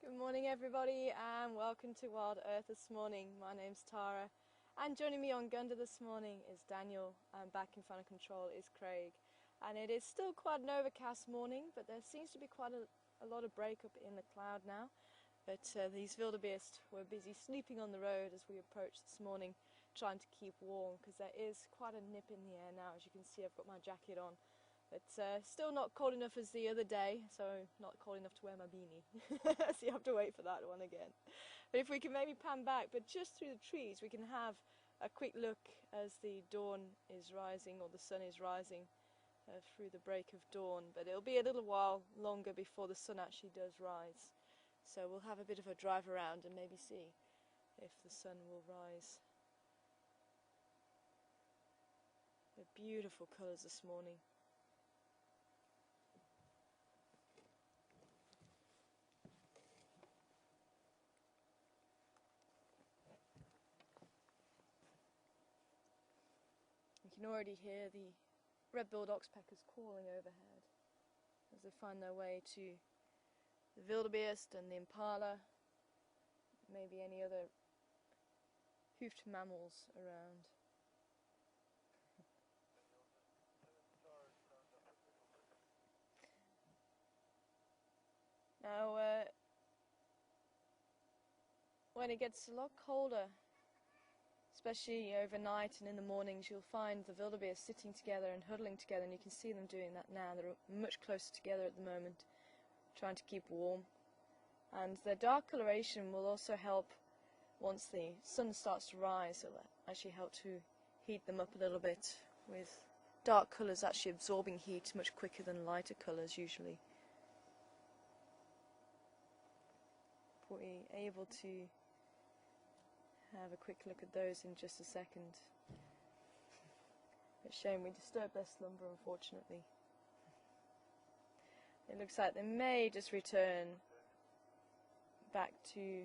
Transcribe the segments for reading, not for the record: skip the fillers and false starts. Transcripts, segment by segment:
Good morning everybody and welcome to Wild Earth this morning. My name's Tara and joining me on Gunda this morning is Daniel, and back in front of control is Craig. And it is still quite an overcast morning, but there seems to be quite a lot of breakup in the cloud now. But these wildebeest were busy sleeping on the road as we approached this morning, trying to keep warm because there is quite a nip in the air now. As you can see, I've got my jacket on. But still not cold enough as the other day, so not cold enough to wear my beanie. So you have to wait for that one again. But if we can maybe pan back, but just through the trees, we can have a quick look as the dawn is rising, or the sun is rising through the break of dawn. But it'll be a little while longer before the sun actually does rise. So we'll have a bit of a drive around and maybe see if the sun will rise. They're beautiful colours this morning. You can already hear the red-billed oxpeckers calling overhead as they find their way to the wildebeest and the impala, maybe any other hoofed mammals around. Now, when it gets a lot colder, especially overnight and in the mornings, you'll find the wildebeest sitting together and huddling together, and you can see them doing that now. They're much closer together at the moment, trying to keep warm. And their dark coloration will also help once the sun starts to rise. It'll actually help to heat them up a little bit, with dark colours actually absorbing heat much quicker than lighter colours usually. We're able to have a quick look at those in just a second. It's a shame we disturbed their slumber, unfortunately. It looks like they may just return back to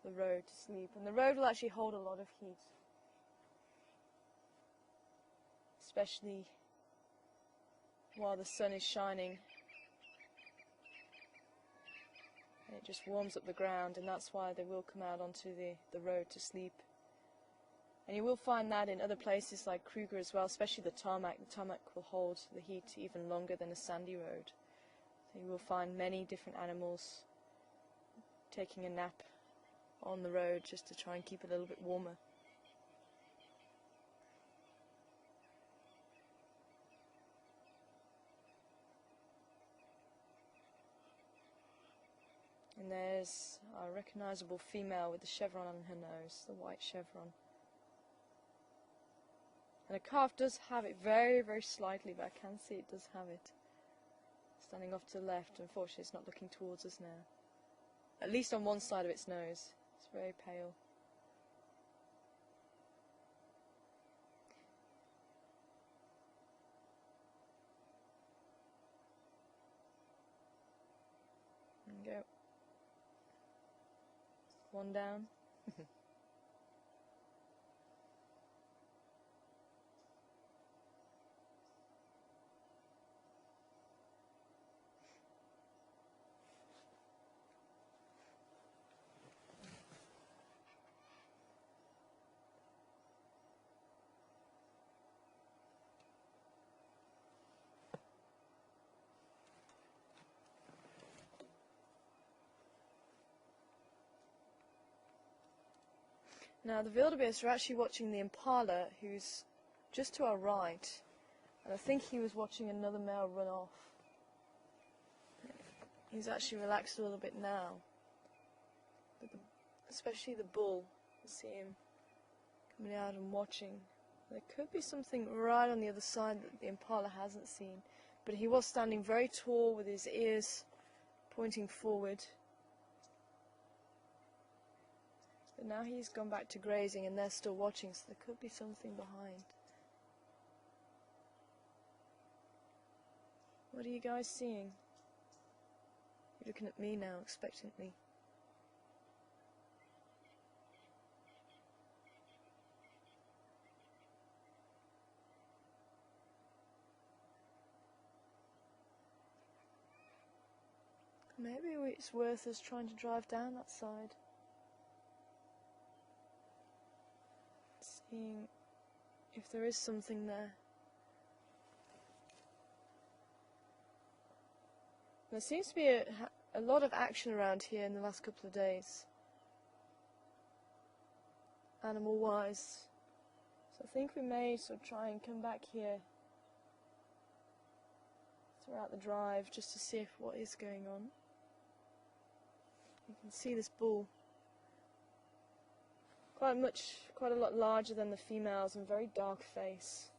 the road to sleep, and the road will actually hold a lot of heat, especially while the sun is shining. It just warms up the ground, and that's why they will come out onto the road to sleep. And you will find that in other places like Kruger as well, especially the tarmac. The tarmac will hold the heat even longer than a sandy road. So you will find many different animals taking a nap on the road just to try and keep it a little bit warmer. And there's a recognisable female with the chevron on her nose, the white chevron. And a calf does have it very, very slightly, but I can see it does have it. Standing off to the left, unfortunately it's not looking towards us now. At least on one side of its nose. It's very pale. There we go. One down. Now the wildebeest are actually watching the impala, who's just to our right, and I think he was watching another male run off. He's actually relaxed a little bit now, but especially the bull, you see him coming out and watching. There could be something right on the other side that the impala hasn't seen, but he was standing very tall with his ears pointing forward. But now he's gone back to grazing and they're still watching, so there could be something behind. What are you guys seeing? You're looking at me now expectantly. Maybe it's worth us trying to drive down that side. Seeing if there is something there. There seems to be a lot of action around here in the last couple of days, animal-wise. So I think we may sort of try and come back here throughout the drive just to see what is going on. You can see this bull, quite a lot larger than the females and very dark face.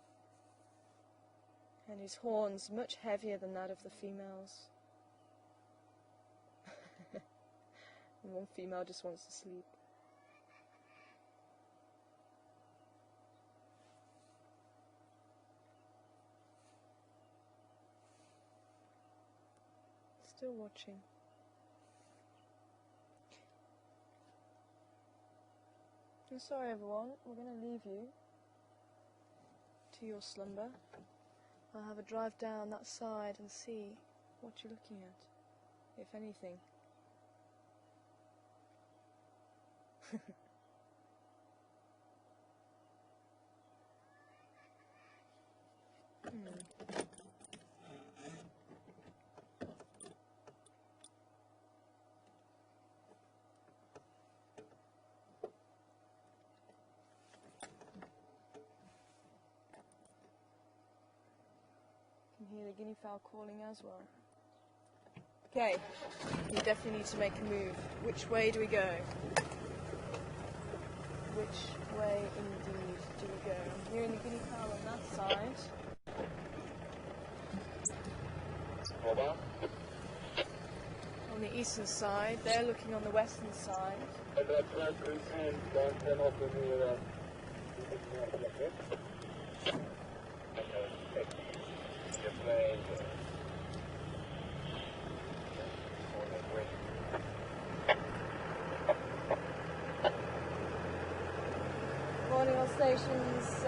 And his horns much heavier than that of the females. And one female just wants to sleep. Still watching. I'm sorry everyone, we're going to leave you to your slumber. I'll have a drive down that side and see what you're looking at, if anything. Hear the guinea fowl calling as well. Okay, we definitely need to make a move. Which way do we go? Which way indeed do we go? I'm hearing the guinea fowl on that side. On the eastern side, they're looking on the western side. Morning all stations,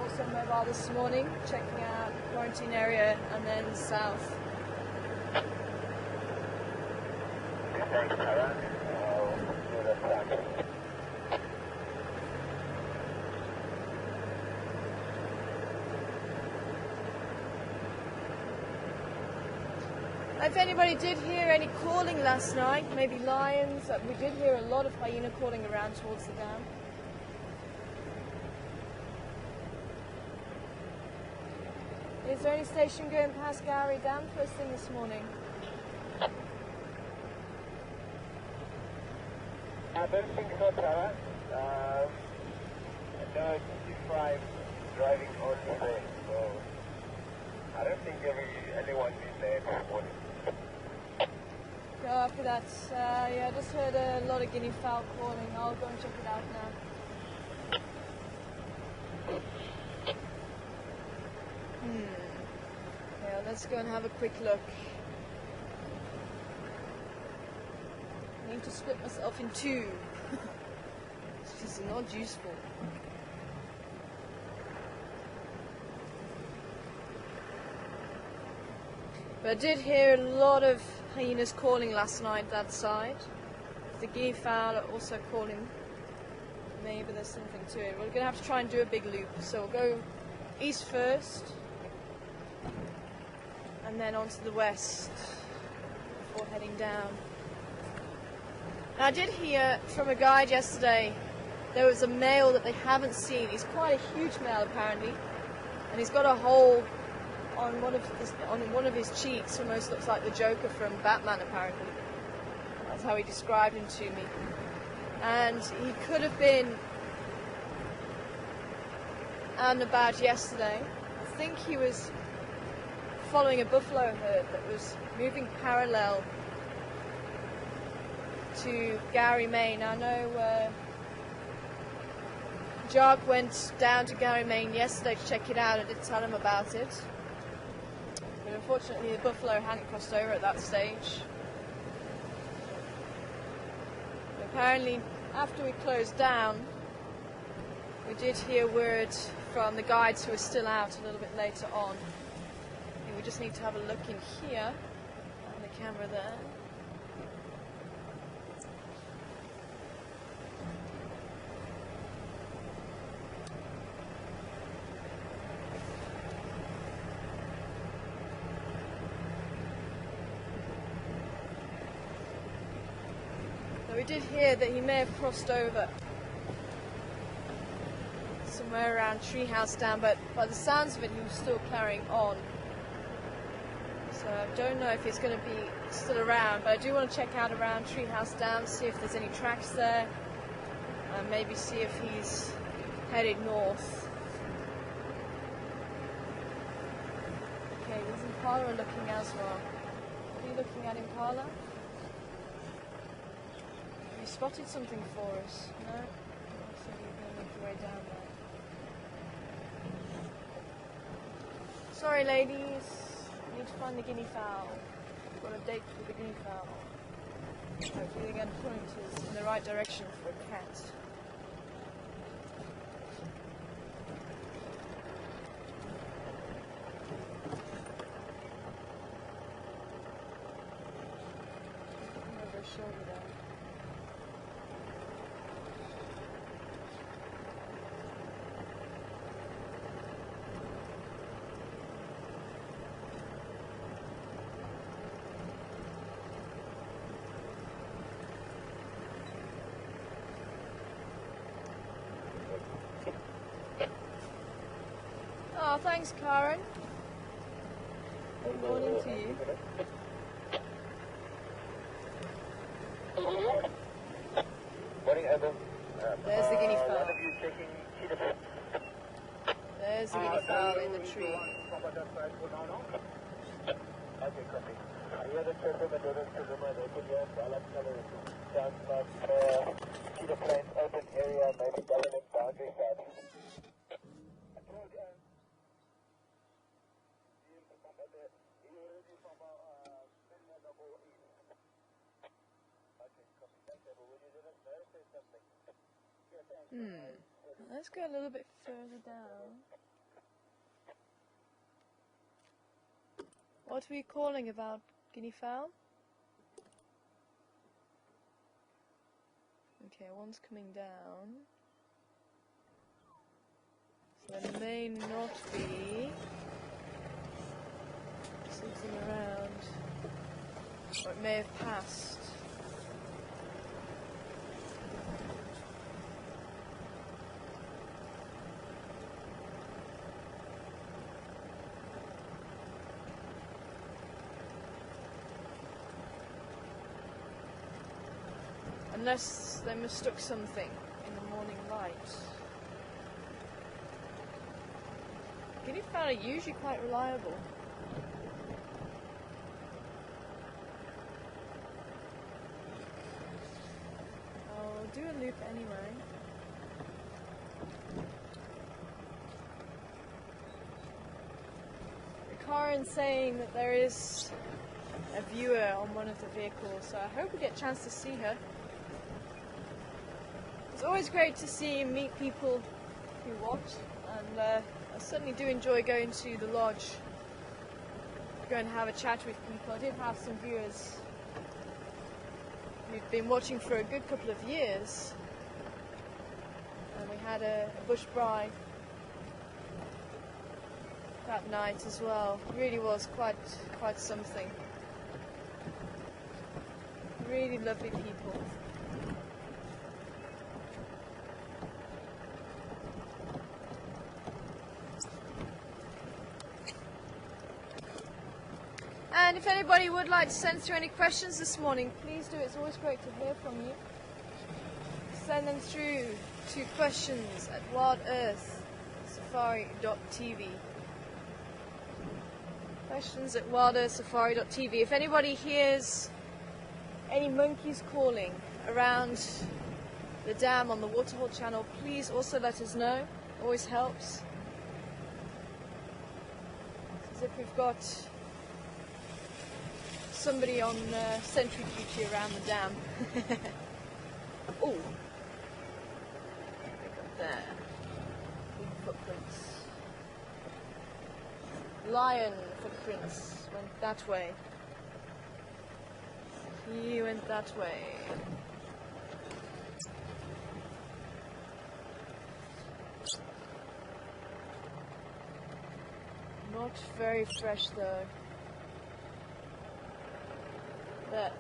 also mobile this morning, checking out the quarantine area and then south. If anybody did hear any calling last night, maybe lions, we did hear a lot of hyena calling around towards the dam. Is there any station going past Gowrie Dam first thing this morning? I don't think so, Tara. No, it's 55 driving all the way, so I don't think anyone been there this morning. After that, yeah, I just heard a lot of guinea fowl calling. I'll go and check it out now. Yeah, let's go and have a quick look. I need to split myself in two. This is not useful. But I did hear a lot of hyenas calling last night that side. The guinea fowl are also calling. Maybe there's something to it. We're going to have to try and do a big loop. So we'll go east first and then on to the west before heading down. Now, I did hear from a guide yesterday there was a male that they haven't seen. He's quite a huge male apparently, and he's got a hole on one of his cheeks, almost looks like the Joker from Batman apparently. That's how he described him to me. And he could have been out and about yesterday. I think he was following a buffalo herd that was moving parallel to Gowrie, Maine. I know Jark went down to Gowrie, Maine yesterday to check it out. I did tell him about it. But unfortunately the buffalo hadn't crossed over at that stage. But apparently after we closed down, we did hear word from the guides who were still out a little bit later on. I think we just need to have a look in here, on the camera there. did hear that he may have crossed over somewhere around Treehouse Dam, but by the sounds of it he was still carrying on. So I don't know if he's going to be still around, but I do want to check out around Treehouse Dam, see if there's any tracks there, and maybe see if he's headed north. Okay, there's Impala looking as well. Are you looking at Impala? You spotted something for us, no? So you're going to make your way down there. Sorry ladies, I need to find the guinea fowl. I've got a date with the guinea fowl. Hopefully they're going to point us in the right direction for a cat. Over his shoulder there. Oh, thanks, Karen. Good morning to you. Morning, Adam. There's the guinea One fowl. of you checking There's the guinea fowl in the tree. Okay, copy. Here the children and donors to Zuma, they could use Alam Color. Sounds like Cheetah Plains open area, maybe government boundary side. Let's go a little bit further down. What are we calling about guinea fowl? Okay, one's coming down. So there may not be something around. Or it may have passed. Unless they mistook something in the morning light. Guinea fowl are usually quite reliable. I'll do a loop anyway. Karen's saying that there is a viewer on one of the vehicles, so I hope we get a chance to see her. It's always great to see and meet people who watch, and I certainly do enjoy going to the lodge, go and have a chat with people. I did have some viewers who'd been watching for a good couple of years, and we had a bush braai that night as well. It really was quite something. Really lovely people. And if anybody would like to send through any questions this morning, please do. It's always great to hear from you. Send them through to questions@wildearthsafari.tv. Questions@wildearthsafari.tv. If anybody hears any monkeys calling around the dam on the Waterhole Channel, please also let us know. Always helps. As if we've got somebody on sentry duty around the dam. Oh, look up there. Big footprints. Lion footprints went that way. He went that way. Not very fresh though. But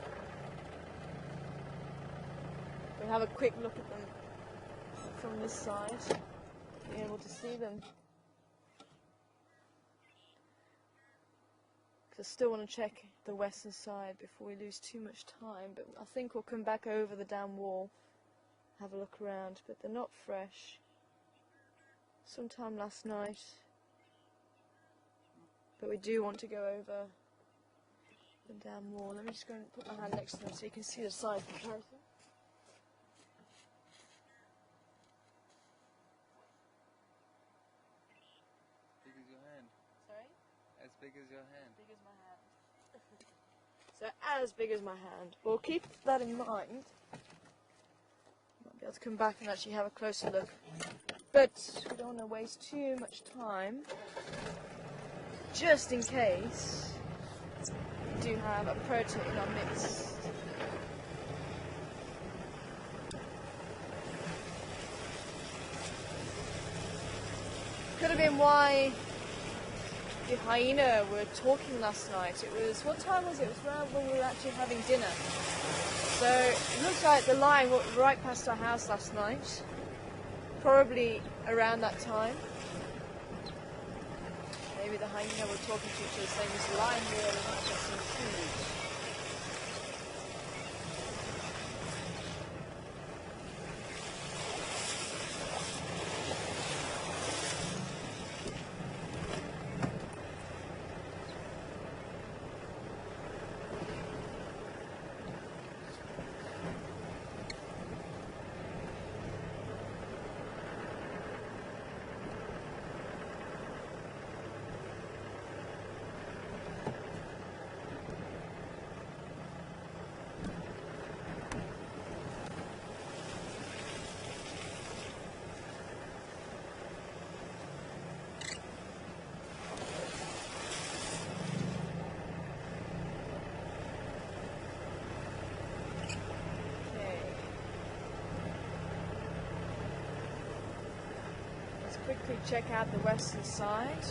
and have a quick look at them from this side, be able to see them. Because I still want to check the western side before we lose too much time, but I think we'll come back over the dam wall, have a look around, but they're not fresh. Sometime last night, but we do want to go over the dam wall. Let me just go and put my hand next to them so you can see the size comparison. Big as your hand. Sorry? As big as your hand. Big as my hand. So as big as my hand. We'll keep that in mind. Might be able to come back and actually have a closer look. But we don't want to waste too much time. Just in case we do have a predator in our midst. Could have been why the hyena were talking last night. It was, what time was it? It was around when we were actually having dinner. So it looks like the lion walked right past our house last night. Probably around that time. Maybe the hyena were talking to each other saying there's a lion here, we might get some food. Quickly check out the western side.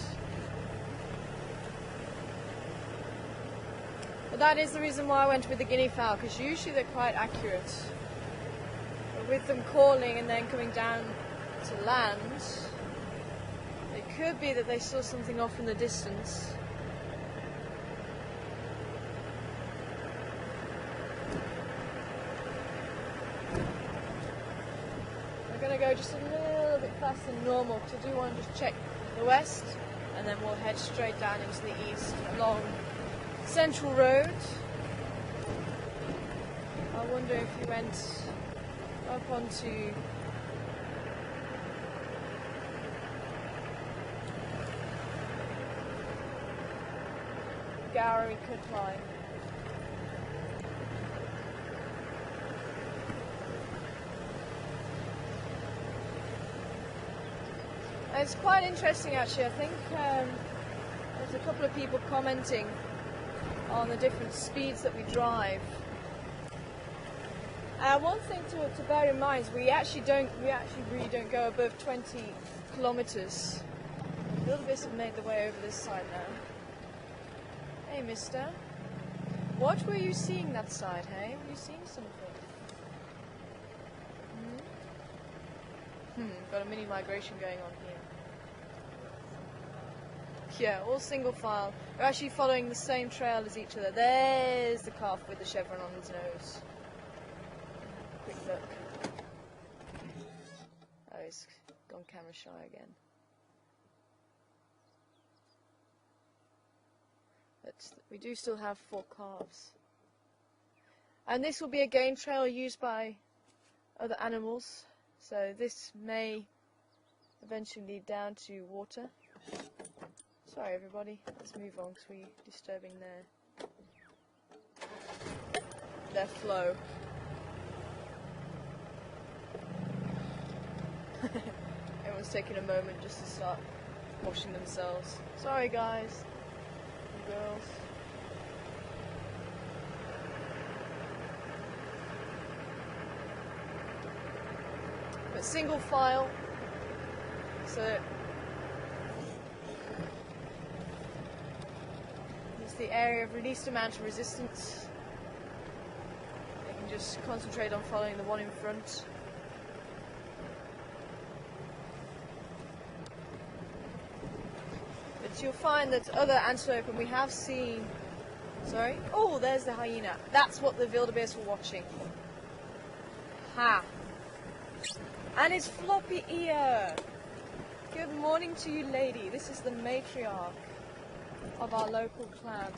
But that is the reason why I went with the guinea fowl, because usually they're quite accurate. But with them calling and then coming down to land, it could be that they saw something off in the distance. We're going to go just a little bit faster than normal because I do want to just check the west, and then we'll head straight down into the east along Central Road. I wonder if you went up onto Gowrie Cutline. It's quite interesting actually. I think there's a couple of people commenting on the different speeds that we drive. One thing to bear in mind is we actually really don't go above 20 kilometers. A little bits have made the way over this side now. Hey mister, what were you seeing that side, hey? Were you seeing something? Got a mini migration going on here. Yeah, all single file. We're actually following the same trail as each other. There's the calf with the chevron on his nose. Quick look. Oh, he's gone camera shy again. But we do still have 4 calves. And this will be a game trail used by other animals. So this may eventually lead down to water. Sorry everybody, let's move on because we're disturbing their flow. Everyone's taking a moment just to start washing themselves. Sorry guys and girls. But single file, so it's the area of least amount of resistance. You can can just concentrate on following the one in front. But you'll find that other antelope, and we have seen... Sorry? Oh, there's the hyena. That's what the wildebeest were watching. Ha! And its floppy ear! Good morning to you, lady. This is the matriarch of our local clan.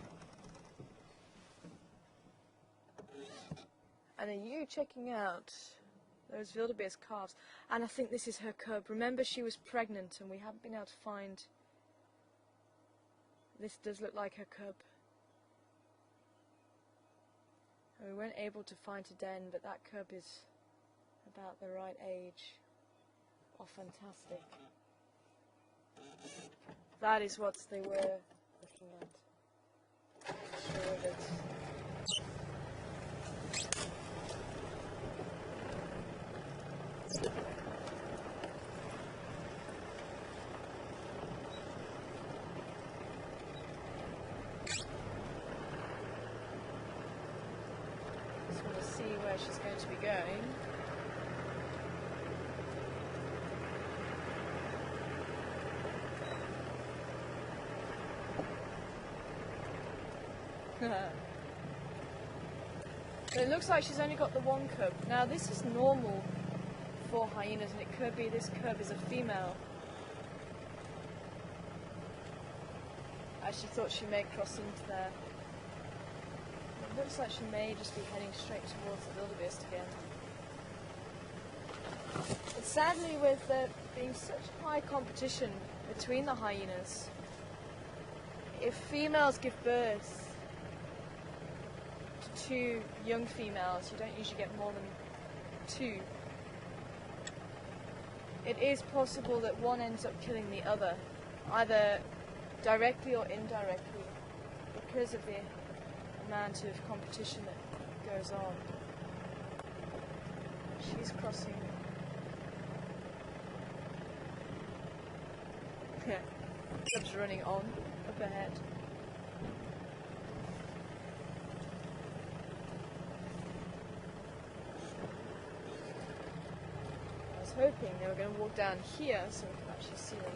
And are you checking out those wildebeest calves? And I think this is her cub. Remember, she was pregnant and we haven't been able to find... This does look like her cub. And we weren't able to find a den, but that cub is about the right age. Oh, fantastic. That is what they were looking at. Sure of it. Just want to see where she's going to be going. So it looks like she's only got the one cub. Now this is normal for hyenas, and it could be this cub is a female. I actually thought she may cross into there. It looks like she may just be heading straight towards the wildebeest again. But sadly, with there being such high competition between the hyenas, if females give birth to 2 young females, you don't usually get more than 2. It is possible that one ends up killing the other, either directly or indirectly, because of the amount of competition that goes on. She's crossing. Cub's running on, up ahead. I was hoping they were going to walk down here so we could actually see them.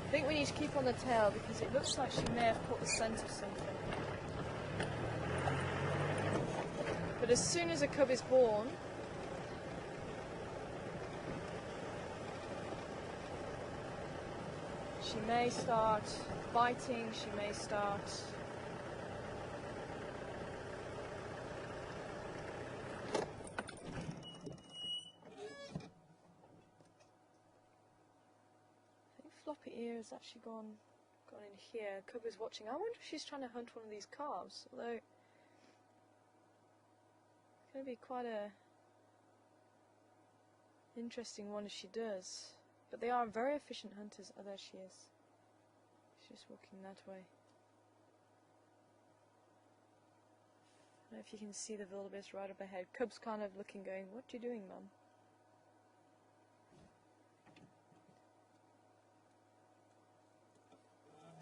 I think we need to keep on the tail because it looks like she may have caught the scent of something. But as soon as a cub is born, she may start biting, she may start floppy ear has actually gone in here. Cub is watching. I wonder if she's trying to hunt one of these calves, although it's going to be quite a interesting one if she does. But they are very efficient hunters. Oh, there she is. She's just walking that way. I don't know if you can see the wildebeest right up ahead. Cub's kind of looking, going, "What are you doing, Mum?"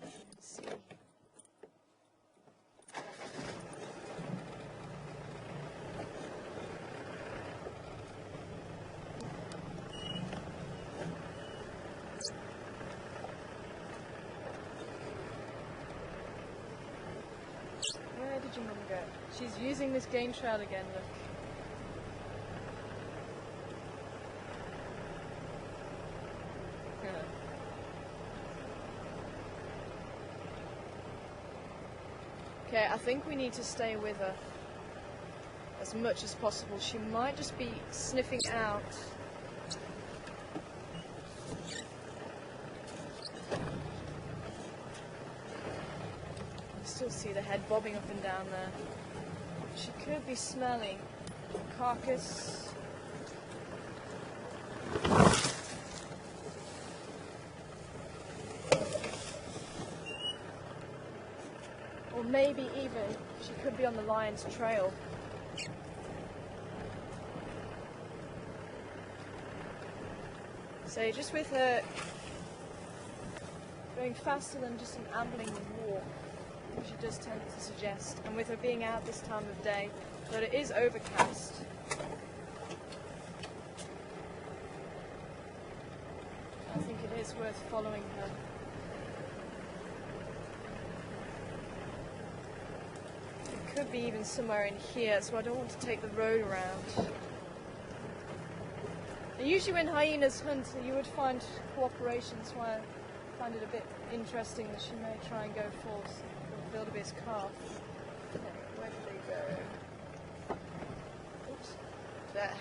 Let's see. Where did your mum go? She's using this game trail again, look. Okay, I think we need to stay with her as much as possible. She might just be sniffing out. I still see the head bobbing up and down there. She could be smelling a carcass. Or maybe even she could be on the lion's trail. So just with her going faster than just an ambling walk, which she does tend to suggest, and with her being out this time of day, but it is overcast. I think it is worth following her. It could be even somewhere in here, so I don't want to take the road around. And usually when hyenas hunt, you would find cooperation, so I find it a bit interesting that she may try and go for wildebeest calf. Okay, where did they go? Oops. There.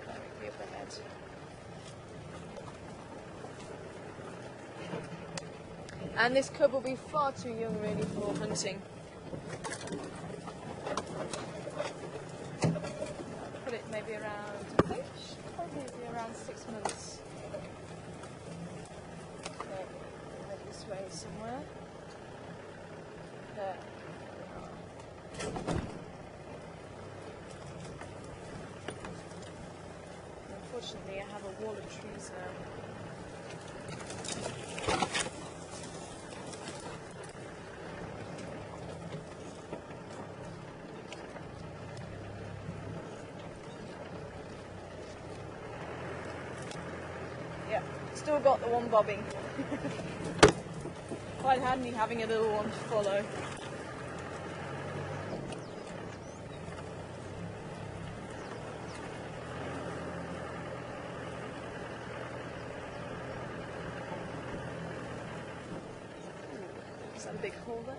Directly up ahead. And this cub will be far too young really for hunting. Put it maybe around, I think it should probably be around 6 months. Okay, head this way somewhere. There. Unfortunately, I have a wall of trees now. Yeah, still got the one bobbing. Quite handy having a little one to follow. Is that a big hole there?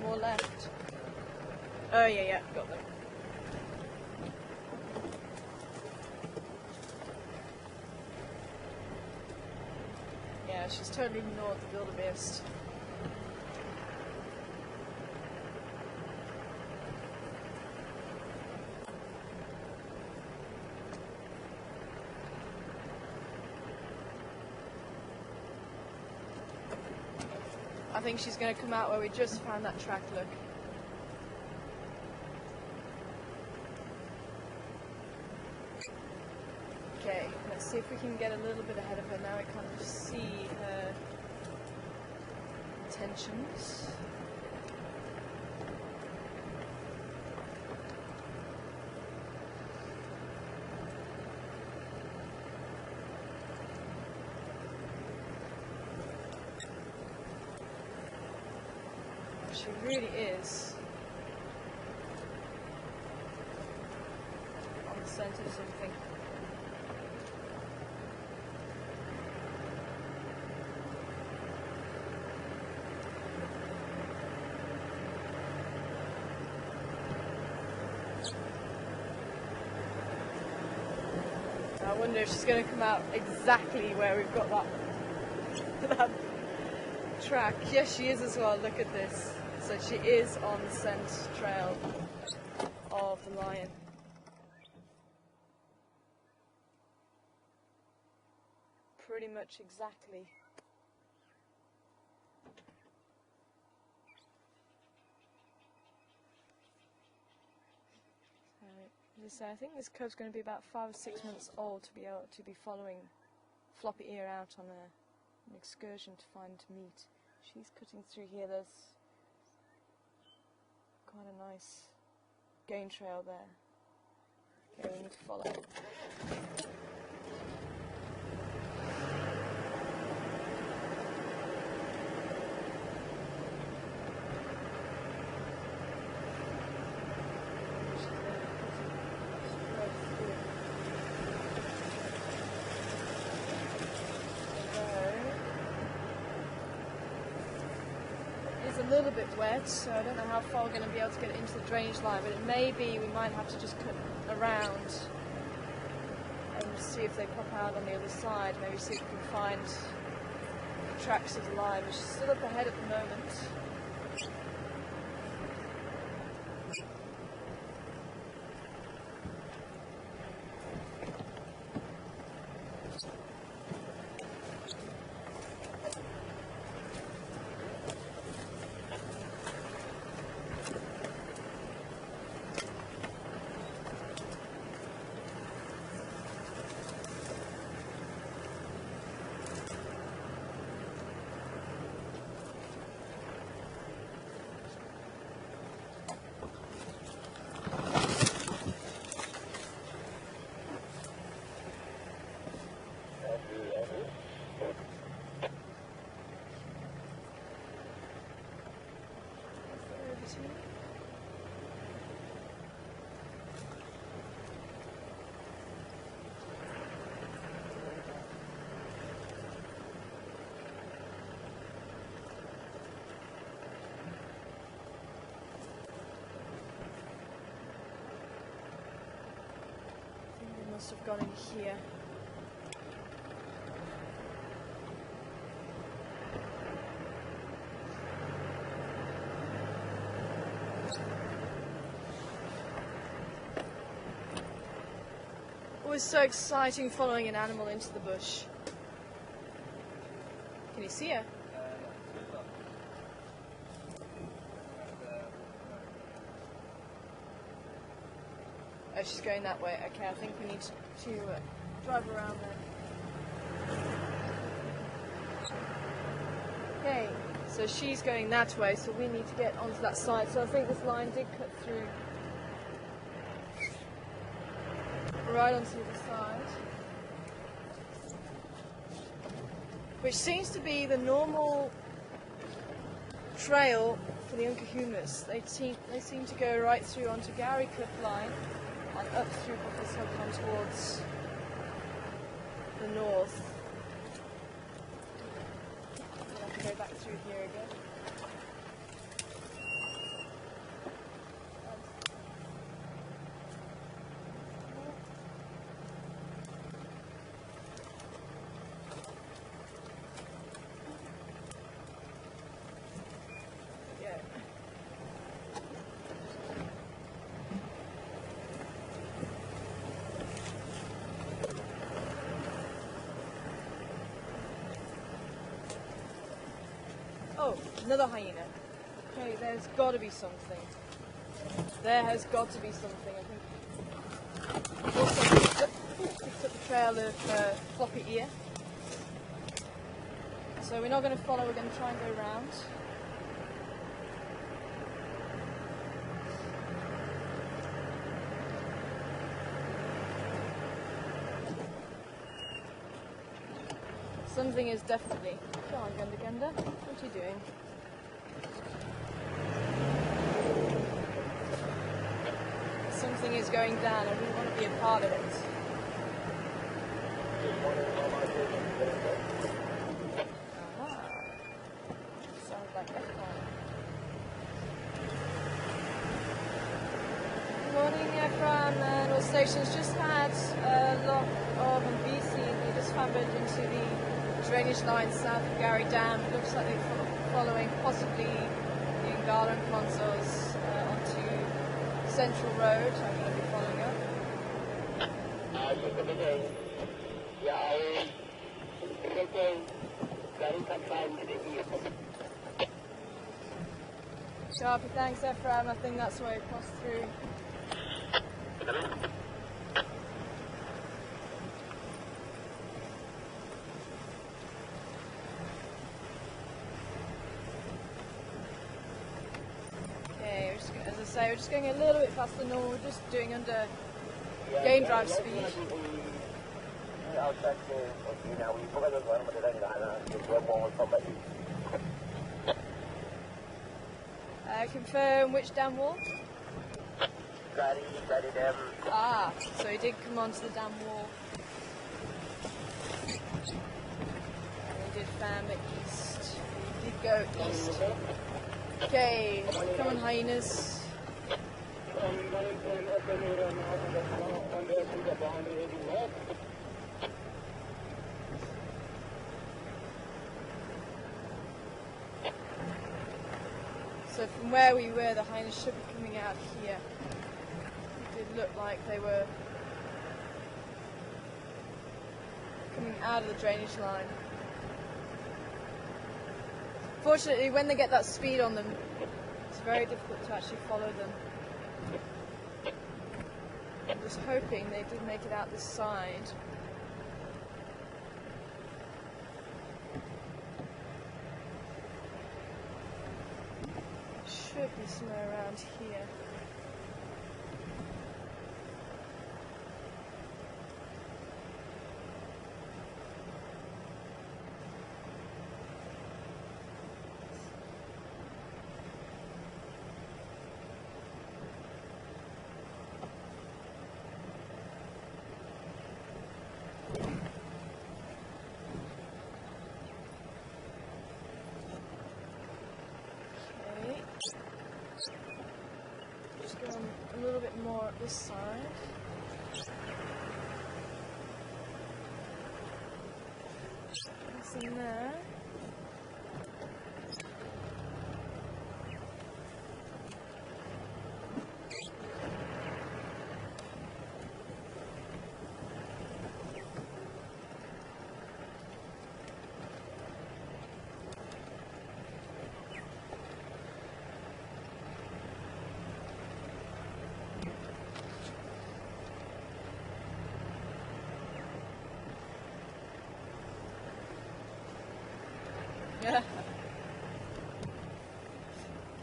More left. Oh yeah, got them. Yeah, she's totally ignored the wildebeest. I think she's going to come out where we just found that track, look. Okay, let's see if we can get a little bit ahead of her. Now we kind of see her intentions. She really is on the scent of something. I wonder if she's going to come out exactly where we've got that track. Yes, she is as well. Look at this. So she is on the scent trail of the lion. Pretty much exactly. As I say, I think this cub's going to be about 5 or 6 months old to be able to be following Floppy Ear out on an excursion to find meat. She's cutting through here. There's quite a nice game trail there. Okay, we need to follow. A little bit wet, so I don't know how far we're going to be able to get it into the drainage line, but it may be we might have to just cut around and see if they pop out on the other side, maybe see if we can find the tracks of the lion, which is still up ahead at the moment. must have gone in here. Always so exciting following an animal into the bush. Can you see her? Oh, she's going that way. Okay, I think we need to drive around there. Okay, so she's going that way, so we need to get onto that side. So I think this line did cut through right onto the side, which seems to be the normal trail for the Unkahumas. They seem to go right through onto Gowrie Cliff Line and up through Buffalo Subcon towards the north. We'll have to go back through here again. Oh, another hyena. Okay, there's got to be something. There has got to be something, I think. Also picked up the trail of floppy ear. So we're not going to follow, we're going to try and go round. Something is definitely... Come on, Gunda Gunda. What are you doing? Something is going down. I really want to be a part of it. Aha. Sounds like Ephron. Good morning, Ephron. And all stations just had a lot of BC. They just hammered into the drainage line south of Gowrie Dam. It looks like they're following possibly the Ngala and Consos onto Central Road. I'm going to be following up. Sharpie, thanks Ephraim. I think that's the way across through. We're just going a little bit faster than normal, we're just doing under gain drive speed. Confirm which dam wall? Ah, so he did come onto the dam wall. And he did fan the east. He did go east. Okay, come on hyenas. So from where we were, the hyenas should be coming out here. It did look like they were coming out of the drainage line. Fortunately, when they get that speed on them, it's very difficult to actually follow them. I'm just hoping they did make it out this side. Should be somewhere around here. Just go on a little bit more up this side. tracks in there.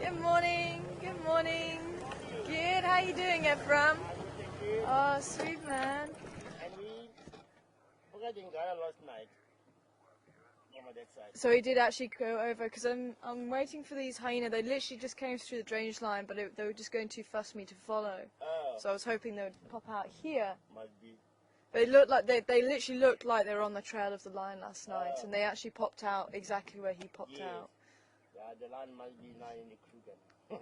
Good morning, good morning. Good, how you doing, Ephraim? Oh, sweet man. And we forgot Ngara last night. On that side. So he did actually go over, because I'm waiting for these hyena. They literally just came through the drainage line, but they were just going too fast for me to follow. Oh, So I was hoping they would pop out here. must be. But it looked like they literally looked like they were on the trail of the line last night, and they actually popped out exactly where he popped out. Yeah, the land must be now in the Kruger.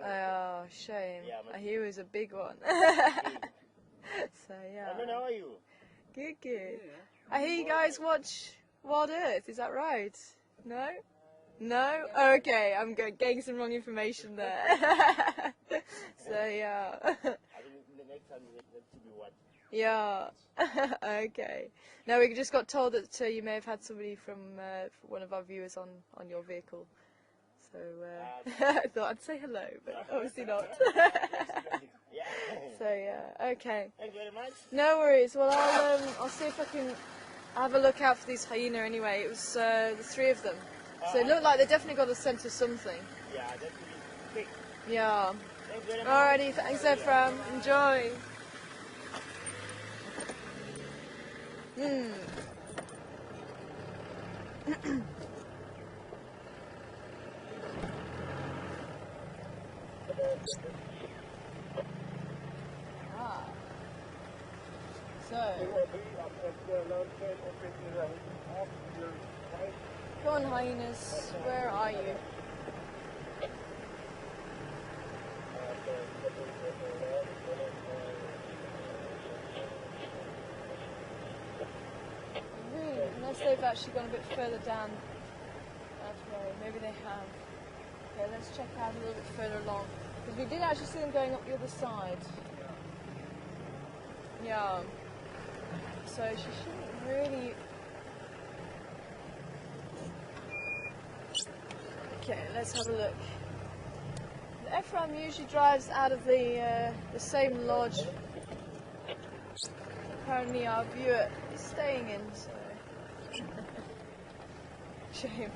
Oh, shame. Yeah, He was a big one. So yeah. I don't know, how are you? Good, good. I hear you guys watch Wild Earth, is that right? No? No? Okay, I'm getting some wrong information there. So yeah. I think the next time we have to be what? Yeah. Okay. Now we just got told that you may have had somebody from one of our viewers on your vehicle. So I thought I'd say hello, but obviously not. Yeah. So yeah, okay. Thank you very much. No worries. Well, I'll see if I can have a look out for these hyena anyway. It was the three of them. So it looked like they definitely got a scent of something. Yeah, that's really big. Yeah. Thank you very much. Alrighty, thanks Ephraim. Enjoy. So, go on hyenas, where are you? Unless they've actually gone a bit further down that way. Maybe they have. Okay, let's check out a little bit further along. Because we did actually see them going up the other side. Yeah. So she shouldn't really... Okay, let's have a look. Ephraim usually drives out of the same lodge. Apparently our viewer is staying in, so... Shame.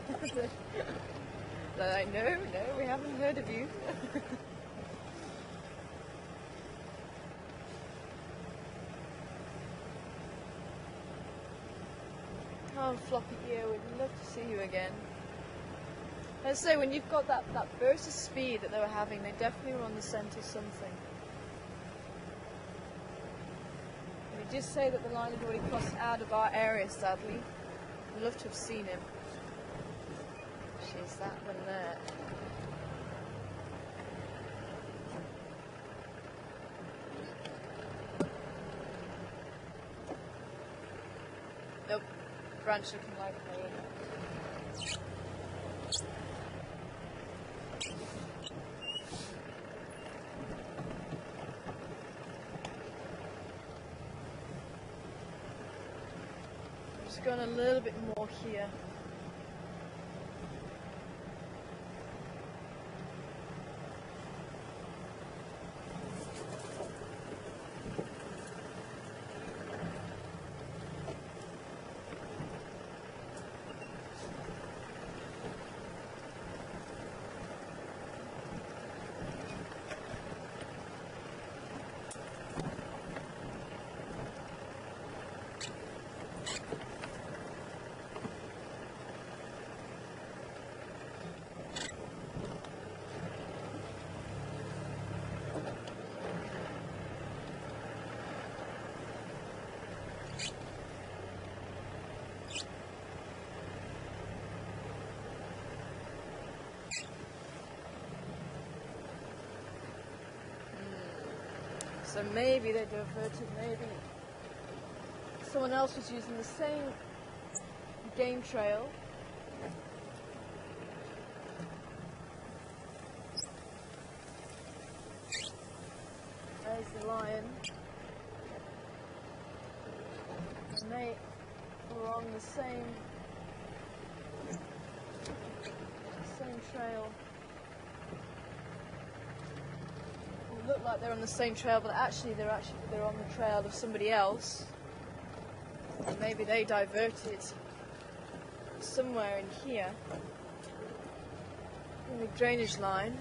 Like, no, we haven't heard of you. Oh, floppy ear, we'd love to see you again. Let's say, when you've got that burst of speed that they were having, they definitely were on the scent of something. We just say that the line had already crossed out of our area, sadly. I'd love to have seen him. She's that one there. Nope. Branch looking like me. I'm just going a little bit more here. So maybe they diverted, maybe someone else was using the same game trail lion. And they were on the same trail. It looked like they're on the same trail, but actually they're on the trail of somebody else. And maybe they diverted somewhere in here, in the drainage line.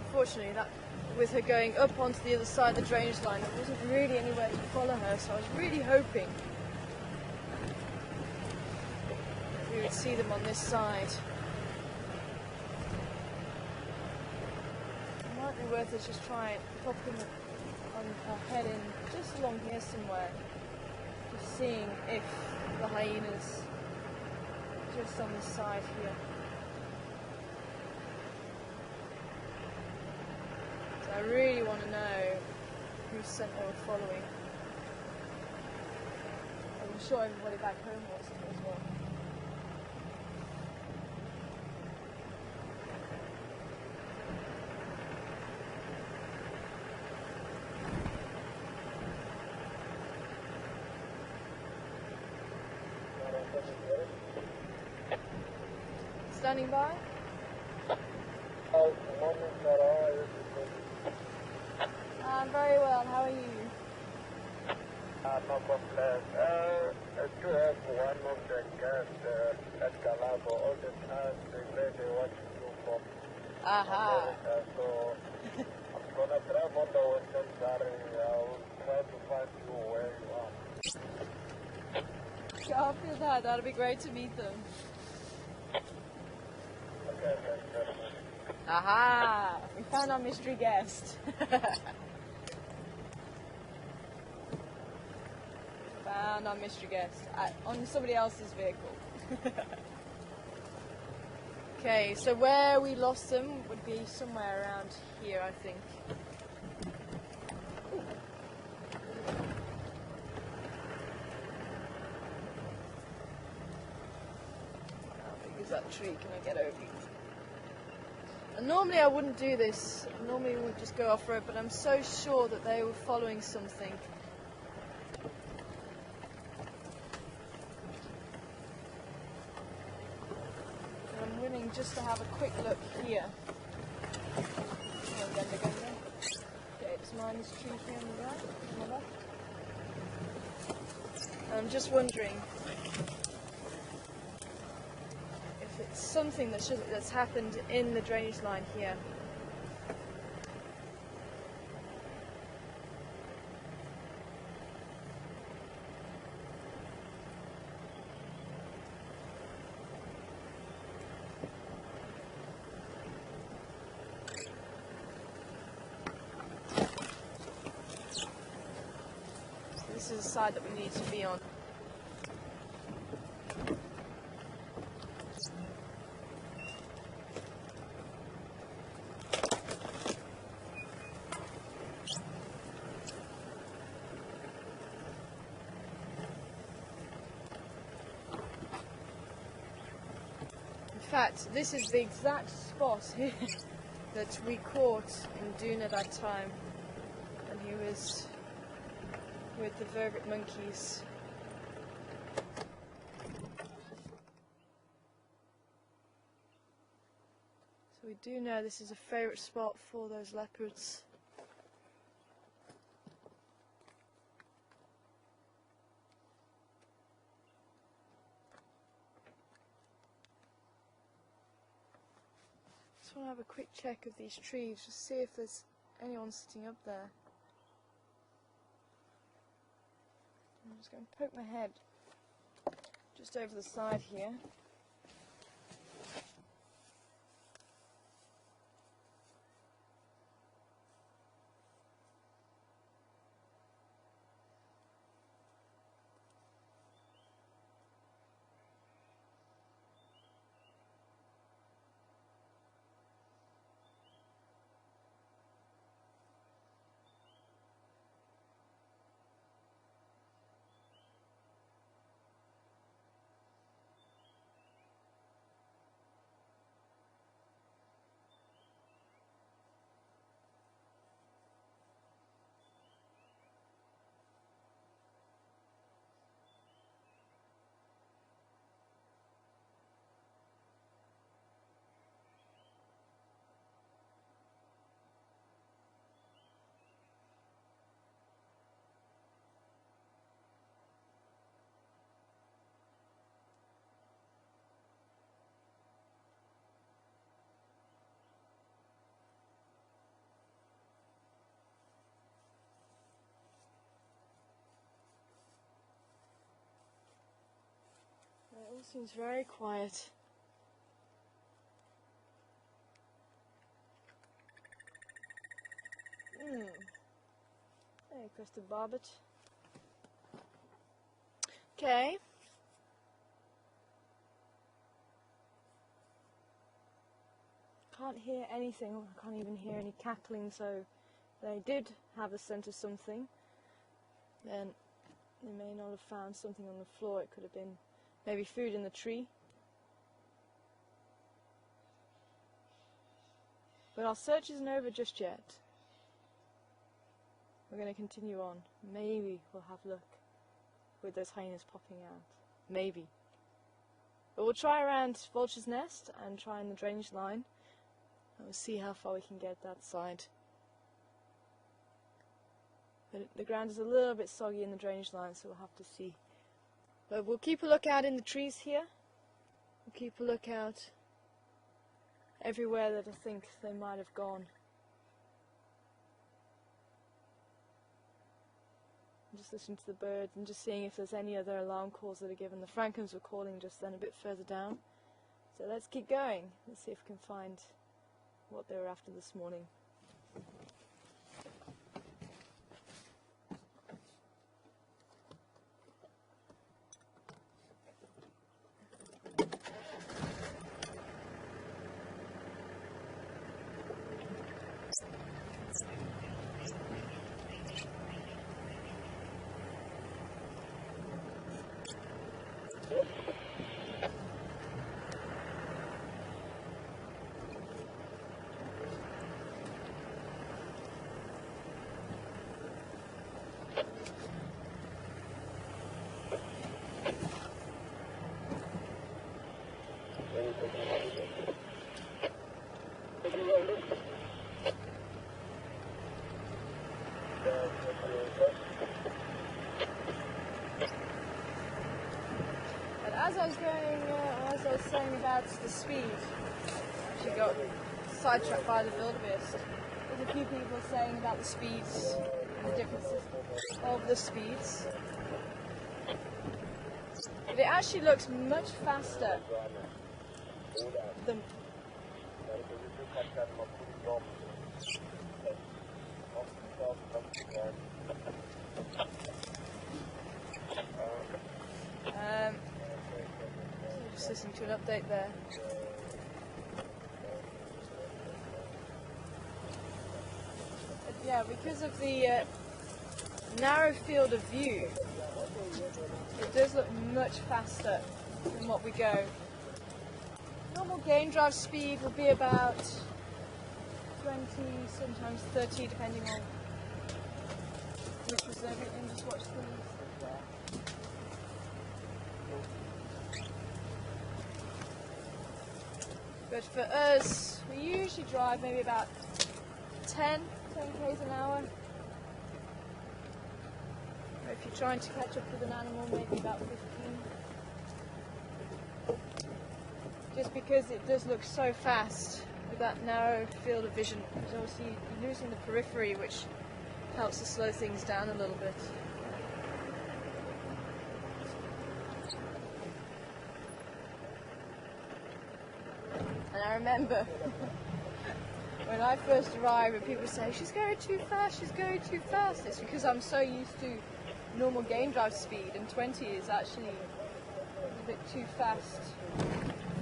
Unfortunately, that with her going up onto the other side of the drainage line, there wasn't really anywhere to follow her, so I was really hoping that we would see them on this side. It might be worth us just trying popping on her head in just along here somewhere, just seeing if the hyenas just on this side here. I really want to know whose scent they were following. I'm sure everybody back home wants to as well. Standing by? I'm very well, how are you? No complaint. I do have one of the guests at Galabo. All the time they say they want to do from Aha. America. So I'm going to drive on the western side. I'll try to find you where you are. After that, that'd be great to meet them. Okay, thanks very much. Aha! We found our mystery guest. Found our mystery guest on somebody else's vehicle. Okay, so where we lost them would be somewhere around here, I think. Ooh. How big is that tree? Can I get over it? And normally I wouldn't do this. Normally we would just go off-road, but I'm so sure that they were following something. And I'm willing just to have a quick look here. Okay, it's mine this tree here on the right, on the left. And I'm just wondering if it's something that's happened in the drainage line here. This is the side that we need to be on. In fact, this is the exact spot here that we caught in Duna that time, and he was with the vervet monkeys. So we do know this is a favourite spot for those leopards. Just want to have a quick check of these trees, just see if there's anyone sitting up there. I'm just going to poke my head just over the side here. All seems very quiet. Hey, Crested Barbet. Okay. Can't hear anything. I can't even hear any cackling, so they did have a scent of something. Then they may not have found something on the floor. It could have been maybe food in the tree. But our search isn't over just yet. We're going to continue on. Maybe we'll have luck with those hyenas popping out. Maybe. But we'll try around Vulture's Nest and try in the drainage line. And we'll see how far we can get that side. But the ground is a little bit soggy in the drainage line, so we'll have to see. But we'll keep a lookout in the trees here. We'll keep a lookout everywhere that I think they might have gone. I'm just listening to the birds and just seeing if there's any other alarm calls that are given. The Frankens were calling just then a bit further down. So let's keep going. Let's see if we can find what they were after this morning. And as I was saying about the speed, she got sidetracked by the wildebeest. There's a few people saying about the speeds and the differences of the speeds. But it actually looks much faster than just listening to an update there. But yeah, because of the narrow field of view, it does look much faster than what we go. Normal game drive speed will be about 20, sometimes 30, depending on which reserve you're in. Just watch the there. But for us, we usually drive maybe about 10 k's an hour. Or if you're trying to catch up with an animal, maybe about 15. Just because it does look so fast with that narrow field of vision. Because obviously you're losing the periphery, which helps to slow things down a little bit. And I remember when I first arrived and people say, she's going too fast, she's going too fast. It's because I'm so used to normal game drive speed, and 20 is actually a bit too fast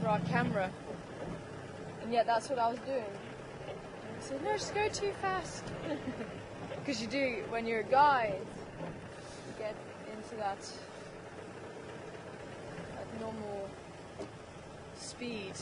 for our camera. And yet that's what I was doing. And I said, no, just go too fast. Because you do, when you're a guide, you get into that normal speed.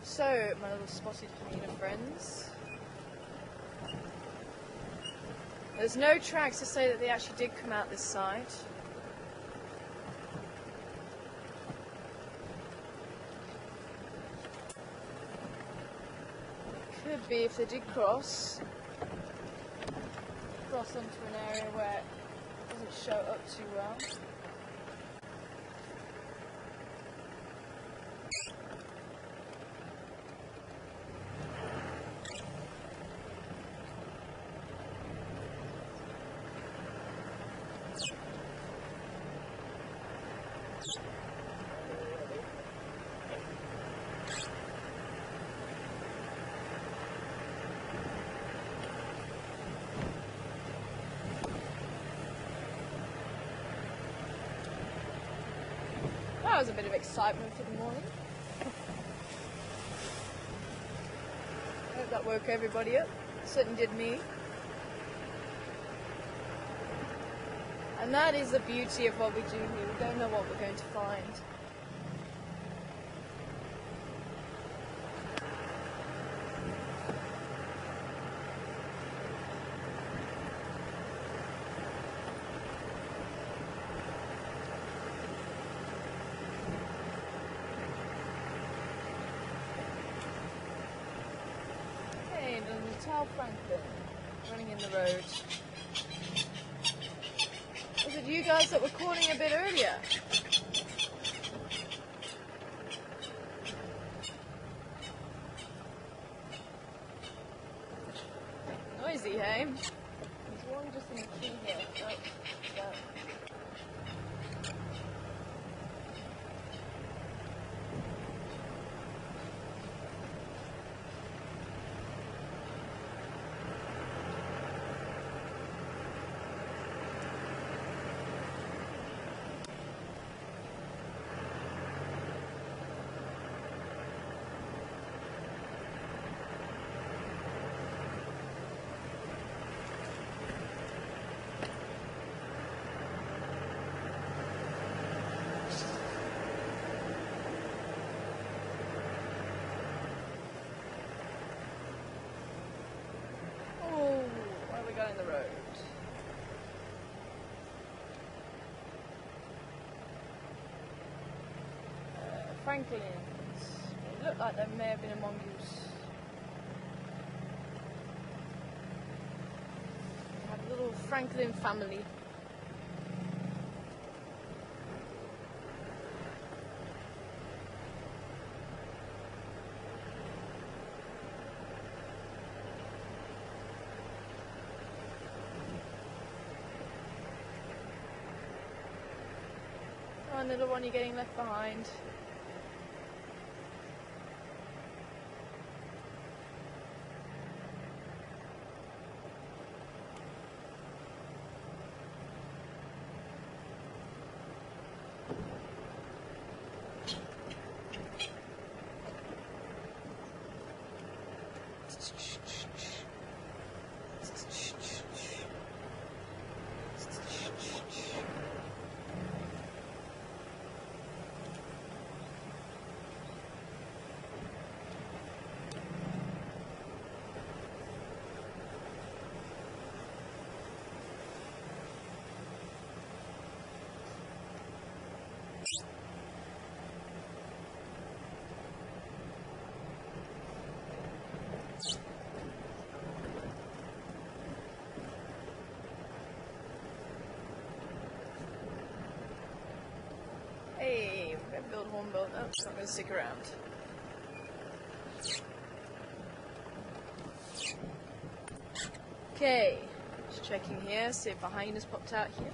So, my little spotted hyena friends. There's no tracks to say that they actually did come out this side. Could be if they did cross onto an area where it doesn't show up too well. That was a bit of excitement for the morning. I hope that woke everybody up. It certainly did me. And that is the beauty of what we do here. We don't know what we're going to find. Okay, the Natal Franklin running in the road. Was it you guys that were calling a bit earlier? Noisy, hey? There's one just in the tree here. Oh, no. In the road. Franklins. It looked like there may have been a mongoose. We have a little Franklin family. Come on, little one, you're getting left behind. Hey, we're going to build Hornbill. No, it's not going to stick around. Okay, just checking here, see if a hyena's popped out here.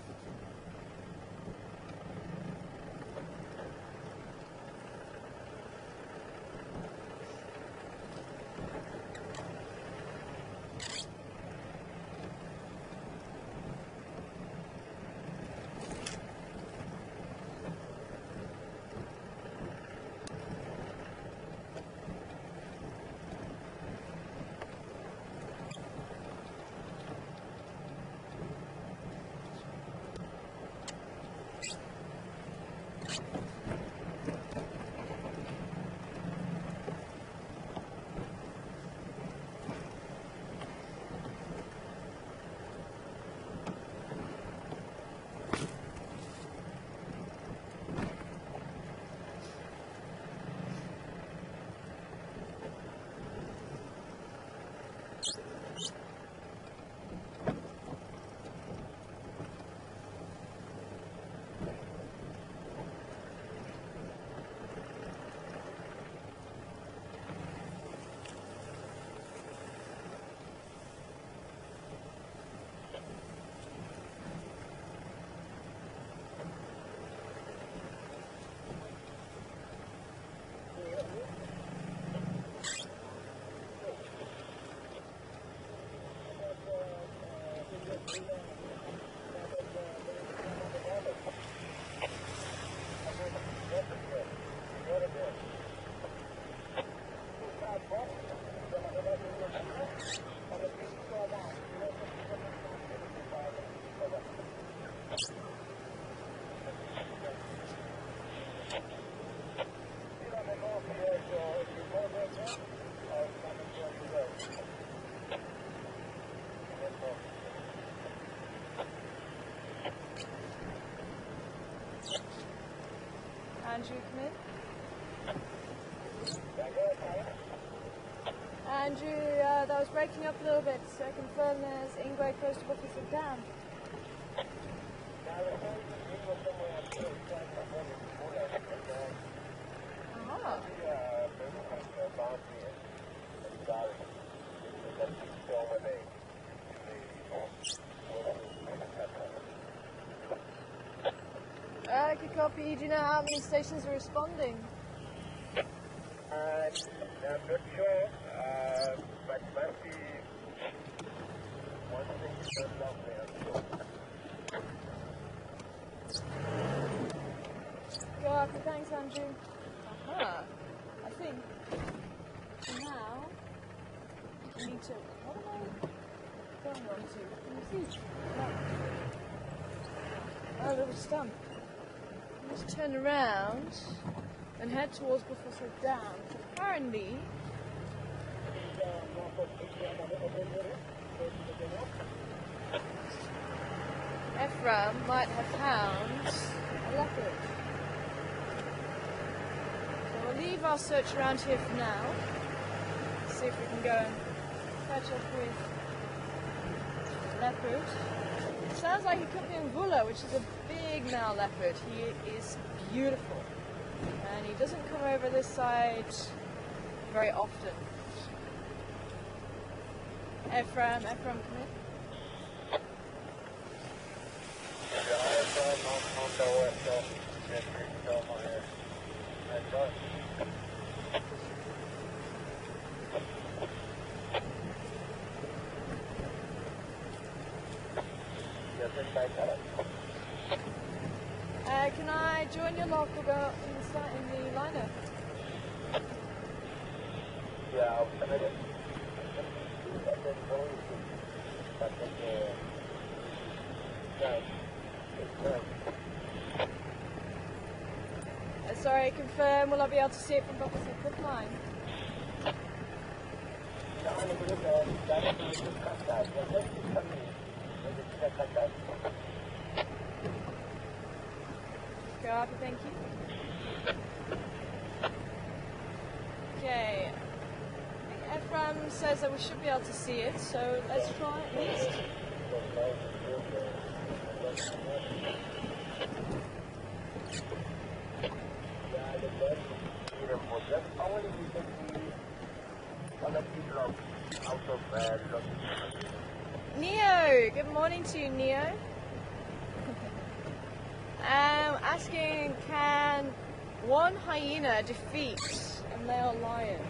Andrew come in? Andrew, that was breaking up a little bit, so I confirm there's Ingwe close to Buffalo Dam. Aha. Good copy. Do you know how many stations are responding? I'm not sure, but must be one thing turned off there. Go after, thanks Andrew. Aha. I think now we need to. What am I going on to? Can you see? Oh, a little stump. Let's turn around and head towards Buffalo Dam. Apparently, Ephraim might have found a leopard. So we'll leave our search around here for now. See if we can go and catch up with a leopard. It sounds like he could be in Vula, which is a big male leopard. He is beautiful. And he doesn't come over this side very often. Ephraim, come in. Can I join your log in the liner? Yeah, I'll submit it. Sorry, confirm. Will I be able to see it from Buffalo Cliff Line? Copy, thank you. Okay. I think Ephraim says that we should be able to see it, so let's try at least. Neo, good morning to you, Neo. Asking, can one hyena defeat a male lion?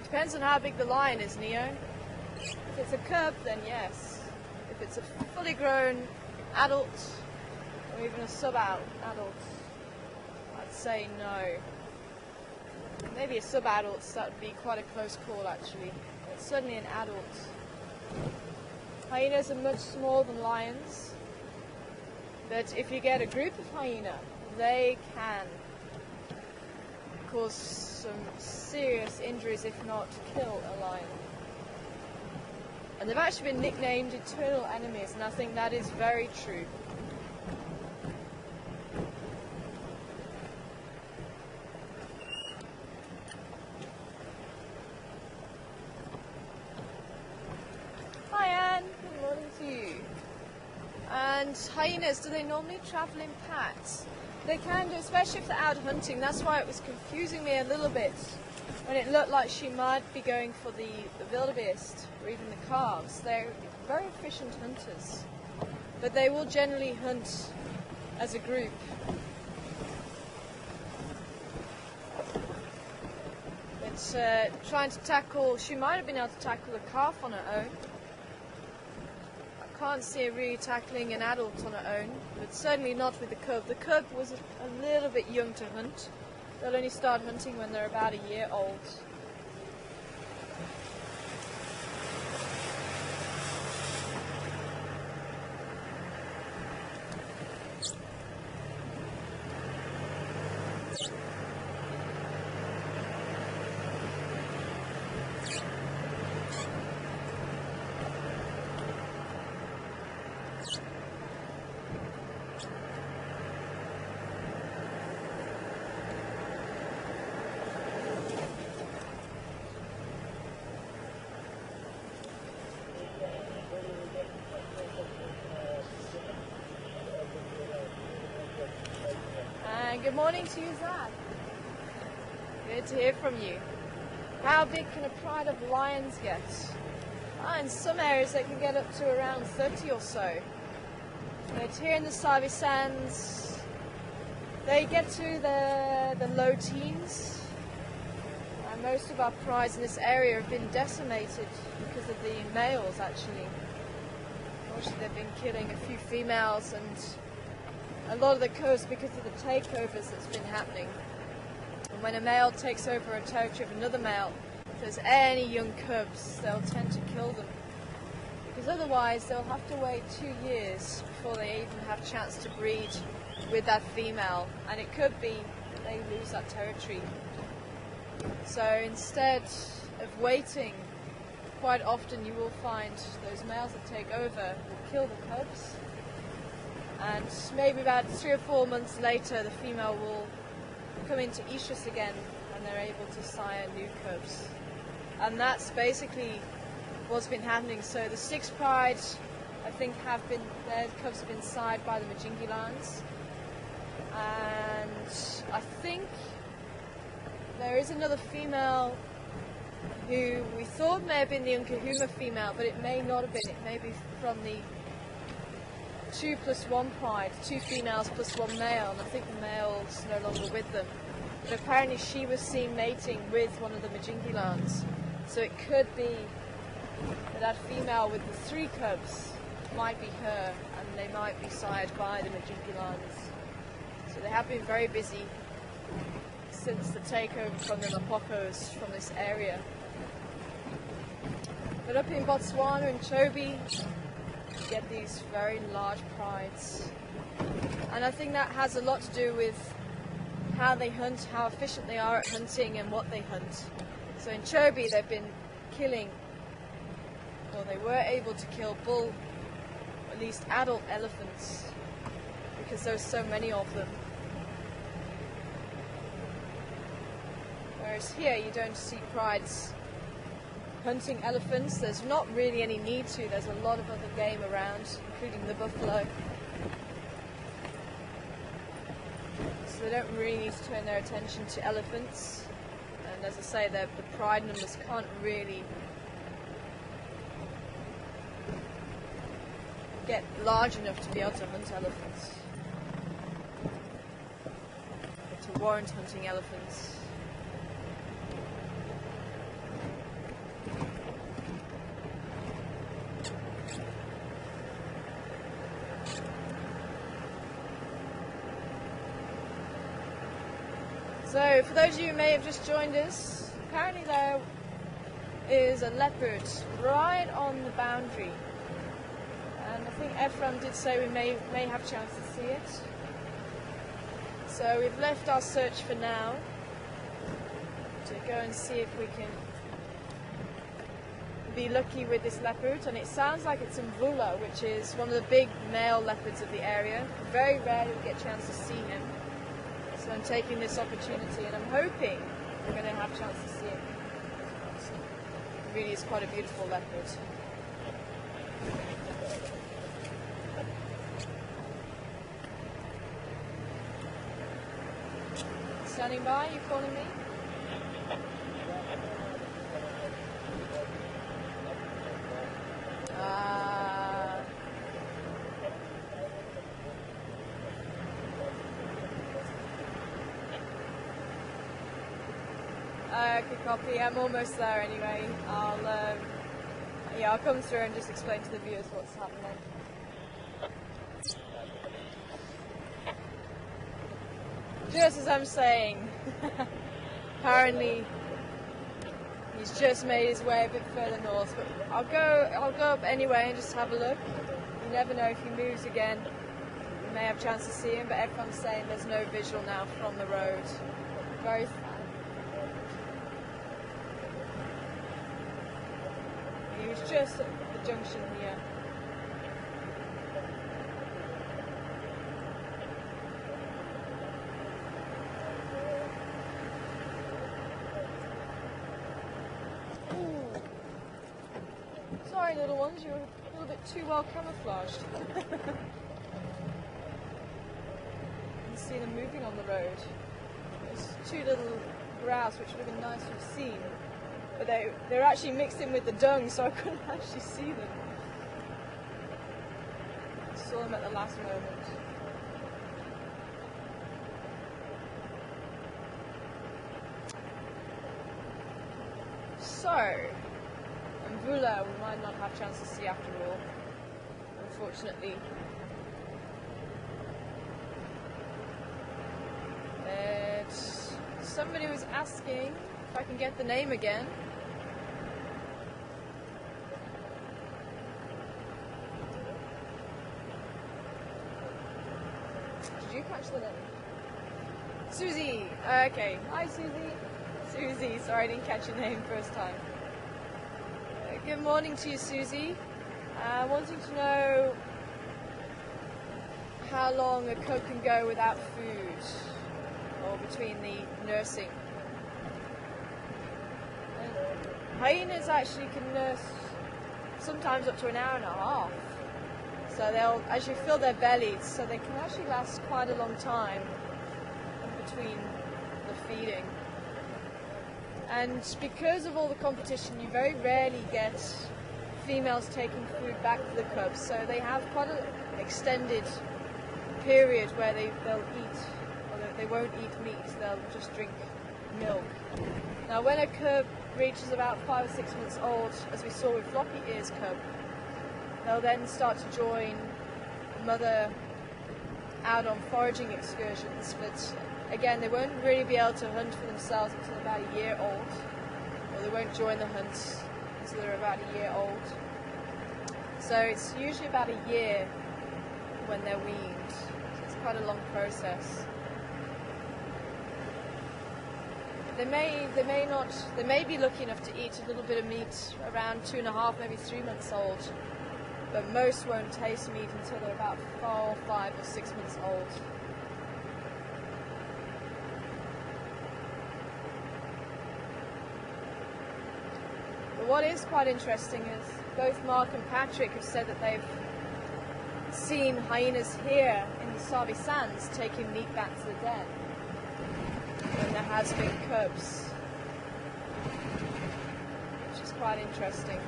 Depends on how big the lion is, Neo. If it's a cub, then yes. If it's a fully grown adult, or even a sub-adult, I'd say no. Maybe a sub-adult, so that would be quite a close call actually. But certainly an adult. Hyenas are much smaller than lions. But if you get a group of hyena, they can cause some serious injuries, if not kill a lion. And they've actually been nicknamed eternal enemies, and I think that is very true. Hi Anne, good morning to you. And hyenas, do they normally travel in packs? They can do, especially if they're out hunting. That's why it was confusing me a little bit when it looked like she might be going for the wildebeest or even the calves. They're very efficient hunters, but they will generally hunt as a group. But trying to tackle, she might have been able to tackle a calf on her own. Can't see her really tackling an adult on her own, but certainly not with the cub. The cub was a little bit young to hunt. They'll only start hunting when they're about a year old. good morning to you, Zad. Good to hear from you. How big can a pride of lions get? In some areas they can get up to around 30 or so. But here in the Savi Sands, they get to the low teens. And most of our prides in this area have been decimated because of the males, actually. Unfortunately, they've been killing a few females and a lot of the cubs because of the takeovers that's been happening. And when a male takes over a territory of another male, if there's any young cubs, they'll tend to kill them. Because otherwise they'll have to wait 2 years before they even have a chance to breed with that female. And it could be that they lose that territory. So instead of waiting, quite often you will find those males that take over will kill the cubs. And maybe about 3 or 4 months later the female will come into estrus again and they're able to sire new cubs. And that's basically what's been happening. So the 6 prides, I think, their cubs have been sired by the Majingilans. And I think there is another female who we thought may have been the Nkahuma female, but it may not have been. It may be from the 2+1 pride, 2 females plus 1 male, and I think the male's no longer with them. But apparently she was seen mating with one of the Majingilans. So it could be that female with the 3 cubs might be her, and they might be sired by the Majingilans. So they have been very busy since the takeover from the Mapokos from this area. But up in Botswana and Chobe, you get these very large prides. And I think that has a lot to do with how they hunt, how efficient they are at hunting and what they hunt. So in Chobe they've been killing, or they were able to kill bull, at least adult elephants, because there's so many of them. Whereas here you don't see prides hunting elephants. There's not really any need to. There's a lot of other game around, including the buffalo. So they don't really need to turn their attention to elephants. And as I say, the pride numbers can't really get large enough to be able to hunt elephants, or to warrant hunting elephants. So, for those of you who may have just joined us, apparently there is a leopard right on the boundary. And I think Ephraim did say we may have a chance to see it. So we've left our search for now to go and see if we can be lucky with this leopard. And it sounds like it's Mvula, which is one of the big male leopards of the area. Very rarely we get a chance to see him. So I'm taking this opportunity and I'm hoping we're going to have a chance to see him. It really is quite a beautiful leopard. Standing by, you calling me? Good copy. I'm almost there anyway. I'll come through and just explain to the viewers what's happening. Just as I'm saying, apparently he's just made his way a bit further north, but I'll go up anyway and just have a look. You never know, if he moves again, you may have a chance to see him, but everyone's saying there's no visual now from the road. Very He was just at the junction here. Ooh. Sorry, little ones, you're a little bit too well camouflaged. You can see see them moving on the road. There's two little grouse which would have been nice to have seen, but they're actually mixed in with the dung, so I couldn't actually see them. I saw them at the last moment. So, Mvula we might not have a chance to see after all, unfortunately. But somebody was asking if I can get the name again. Did you catch the name? Susie! Okay, hi Susie. Susie, sorry I didn't catch your name first time. Good morning to you, Susie. Wanting to know how long a cub can go without food, or between the nursing. And hyenas actually can nurse sometimes up to an hour and a half. So they'll actually fill their bellies, so they can actually last quite a long time between the feeding. And because of all the competition, you very rarely get females taking food back to the cubs, so they have quite an extended period where they'll eat, or they won't eat meat, they'll just drink milk. Now when a cub reaches about 5 or 6 months old, as we saw with Floppy Ear's cub, they'll then start to join mother out on foraging excursions, but again, they won't really be able to hunt for themselves until about a year old, or they won't join the hunts until they're about a year old. So it's usually about a year when they're weaned. So it's quite a long process. They may be lucky enough to eat a little bit of meat around 2.5, maybe 3 months old, but most won't taste meat until they're about 4, 5 or 6 months old. What is quite interesting is both Mark and Patrick have said that they've seen hyenas here in the Sabi Sands taking meat back to the den when there has been cubs, which is quite interesting.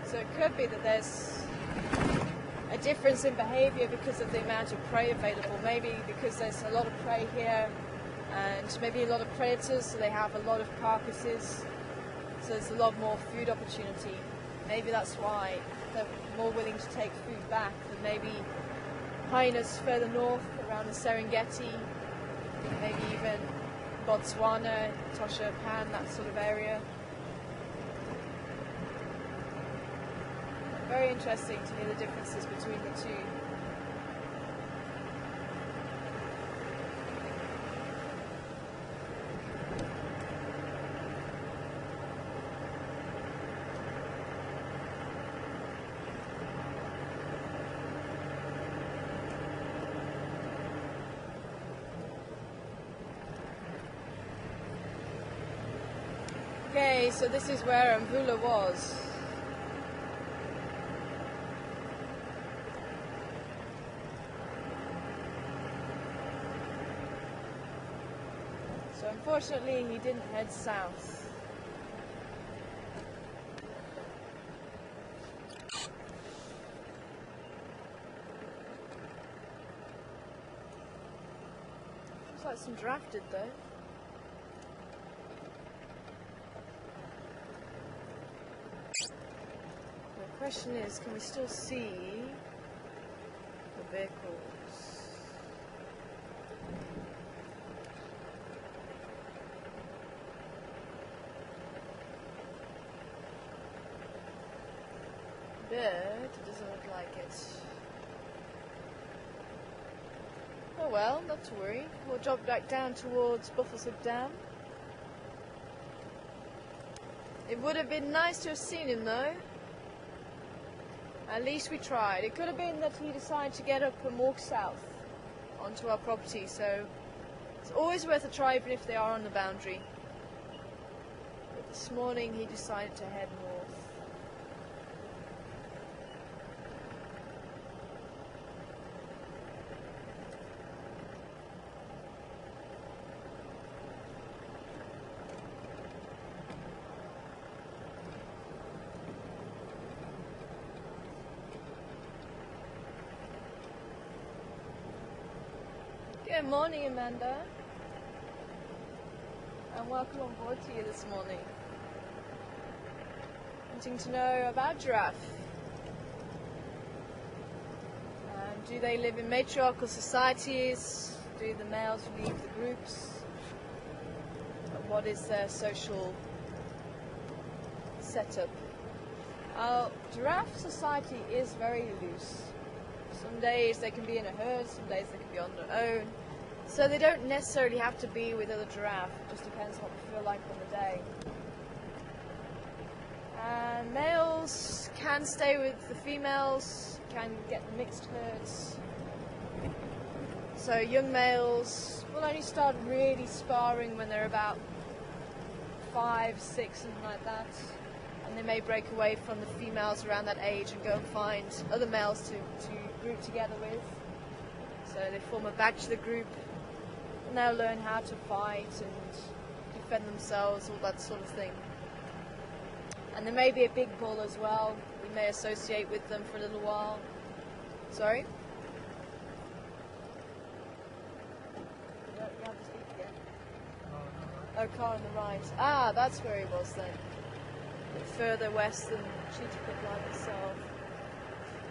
So it could be that there's a difference in behaviour because of the amount of prey available, maybe because there's a lot of prey here and maybe a lot of predators, so they have a lot of carcasses, so there's a lot more food opportunity. Maybe that's why they're more willing to take food back than maybe hyenas further north around the Serengeti, maybe even Botswana, Tosha Pan, that sort of area. Very interesting to hear the differences between the two. Okay, so this is where Mvula was. So unfortunately he didn't head south. Looks like some drafted though. The question is, can we still see the vehicles? But it doesn't look like it. Oh well, not to worry. We'll drop back down towards Buffelshoek Dam. It would have been nice to have seen him though. At least we tried. It could have been that he decided to get up and walk south onto our property, so it's always worth a try even if they are on the boundary. But this morning he decided to head north. Good morning, Amanda. And welcome on board to you this morning. Wanting to know about giraffe. Do they live in matriarchal societies? Do the males leave the groups? And what is their social setup? Giraffe society is very loose. Some days they can be in a herd, some days they can be on their own. So they don't necessarily have to be with other giraffe. It just depends what they feel like on the day. And males can stay with the females, can get mixed herds. So young males will only start really sparring when they're about 5, 6, something like that. And they may break away from the females around that age and go and find other males to group together with. So they form a bachelor group and they'll learn how to fight and defend themselves, all that sort of thing. And there may be a big bull as well. We may associate with them for a little while. Sorry? You have to speak again. Oh, car on the right. Ah, that's where he was then. A bit further west than Cheetah Pit Line itself.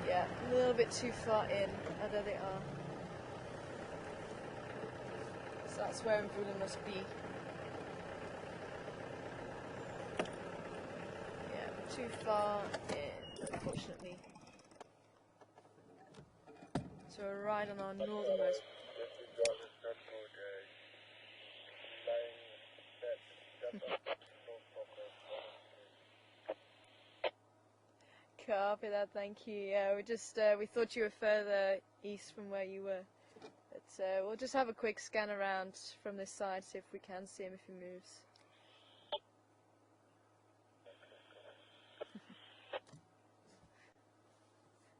Yeah, a little bit too far in. Oh, there they are. So that's where Mvula must be. Yeah, too far in, unfortunately. So we're right on our northernmost. Copy that, thank you. Yeah, we thought you were further east from where you were. But we'll just have a quick scan around from this side, see if we can see him if he moves.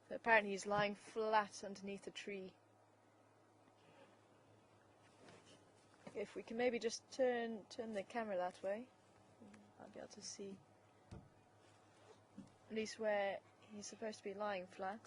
So apparently he's lying flat underneath a tree. If we can maybe just turn the camera that way, I'll be able to see at least where he's supposed to be lying flat.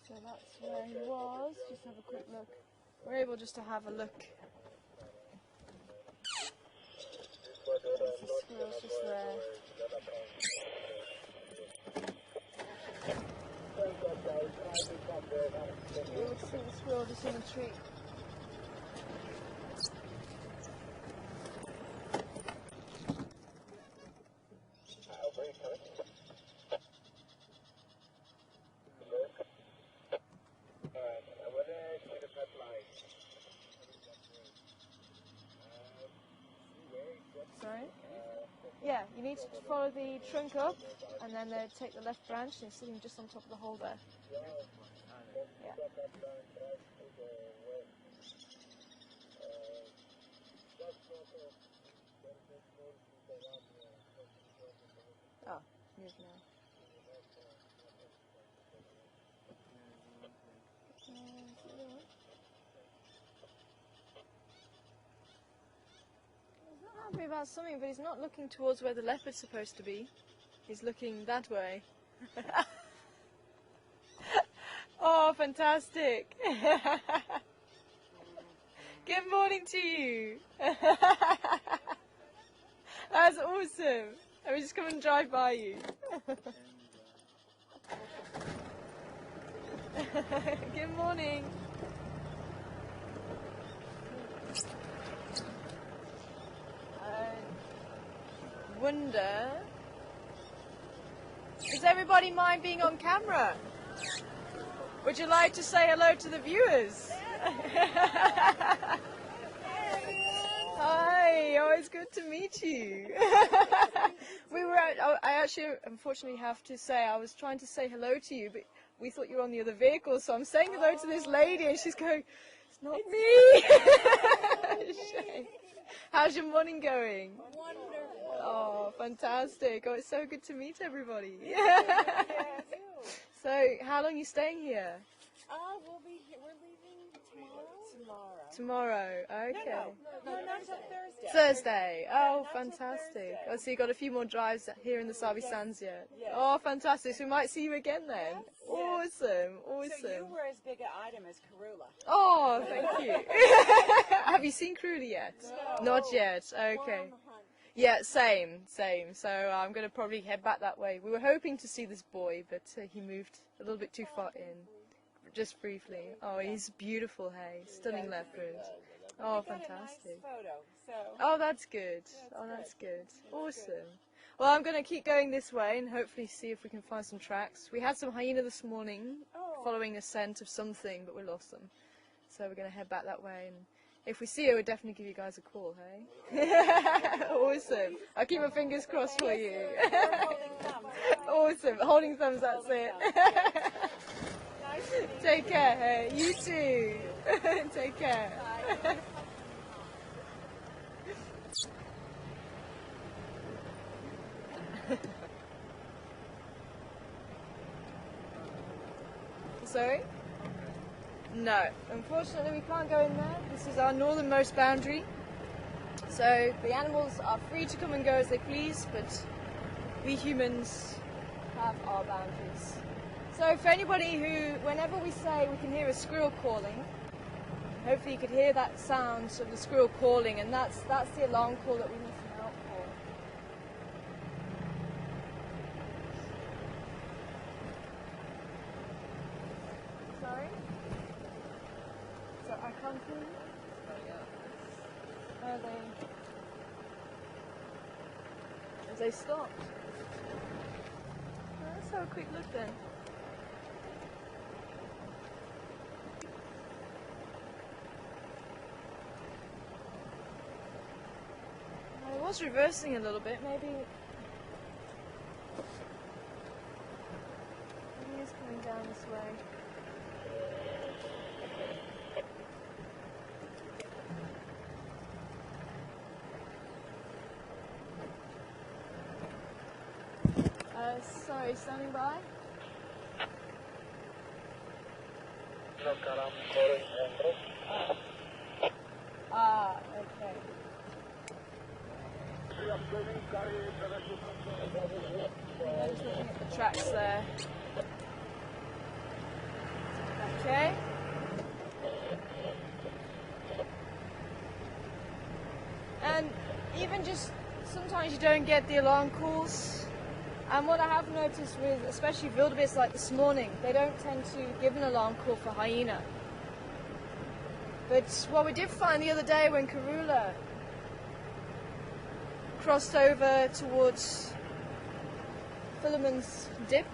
So that's where he was. Just have a quick look. We're able just to have a look. The squirrel's just there. You're able to see the squirrel just in the tree. Sorry? Yeah, you need to follow the trunk up and then take the left branch and it's sitting just on top of the hole there. Yeah. Oh, move now. He's not happy about something, but he's not looking towards where the leopard's supposed to be. He's looking that way. Oh, fantastic. Good morning to you. That's awesome. Let me just come and drive by you. Good morning. I wonder, does everybody mind being on camera? Would you like to say hello to the viewers? Hi, oh, it's good to meet you. We were out, oh, I actually, unfortunately, have to say, I was trying to say hello to you, but we thought you were on the other vehicle, so I'm saying hello to this lady, and she's going, it's not me. Shame. How's your morning going? Wonderful. Oh, fantastic. Oh, it's so good to meet everybody. So, how long are you staying here? We'll be here. We're leaving tomorrow. Tomorrow, okay. No, not until Thursday. Thursday. Oh, not till fantastic. Thursday. Oh, so you got a few more drives here in the Sabi Sands yet? Yes. Oh, fantastic. So we might see you again then. Yes. Awesome, awesome. So you were as big an item as Karula. Oh, thank you. Have you seen Kruli yet? No. Not yet. We're Okay. on the hunt. Yeah, same. So I'm going to probably head back that way. We were hoping to see this boy, but he moved a little bit too far in. Just briefly. Oh, he's beautiful, hey. Stunning leopard. Oh, We got a fantastic. nice photo. So Oh, that's good. Oh, that's good. Awesome. Well, I'm going to keep going this way and hopefully see if we can find some tracks. We had some hyena this morning following a scent of something, but we lost them. So we're going to head back that way. And if we see her, we'll definitely give you guys a call, hey? Awesome. I'll keep my fingers crossed for you. we're holding thumbs. Awesome. Holding thumbs, that's it. Nice to meet you. Take care, hey. You too. Take care. Bye. Sorry? No. Unfortunately, we can't go in there. This is our northernmost boundary. So the animals are free to come and go as they please, but we humans have our boundaries. So for anybody who, whenever we say we can hear a squirrel calling, hopefully you could hear that sound of the squirrel calling, and that's the alarm call that we listen out for. Sorry? So I can't hear you? Are they? Have they stopped? Let's have a quick look then. I was reversing a little bit, maybe he's coming down this way. Sorry, standing by? Ah, okay. Yeah, just looking at the tracks there. Okay. And even just sometimes you don't get the alarm calls. And what I have noticed with especially wildebeest like this morning, they don't tend to give an alarm call for hyena. But what we did find the other day when Karula crossed over towards Philemon's dip,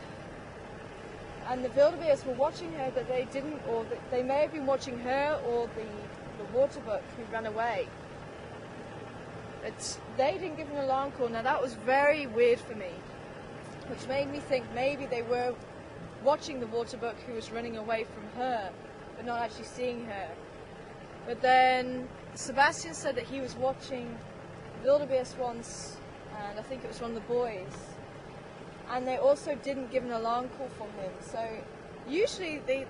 and the wildebeest were watching her, but they didn't, or they may have been watching her or the waterbuck who ran away. But they didn't give an alarm call. Now that was very weird for me, which made me think maybe they were watching the waterbuck who was running away from her, but not actually seeing her. But then Sebastian said that he was watching wildebeest once, and I think it was one of the boys, and they also didn't give an alarm call for him. So usually the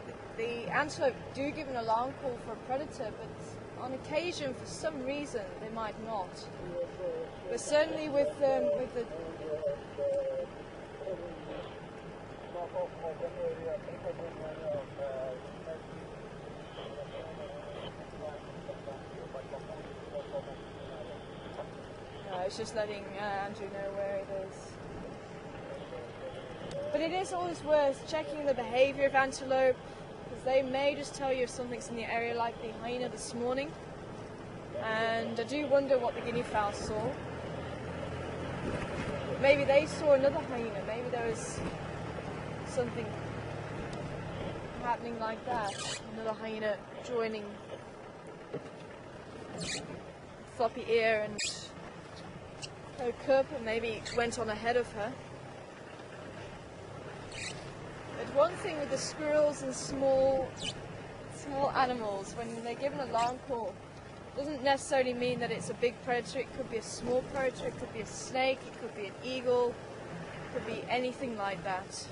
antelope do give an alarm call for a predator, but on occasion, for some reason, they might not. But certainly with the it's just letting Andrew know where it is. But it is always worth checking the behavior of antelope, because they may just tell you if something's in the area, like the hyena this morning. And I do wonder what the guinea fowl saw. Maybe they saw another hyena. Maybe there was something happening like that. Another hyena joining floppy ear and her cub maybe went on ahead of her. But one thing with the squirrels and small animals, when they're given an alarm call, doesn't necessarily mean that it's a big predator. It could be a small predator, it could be a snake, it could be an eagle, it could be anything like that.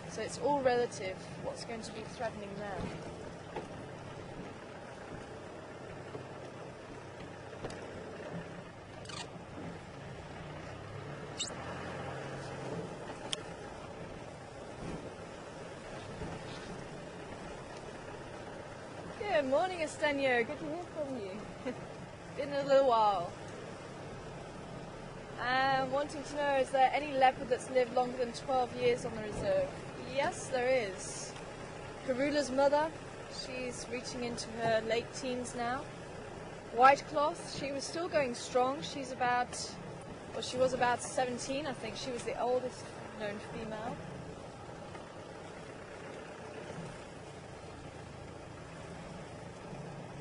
So it's all relative what's going to be threatening them. Good morning, Estenio. Good to hear from you. Been a little while. Wanting to know, is there any leopard that's lived longer than 12 years on the reserve? Yes, there is. Karula's mother, she's reaching into her late teens now. Whitecloth, she was still going strong. She was about 17, I think. She was the oldest known female.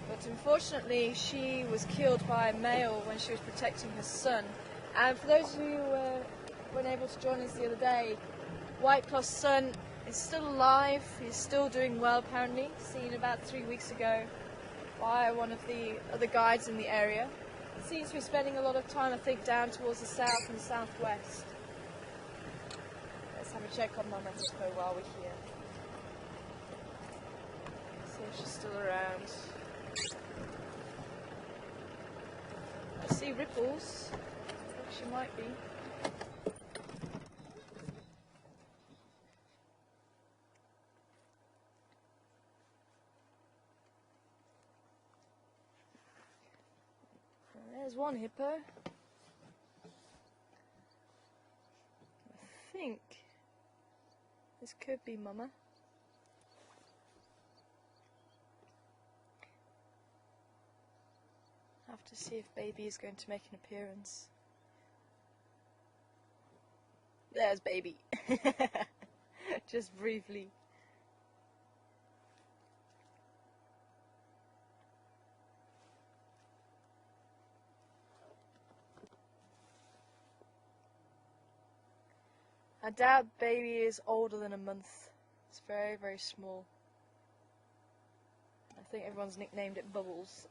But unfortunately, she was killed by a male when she was protecting her son. And for those who weren't able to join us the other day, Whitecloth's son is still alive. He's still doing well, apparently. Seen about 3 weeks ago by one of the other guides in the area. Seems to be spending a lot of time, I think, down towards the south and southwest. Let's have a check on Mama Hippo while we're here. See if she's still around. I see ripples. I think she might be. There's one hippo. I think this could be Mama. Have to see if baby is going to make an appearance. There's baby. Just briefly. I doubt baby is older than a month. It's very, very small. I think everyone's nicknamed it Bubbles.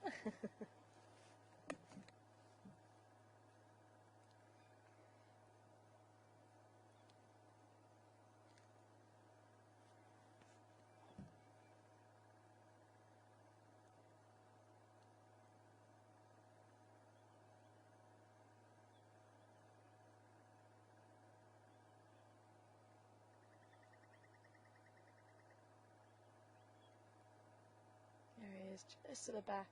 There he is, just to the back.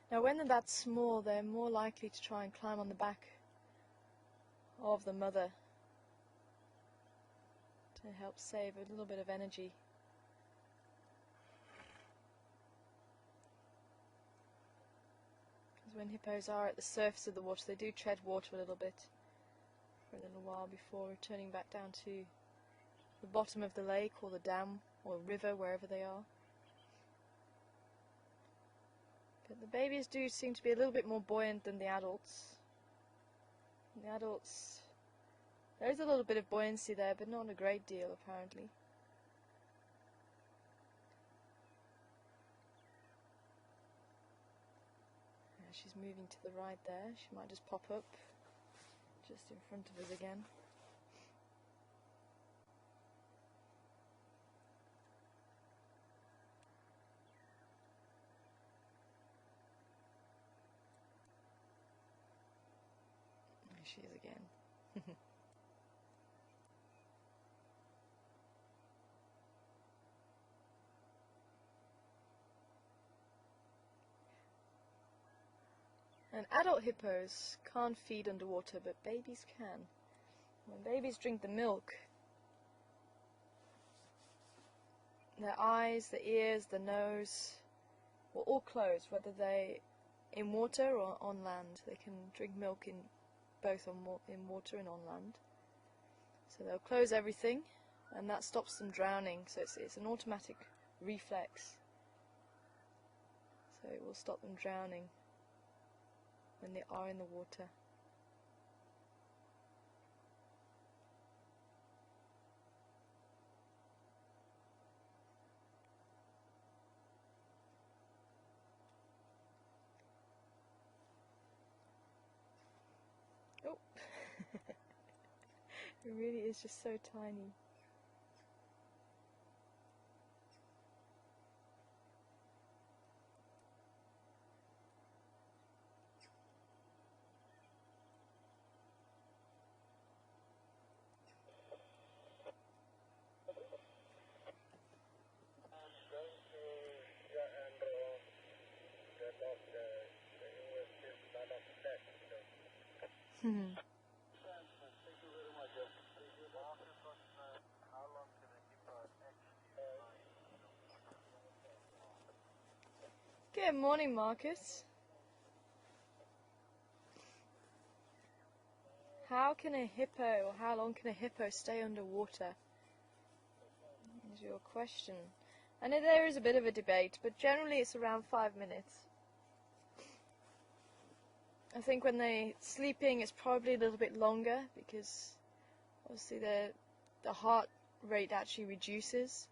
Now when they're that small, they're more likely to try and climb on the back of the mother to help save a little bit of energy. Because when hippos are at the surface of the water, they do tread water a little bit for a little while before returning back down to the bottom of the lake or the dam or river, wherever they are. But the babies do seem to be a little bit more buoyant than the adults. The adults, there is a little bit of buoyancy there, but not a great deal apparently. She's moving to the right there. She might just pop up just in front of us again. She is again. And adult hippos can't feed underwater, but babies can. When babies drink the milk, their eyes, the ears, the nose will all close, whether they're in water or on land. They can drink milk in both in water and on land. So they'll close everything, and that stops them drowning. So it's an automatic reflex, so it will stop them drowning when they are in the water. Oh, it really is just so tiny. Good morning, Marcus. How can a hippo, or how long can a hippo stay underwater? Is your question. I know there is a bit of a debate, but generally it's around 5 minutes. I think when they're sleeping it's probably a little bit longer, because obviously the heart rate actually reduces.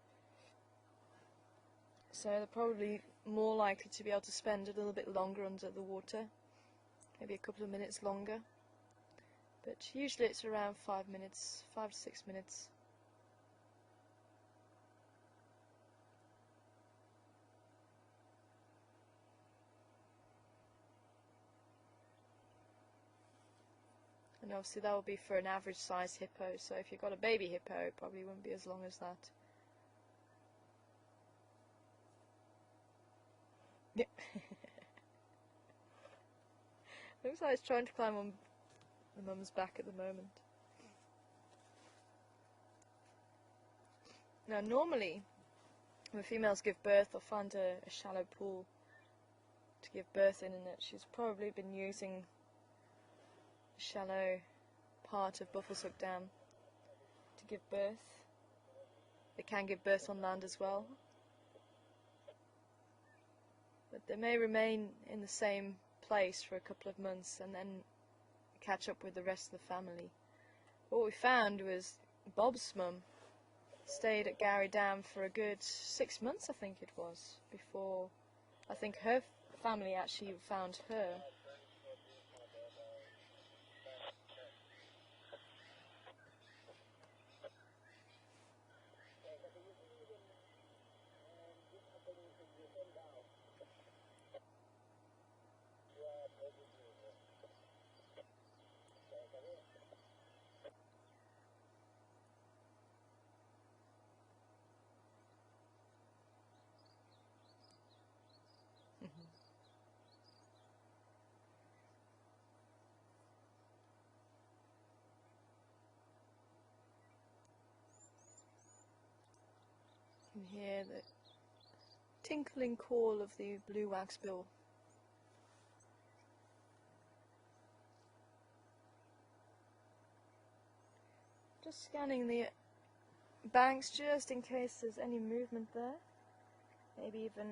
So they're probably more likely to be able to spend a little bit longer under the water, maybe a couple of minutes longer. But usually it's around 5 minutes, 5 to 6 minutes. And obviously that will be for an average size hippo, so if you've got a baby hippo it probably won't be as long as that. Yep. Looks like it's trying to climb on the mum's back at the moment. Now normally when females give birth they'll find a shallow pool to give birth in, and that she's probably been using the shallow part of Buffelshoek Dam to give birth. They can give birth on land as well, but they may remain in the same place for a couple of months and then catch up with the rest of the family. What we found was Bob's mum stayed at Gowrie Dam for a good 6 months, I think it was, before I think her family actually found her. You can hear the tinkling call of the blue waxbill. Just scanning the banks just in case there's any movement there. Maybe even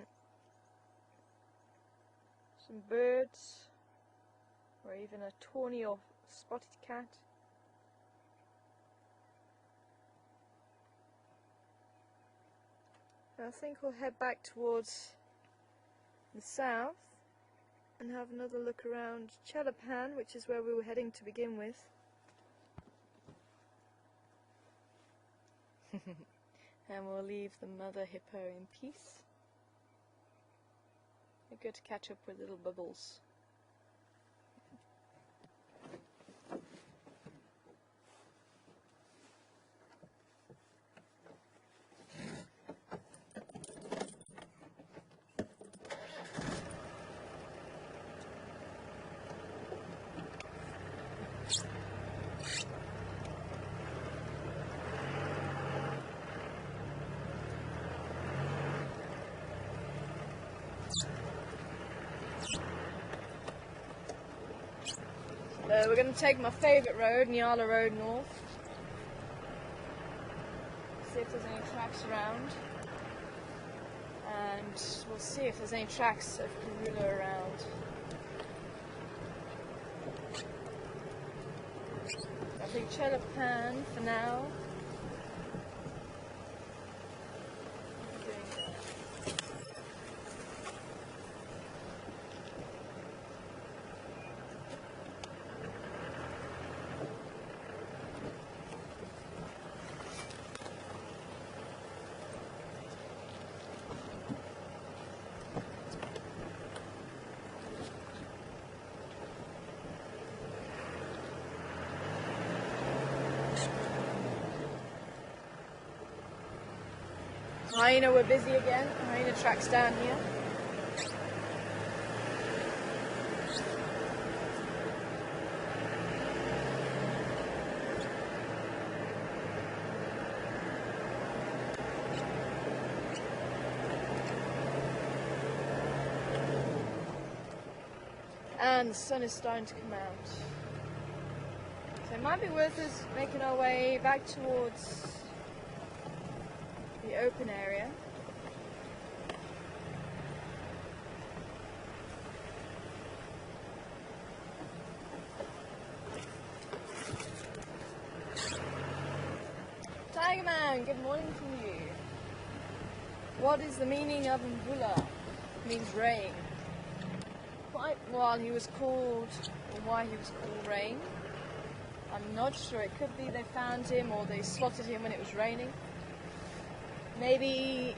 some birds, or even a tawny or spotted cat. I think we'll head back towards the south and have another look around Chelapan, which is where we were heading to begin with. And we'll leave the mother hippo in peace. We're good to catch up with little Bubbles. We're going to take my favourite road, Nyala Road North. See if there's any tracks around. and we'll see if there's any tracks of Karula around. I think Chelapan for now. Hyena, we're busy again. Hyena tracks down here. And the sun is starting to come out. So it might be worth us making our way back towards the open area. Tiger Man, good morning to you. What is the meaning of Mvula? It means rain. Quite while he was called, or why he was called rain, I'm not sure. It could be they found him or they spotted him when it was raining. Maybe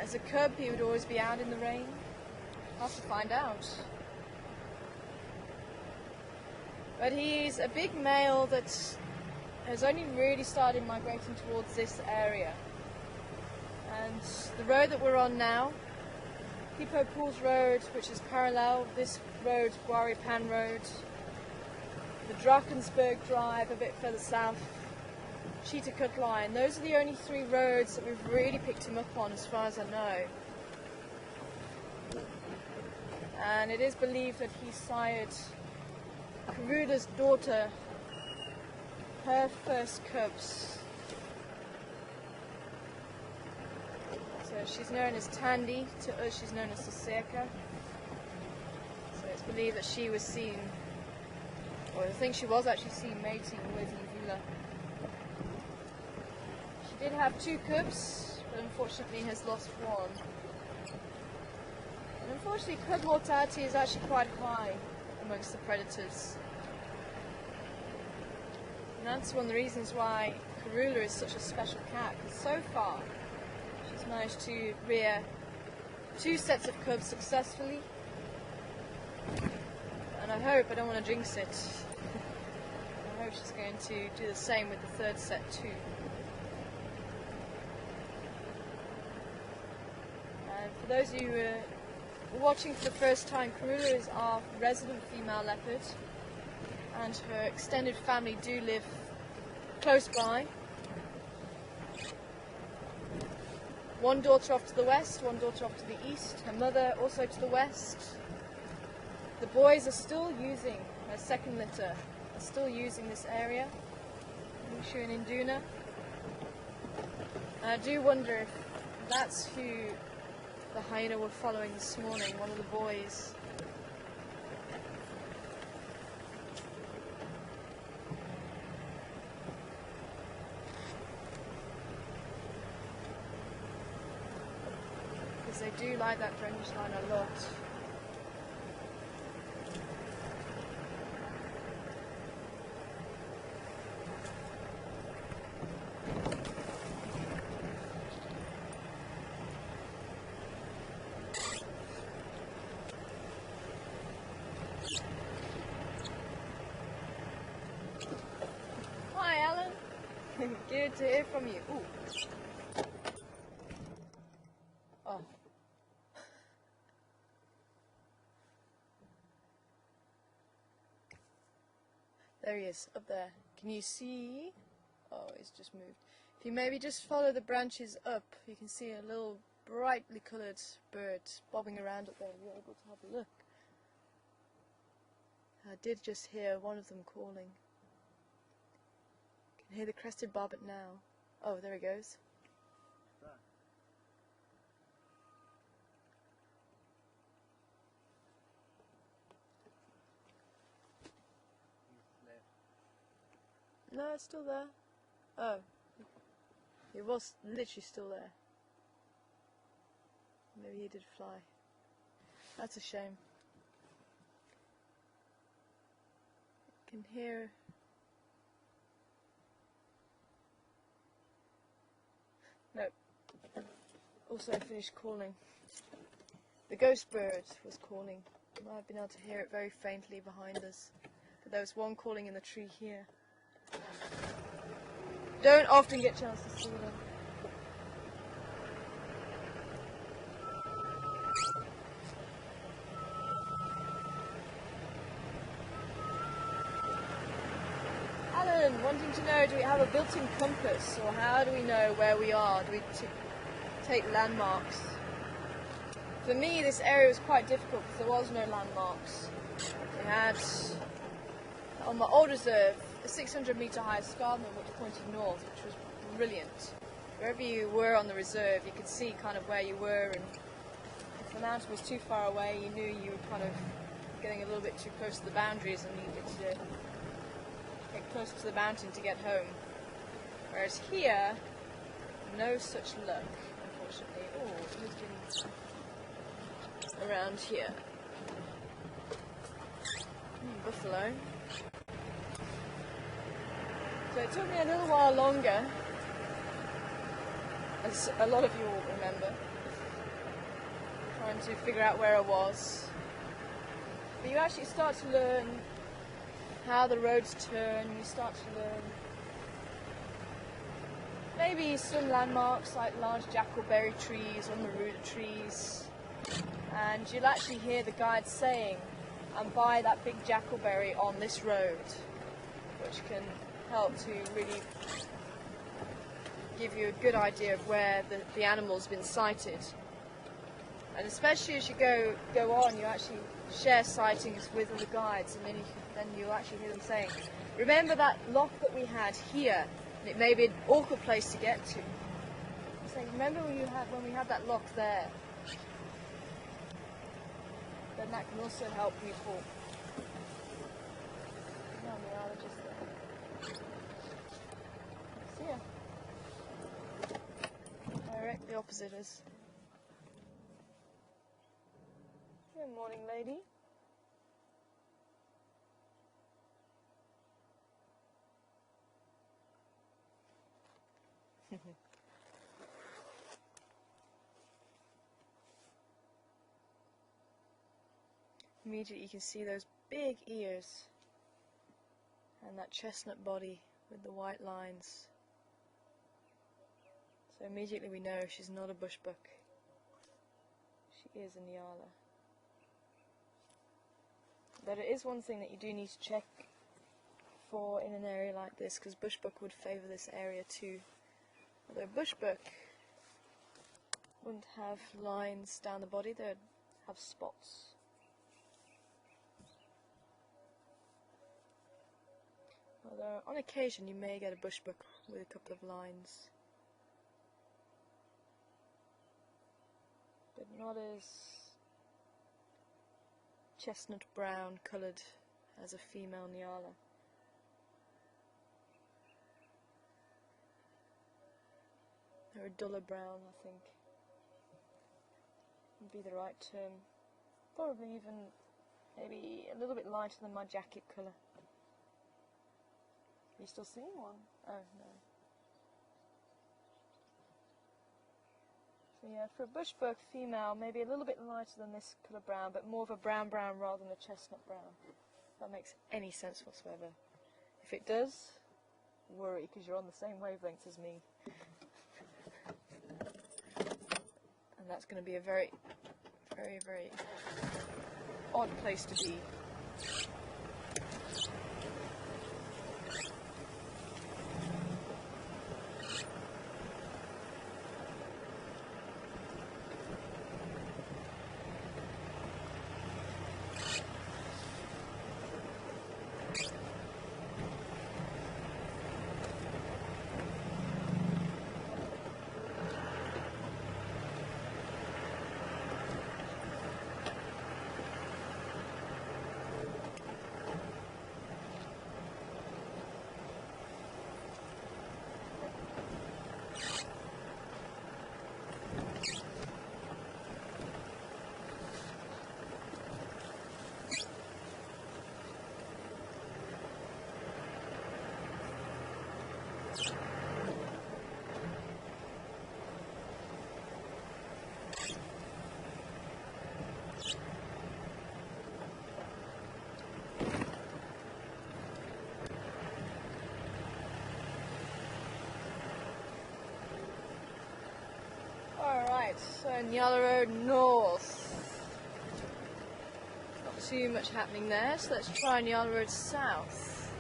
as a cub he would always be out in the rain. I'll have to find out. But he's a big male that has only really started migrating towards this area. And the road that we're on now, Hippo Pools Road, which is parallel, this road, Gwari Pan Road, the Drakensberg Drive a bit further south, Cheetah Line. Those are the only three roads that we've really picked him up on as far as I know. And it is believed that he sired Karula's daughter, her first cubs. So she's known as Tandy, to us she's known as Saseka. So it's believed that she was seen, or I think she was actually seen mating with Mvula. She did have two cubs, but unfortunately has lost one. And unfortunately cub mortality is actually quite high amongst the predators. And that's one of the reasons why Karula is such a special cat, because so far she's managed to rear 2 sets of cubs successfully. And I hope, I don't want to jinx it, I hope she's going to do the same with the 3rd set too. And for those of you who are watching for the first time, Karula is our resident female leopard, and her extended family do live close by. One daughter off to the west, one daughter off to the east, her mother also to the west. The boys are still using, her second litter, are still using this area, Mushu and Induna. And I do wonder if that's who the hyena were following this morning, one of the boys. Because they do like that drainage line a lot. Hi Alan, good to hear from you. Ooh. Oh. There he is, up there. Can you see? Oh, he's just moved. If you maybe just follow the branches up, you can see a little brightly coloured bird bobbing around up there. You're able to have a look. I did just hear one of them calling. Can hear the crested barbet now. Oh, there he goes. No, it's still there. Oh. It was literally still there. Maybe he did fly. That's a shame. I can hear... Nope. Also finished calling. The ghost bird was calling. You might have been able to hear it very faintly behind us. But there was one calling in the tree here. Don't often get a chance to see them. Alan, wanting to know, do we have a built-in compass, or how do we know where we are? Do we take landmarks? For me, this area was quite difficult because there was no landmarks. We had, on my old reserve, a 600-metre high escarpment which pointed north, which was brilliant. Wherever you were on the reserve, you could see kind of where you were, and if the mountain was too far away, you knew you were kind of getting a little bit too close to the boundaries and needed to get closer to the mountain to get home. Whereas here, no such luck, unfortunately. Oh, who's been around here? Buffalo. So it took me a little while longer, as a lot of you will remember, trying to figure out where I was. But you actually start to learn how the roads turn, you start to learn maybe some landmarks like large jackalberry trees or Maruta trees, and you'll actually hear the guide saying, "I'm by that big jackalberry on this road," which can help to really give you a good idea of where the animal's been sighted. And especially as you go on, you actually share sightings with other guides, and then you actually hear them saying, "Remember that lock that we had here? And it may be an awkward place to get to." Saying, "Remember when we had that lock there?" Then that can also help people. No, neurologist there. See ya. Directly opposite us. Good morning, lady. Immediately you can see those big ears and that chestnut body with the white lines. So immediately we know she's not a bushbuck. She is a Nyala. But it is one thing that you do need to check for in an area like this, because bushbuck would favour this area too. Although bushbuck wouldn't have lines down the body, they'd have spots. Although on occasion you may get a bushbuck with a couple of lines, but not as chestnut brown coloured as a female Nyala. Or a duller brown, I think would be the right term. Probably even maybe a little bit lighter than my jacket colour. Are you still seeing one? Oh, no. So yeah, for a bushbuck female, maybe a little bit lighter than this colour brown, but more of a brown rather than a chestnut brown. If that makes any sense whatsoever. If it does, worry, because you're on the same wavelength as me. And that's going to be a very, very, very odd place to be. Right, so Nyala Road North. Not too much happening there, so let's try Nyala Road South.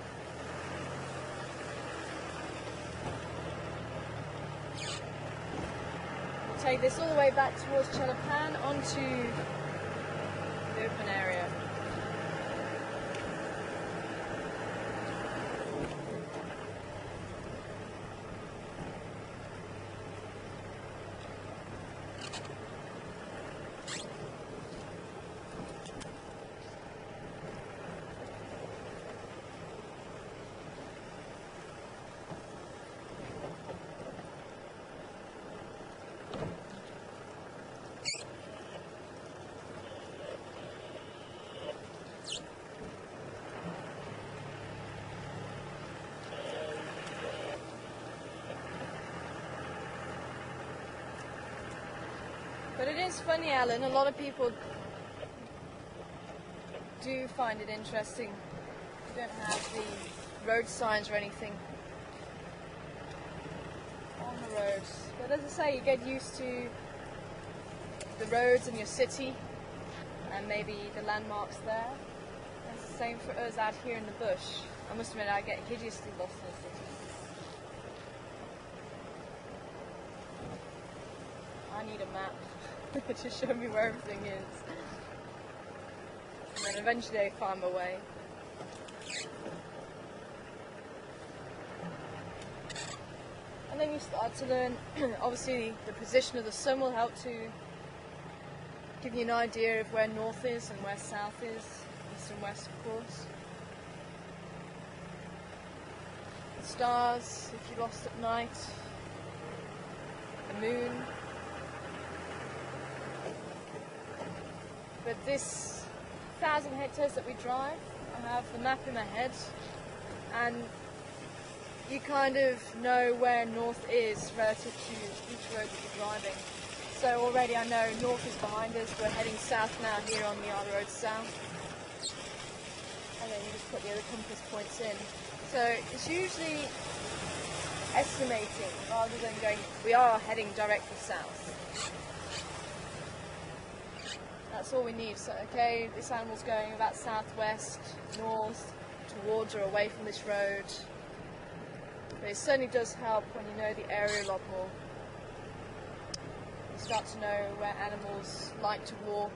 We'll take this all the way back towards Chelapan onto the open area. But it is funny, Alan, a lot of people do find it interesting. You don't have the road signs or anything on the roads. But as I say, you get used to the roads in your city and maybe the landmarks there. And it's the same for us out here in the bush. I must admit, I get hideously lost in the city. I need a map to show me where everything is. And then eventually I find my way. And then you start to learn, obviously the position of the sun will help to give you an idea of where north is and where south is, east and west of course. The stars, if you're lost at night, the moon. But this 1,000 hectares that we drive, I have the map in my head, and you kind of know where north is relative to each road that you're driving. So already I know north is behind us, we're heading south now here on the Nyala Road South. And then you just put the other compass points in. So it's usually estimating rather than going, we are heading directly south. That's all we need. So, okay, this animal's going about southwest, north, towards or away from this road. But it certainly does help when you know the area a lot more. You start to know where animals like to walk.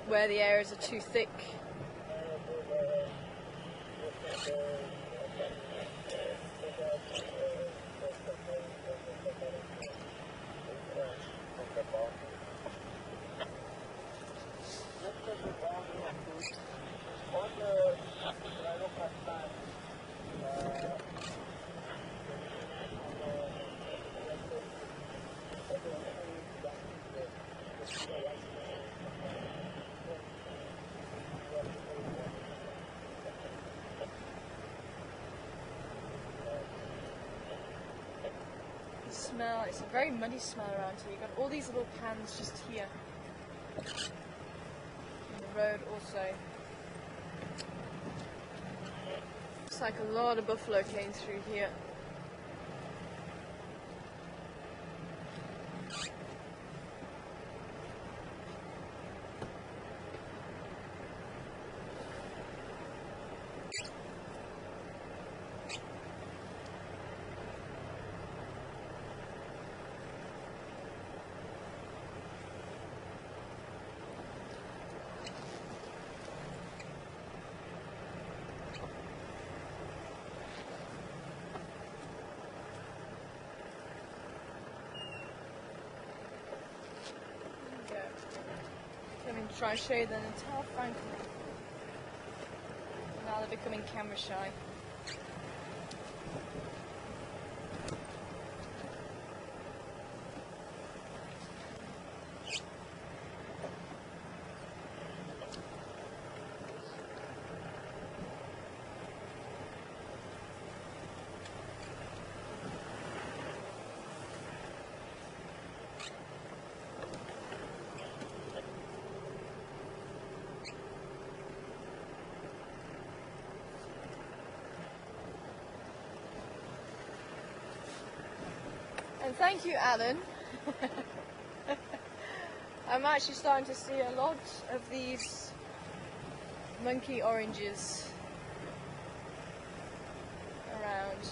Where the areas are too thick. Smell, it's a very muddy smell around here. You've got all these little pans just here. And the road also. Looks like a lot of buffalo came through here. I'm going to try and show you the entire Franklin. Now they're becoming camera shy. Thank you, Alan. I'm actually starting to see a lot of these monkey oranges around.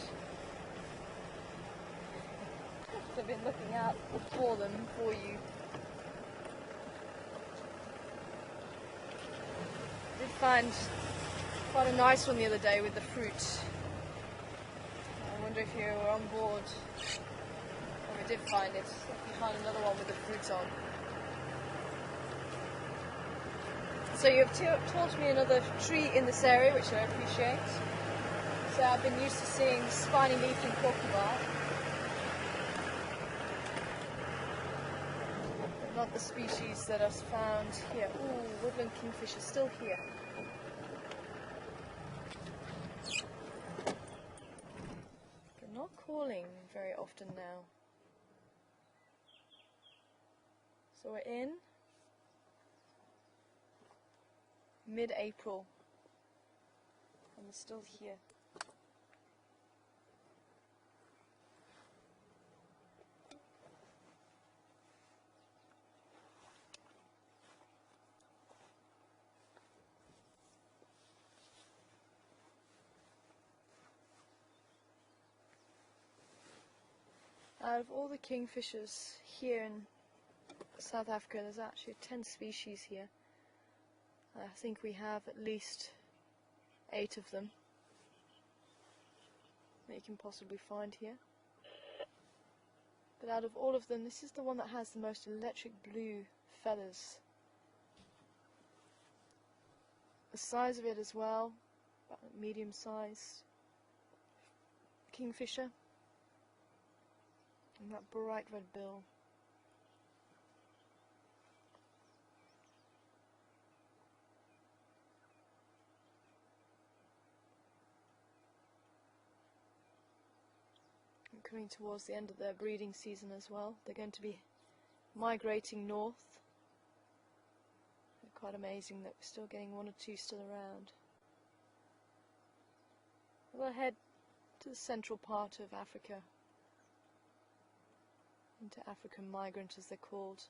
I've been looking out for them for you. I did find quite a nice one the other day with the fruit. I wonder if you were on board. Oh, we did find it. We found another one with the fruit on. So you've taught me another tree in this area, which I appreciate. So I've been used to seeing spiny leaf and corky-bark, but not the species that are found here. Ooh, woodland kingfisher still here. They're not calling very often now. So we're in mid-April and they're still here. Out of all the kingfishers here in South Africa, there's actually 10 species here. I think we have at least 8 of them that you can possibly find here. But out of all of them, this is the one that has the most electric blue feathers. The size of it as well, about medium sized kingfisher. And that bright red bill. And coming towards the end of their breeding season as well. They're going to be migrating north. It's quite amazing that we're still getting 1 or 2 still around. We'll head to the central part of Africa. Into African migrant, as they're called,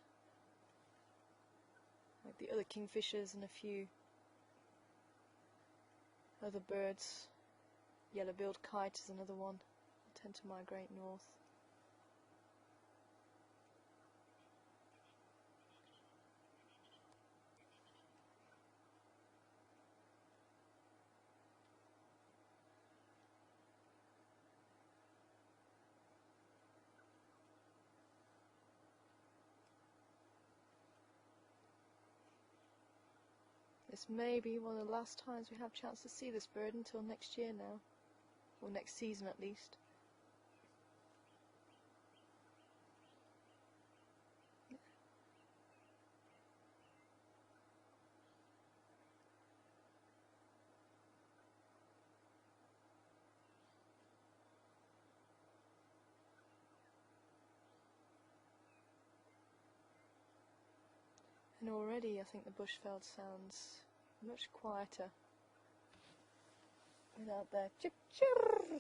like the other kingfishers and a few other birds. Yellow-billed kite is another one. They tend to migrate north. This may be one of the last times we have a chance to see this bird until next year now, or next season at least. And already I think the bushveld sounds much quieter without their chip chirr.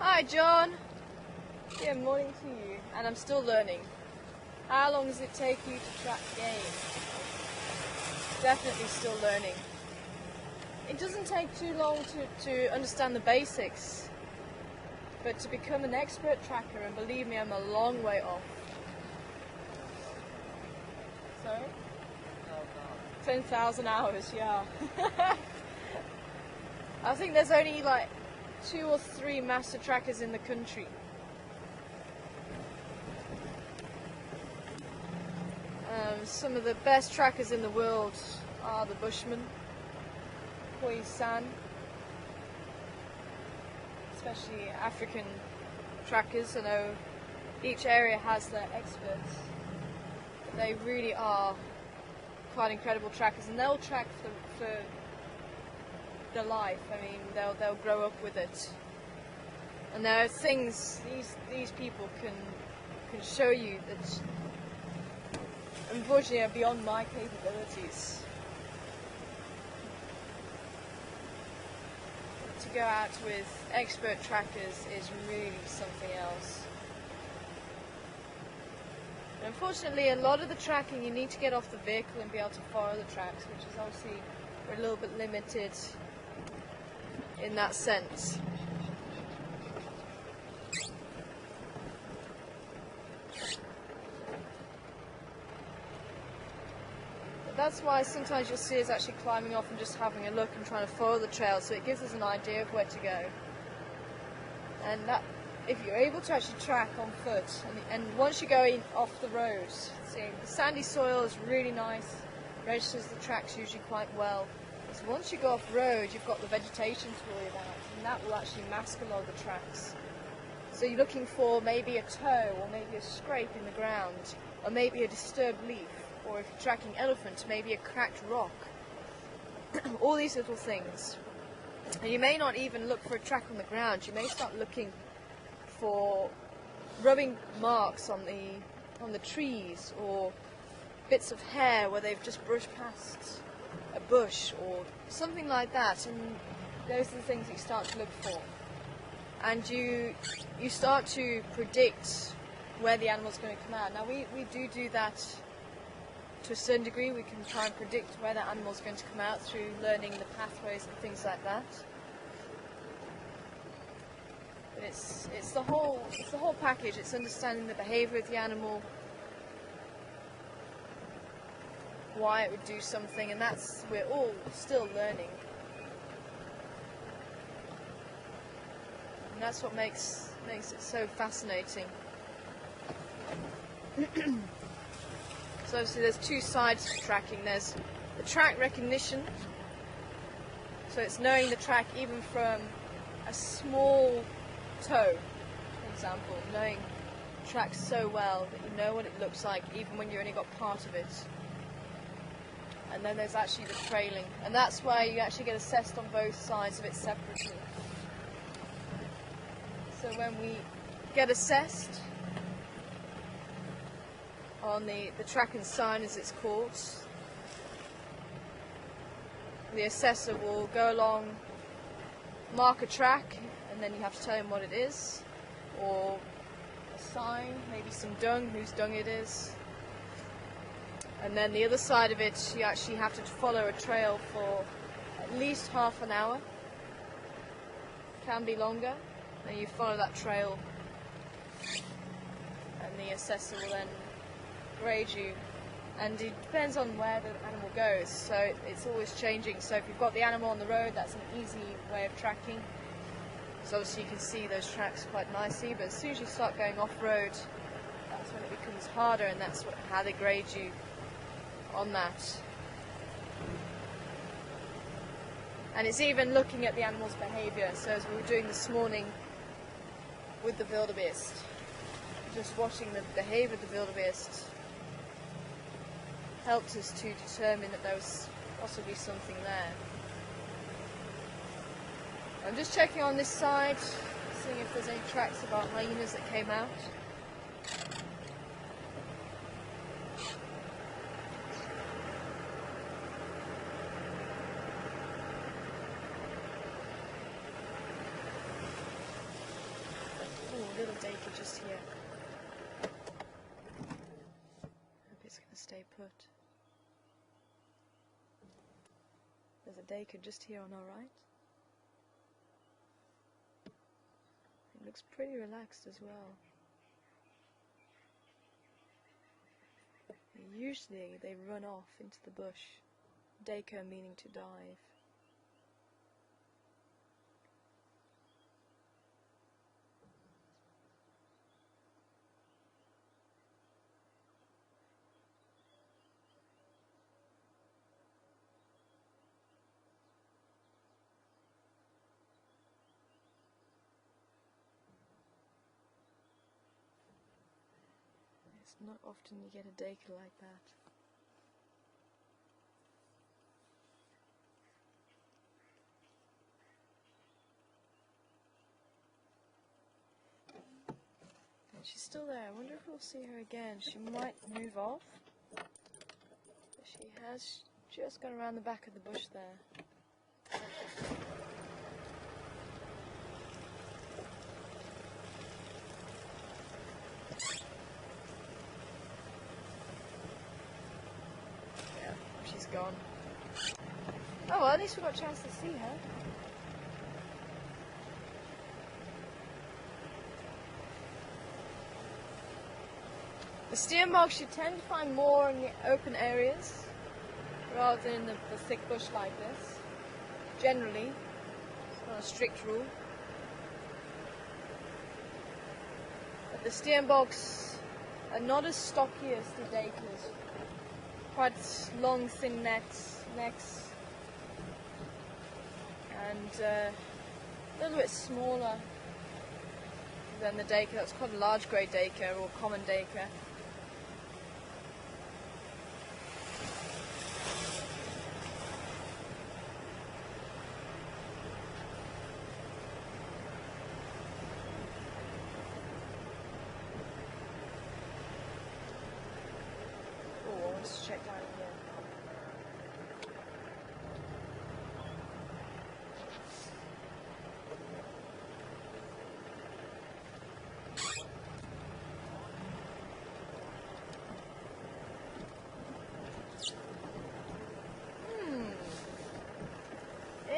Hi John! Yeah, morning to you. And I'm still learning. How long does it take you to track game? Definitely still learning. It doesn't take too long to understand the basics. But to become an expert tracker, and believe me, I'm a long way off. Sorry? 10,000 hours, yeah. I think there's only like 2 or 3 master trackers in the country. Some of the best trackers in the world are the Bushmen, Khoisan, especially African trackers. I know each area has their experts, but they really are quite incredible trackers, and they'll track for their life. I mean, they'll grow up with it. And there are things these people can show you that unfortunately are beyond my capabilities. To go out with expert trackers is really something else. And unfortunately, a lot of the tracking you need to get off the vehicle and be able to follow the tracks, which is obviously we're a little bit limited in that sense. That's why sometimes you'll see us actually climbing off and just having a look and trying to follow the trail, so it gives us an idea of where to go. And that, if you're able to actually track on foot, and once you're going off the road, see, the sandy soil is really nice, registers the tracks usually quite well. So once you go off road, you've got the vegetation to worry about, and that will actually mask a lot of the tracks. So you're looking for maybe a toe, or maybe a scrape in the ground, or maybe a disturbed leaf. Or if you're tracking elephant, maybe a cracked rock. All these little things. And you may not even look for a track on the ground. You may start looking for rubbing marks on the trees, or bits of hair where they've just brushed past a bush or something like that. And those are the things that you start to look for. And you start to predict where the animal's going to come out. Now we do that. To a certain degree, we can try and predict where that animal's going to come out through learning the pathways and things like that. But it's the whole package. It's understanding the behaviour of the animal, why it would do something, and we're all still learning. And that's what makes it so fascinating. So obviously there's two sides to tracking. There's the track recognition, so it's knowing the track even from a small toe, for example, knowing the track so well that you know what it looks like even when you only got part of it. And then there's actually the trailing, and that's where you actually get assessed on both sides of it separately. So when we get assessed on the track and sign, as it's called, the assessor will go along, mark a track, and then you have to tell him what it is, or a sign, maybe some dung, whose dung it is. And then the other side of it, you actually have to follow a trail for at least half an hour, can be longer, and you follow that trail, and the assessor will then grade you, and it depends on where the animal goes, so it's always changing. So if you've got the animal on the road, that's an easy way of tracking, so obviously you can see those tracks quite nicely. But as soon as you start going off-road, that's when it becomes harder, and that's how they grade you on that. And it's even looking at the animal's behaviour. So as we were doing this morning with the wildebeest, just watching the behaviour of the wildebeest helped us to determine that there was possibly something there. I'm just checking on this side, seeing if there's any tracks of our hyenas that came out. Oh, little Dacre just here. Hope it's going to stay put. There's a Dacre just here on our right. It looks pretty relaxed as well. Usually they run off into the bush, Dacre meaning to dive. It's not often you get a Dacre like that. She's still there. I wonder if we'll see her again. She might move off. But she has just gone around the back of the bush there. Yeah, she's gone. Oh well, at least we got a chance to see her. The steenboks you tend to find more in the open areas rather than in the thick bush like this. Generally, it's not a strict rule. But the steenboks are not as stocky as the dakas. Quite long, thin necks, and a little bit smaller than the daka. That's quite a large grey daka or common daka. Oh, let's check down here.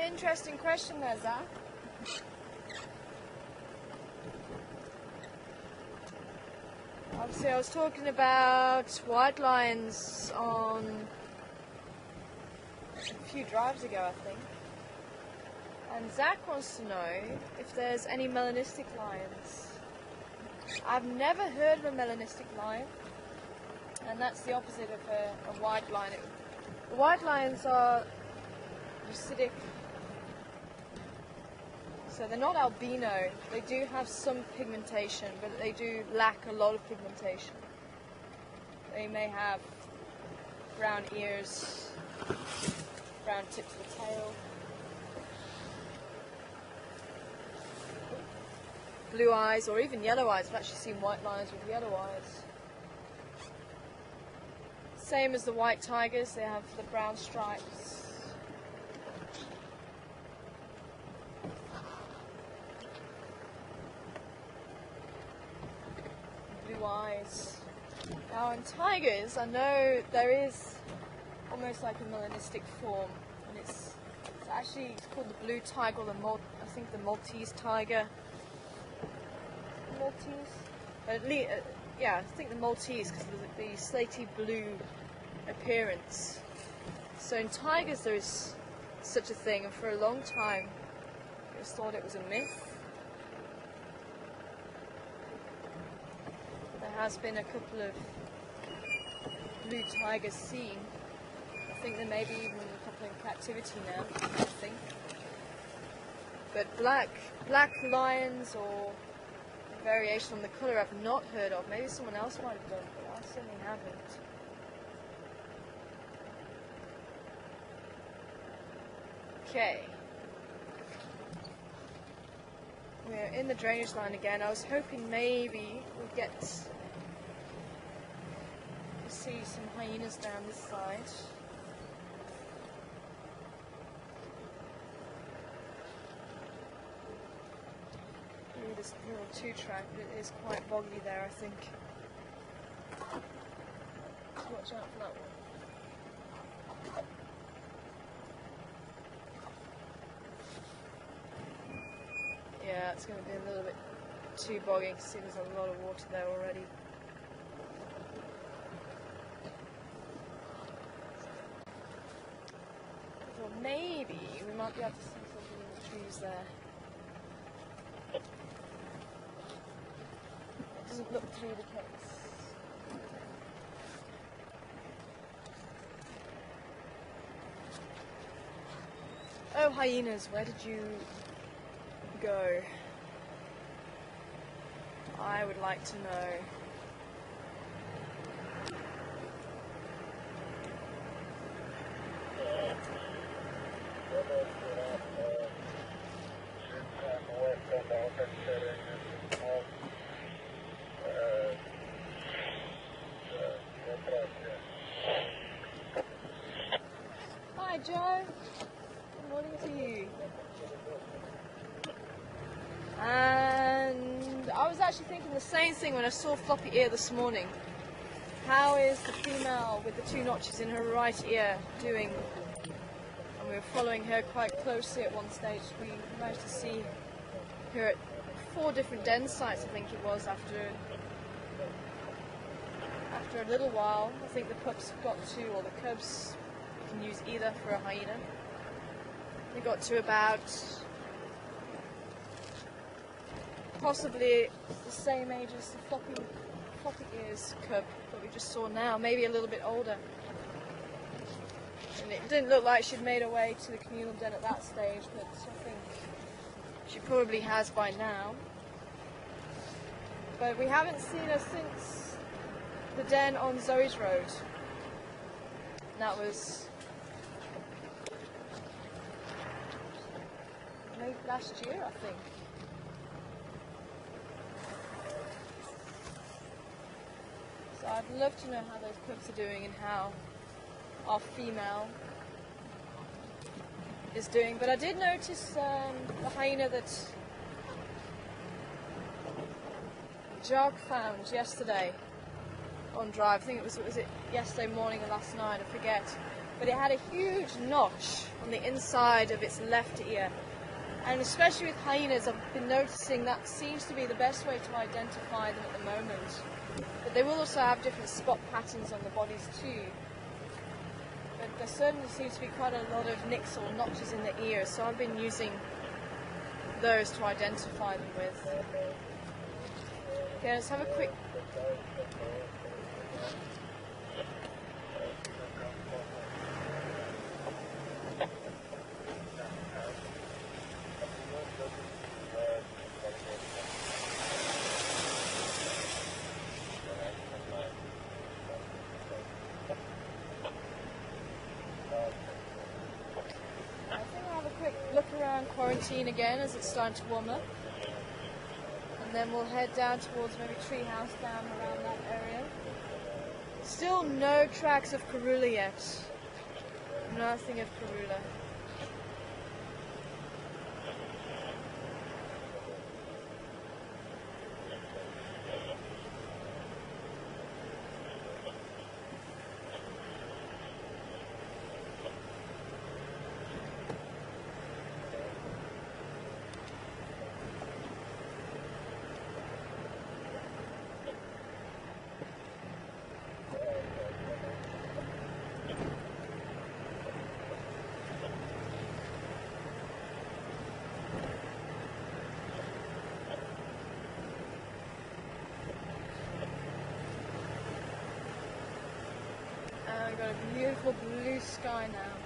Interesting question there, Zach. Obviously, I was talking about white lions on a few drives ago, I think. And Zach wants to know if there's any melanistic lions. I've never heard of a melanistic lion, and that's the opposite of a white lion. The white lions are acidic. So they're not albino. They do have some pigmentation, but they do lack a lot of pigmentation. They may have brown ears, brown tips of the tail, blue eyes, or even yellow eyes. I've actually seen white lions with yellow eyes. Same as the white tigers, they have the brown stripes. Eyes. Now in tigers, I know there is almost like a melanistic form, and it's called the blue tiger, or I think the Maltese tiger. Maltese, at least, yeah, I think the Maltese because of the slaty blue appearance. So in tigers, there is such a thing, and for a long time, it was thought it was a myth. There has been a couple of blue tigers seen. I think there may be even a couple in captivity now, I think. But black lions or variation on the colour I've not heard of. Maybe someone else might have done, but I certainly haven't. Okay. We're in the drainage line again. I was hoping maybe we'd get to see some hyenas down this side. Maybe this little 2-track, but it is quite boggy there, I think. Watch out for that one. Yeah, it's going to be a little bit too boggy. You can see there's a lot of water there already. So maybe we might be able to see something in the trees there. It doesn't look through the case. Oh, hyenas, where did you go? I would like to know. Joe. Good morning to you. And I was actually thinking the same thing when I saw Floppy Ear this morning. How is the female with the 2 notches in her right ear doing? And we were following her quite closely at one stage. We managed to see her at 4 different den sites, I think it was, after a little while. I think the pups got to, or the cubs, you can use either for a hyena. They got to about possibly the same age as the floppy ears cub that we just saw now, maybe a little bit older. And it didn't look like she'd made her way to the communal den at that stage, but I think she probably has by now. But we haven't seen her since the den on Zoe's Road. And that was late last year, I think. So I'd love to know how those pups are doing and how our female is doing. But I did notice the hyena that Jog found yesterday on drive. I think was it yesterday morning or last night, I forget. But it had a huge notch on the inside of its left ear. And especially with hyenas, I've been noticing that seems to be the best way to identify them at the moment. But they will also have different spot patterns on the bodies too. But there certainly seems to be quite a lot of nicks or notches in the ears, so I've been using those to identify them with. Okay, let's have a quick... quarantine again as it's starting to warm up, and then we'll head down towards maybe Treehouse Dam around that area. Still no tracks of Karula yet. Nothing of Karula. We've got a beautiful blue sky now.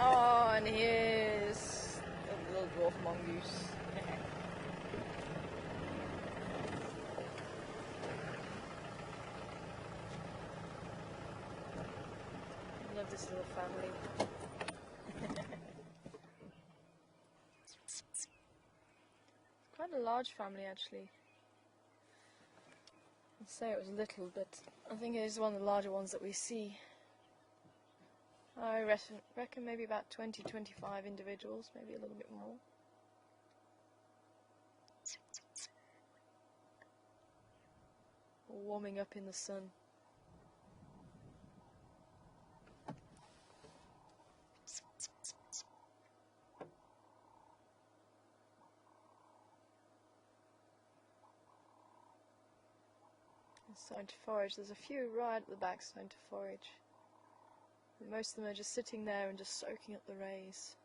Oh, and here's a little dwarf mongoose. I love this little family. Quite a large family, actually. I'd say it was little, but I think it is one of the larger ones that we see. I reckon maybe about 20-25 individuals, maybe a little bit more. Warming up in the sun. It's starting to forage. There's a few right at the back starting to forage. Most of them are just sitting there and just soaking up the rays.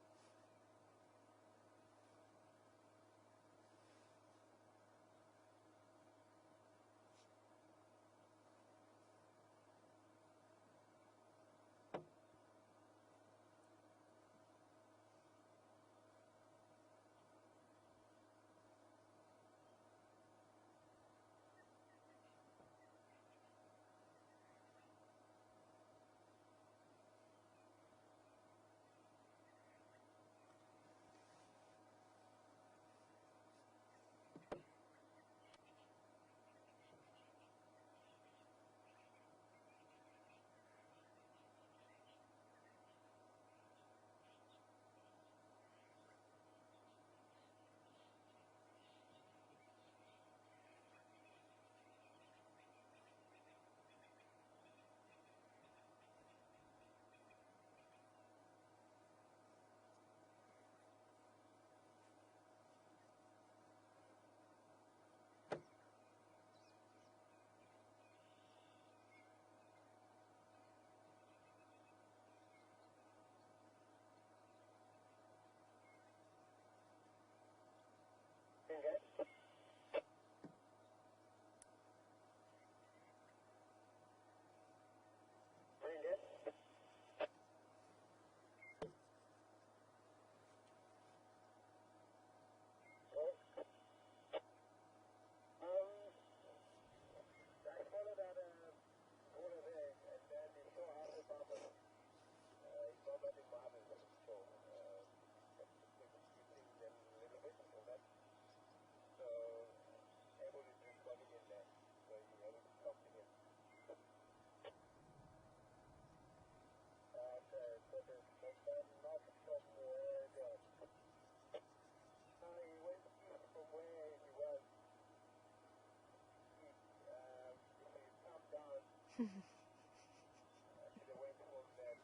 the windfall that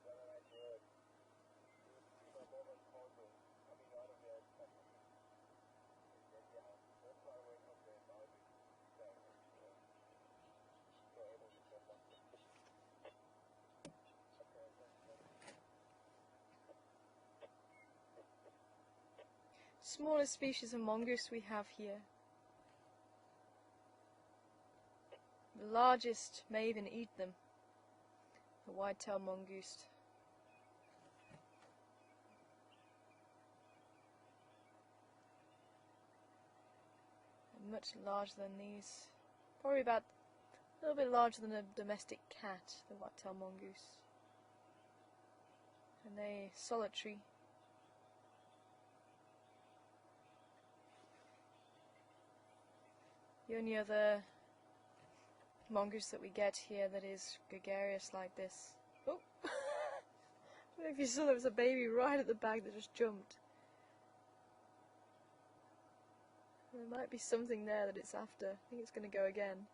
whether I do it, more than condo coming out of there, yeah, not far away from the boundary. So able to get one. Smallest species of mongoose we have here. The largest may even eat them, the white-tailed mongoose. And much larger than these. Probably about a little bit larger than a domestic cat, the white-tailed mongoose. And they solitary. The only other mongoose that we get here that is gregarious like this. Oh! I don't know if you saw, there was a baby right at the back that just jumped. There might be something there that it's after. I think it's going to go again.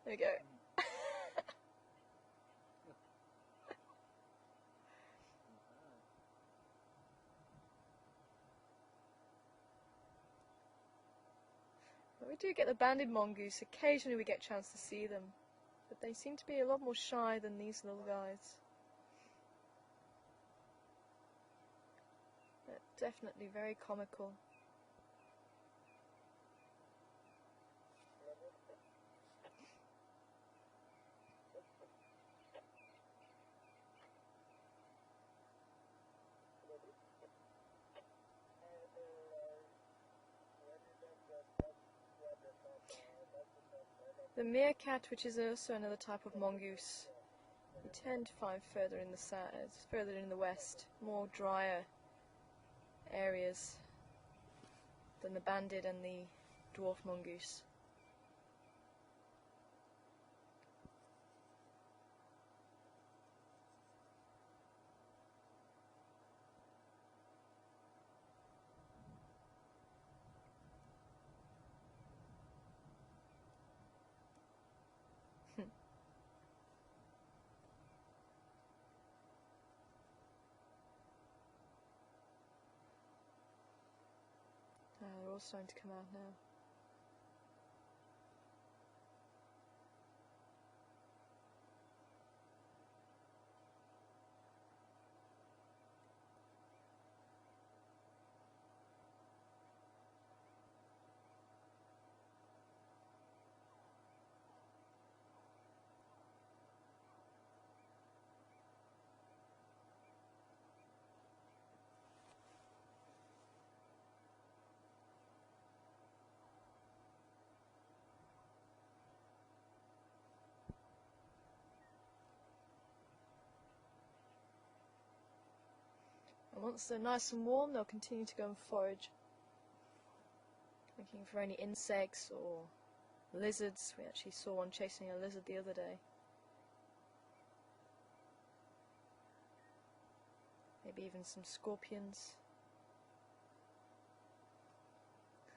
There we go. But we do get the banded mongoose. Occasionally we get a chance to see them. But they seem to be a lot more shy than these little guys. They're definitely very comical. The meerkat, which is also another type of mongoose, we tend to find further in the further in the west, more drier areas than the banded and the dwarf mongoose. They're all starting to come out now. And once they're nice and warm, they'll continue to go and forage, looking for any insects or lizards. We actually saw one chasing a lizard the other day. Maybe even some scorpions.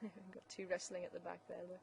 We've got two wrestling at the back there, look.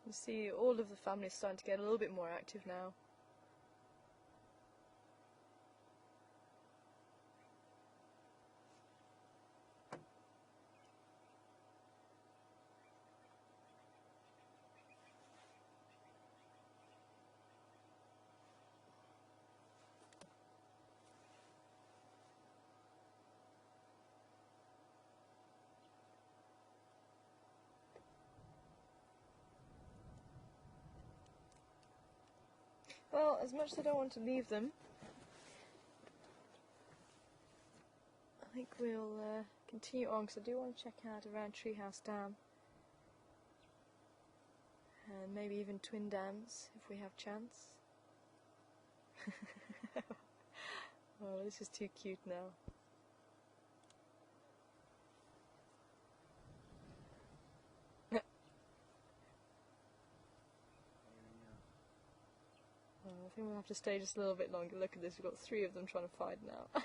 You see, all of the family is starting to get a little bit more active now. Well, as much as I don't want to leave them, I think we'll continue on because I do want to check out around Treehouse Dam. And maybe even Twin Dams if we have chance. Oh, this is too cute now. I think we'll have to stay just a little bit longer. Look at this, we've got 3 of them trying to fight now.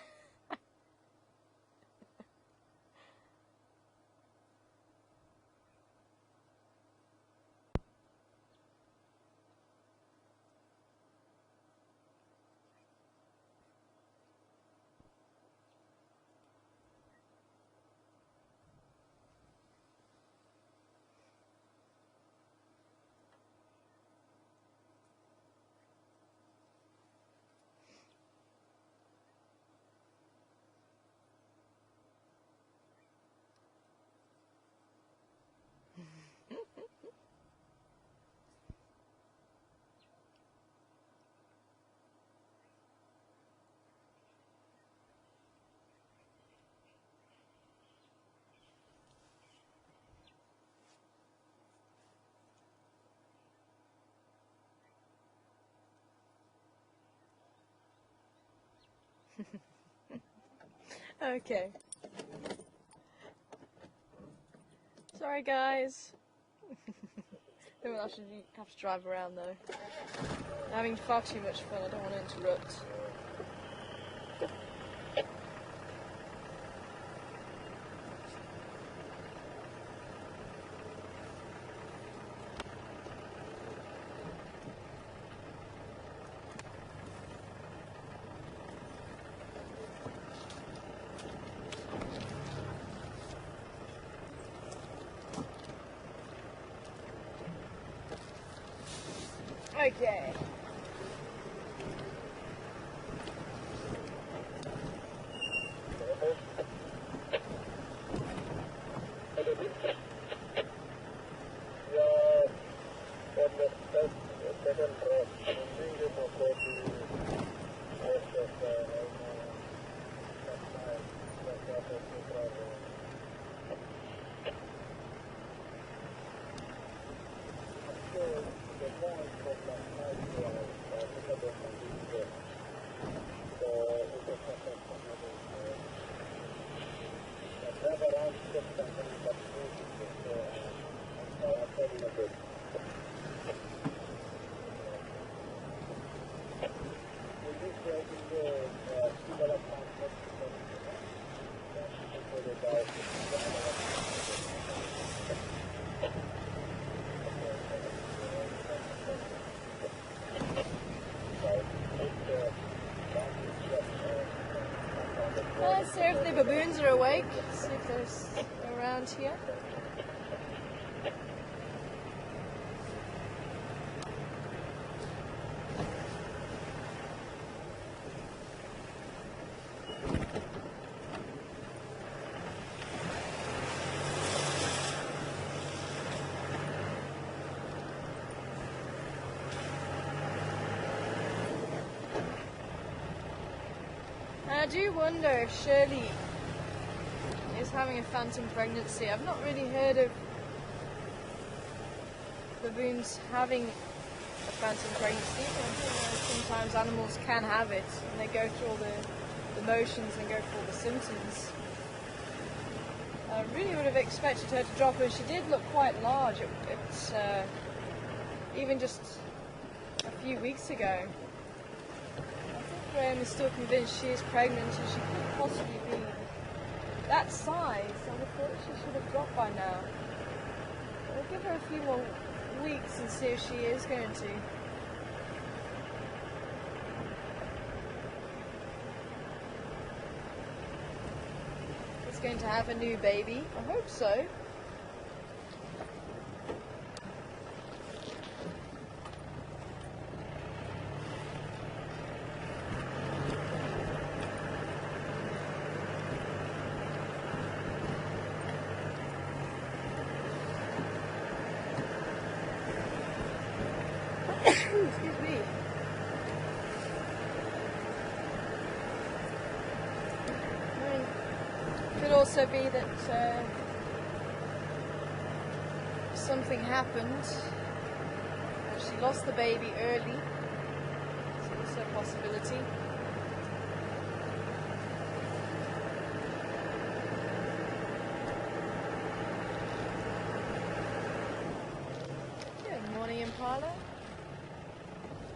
Okay. Sorry guys. Then we'll actually have to drive around though. I'm having far too much fun, I don't want to interrupt. Okay. Let's see if the baboons are awake, see if they're around here. I do wonder if Shirley is having a phantom pregnancy. I've not really heard of baboons having a phantom pregnancy. Sometimes animals can have it and they go through all the motions and go through all the symptoms. I really would have expected her to drop her. She did look quite large. It's even just a few weeks ago. Graham is still convinced she is pregnant and she could possibly be that size. I would have thought she should have dropped by now. We'll give her a few more weeks and see if she is going to. Is going to have a new baby. I hope so. Excuse me. also be that something happened. She lost the baby early. It's also a possibility. Good morning, Impala.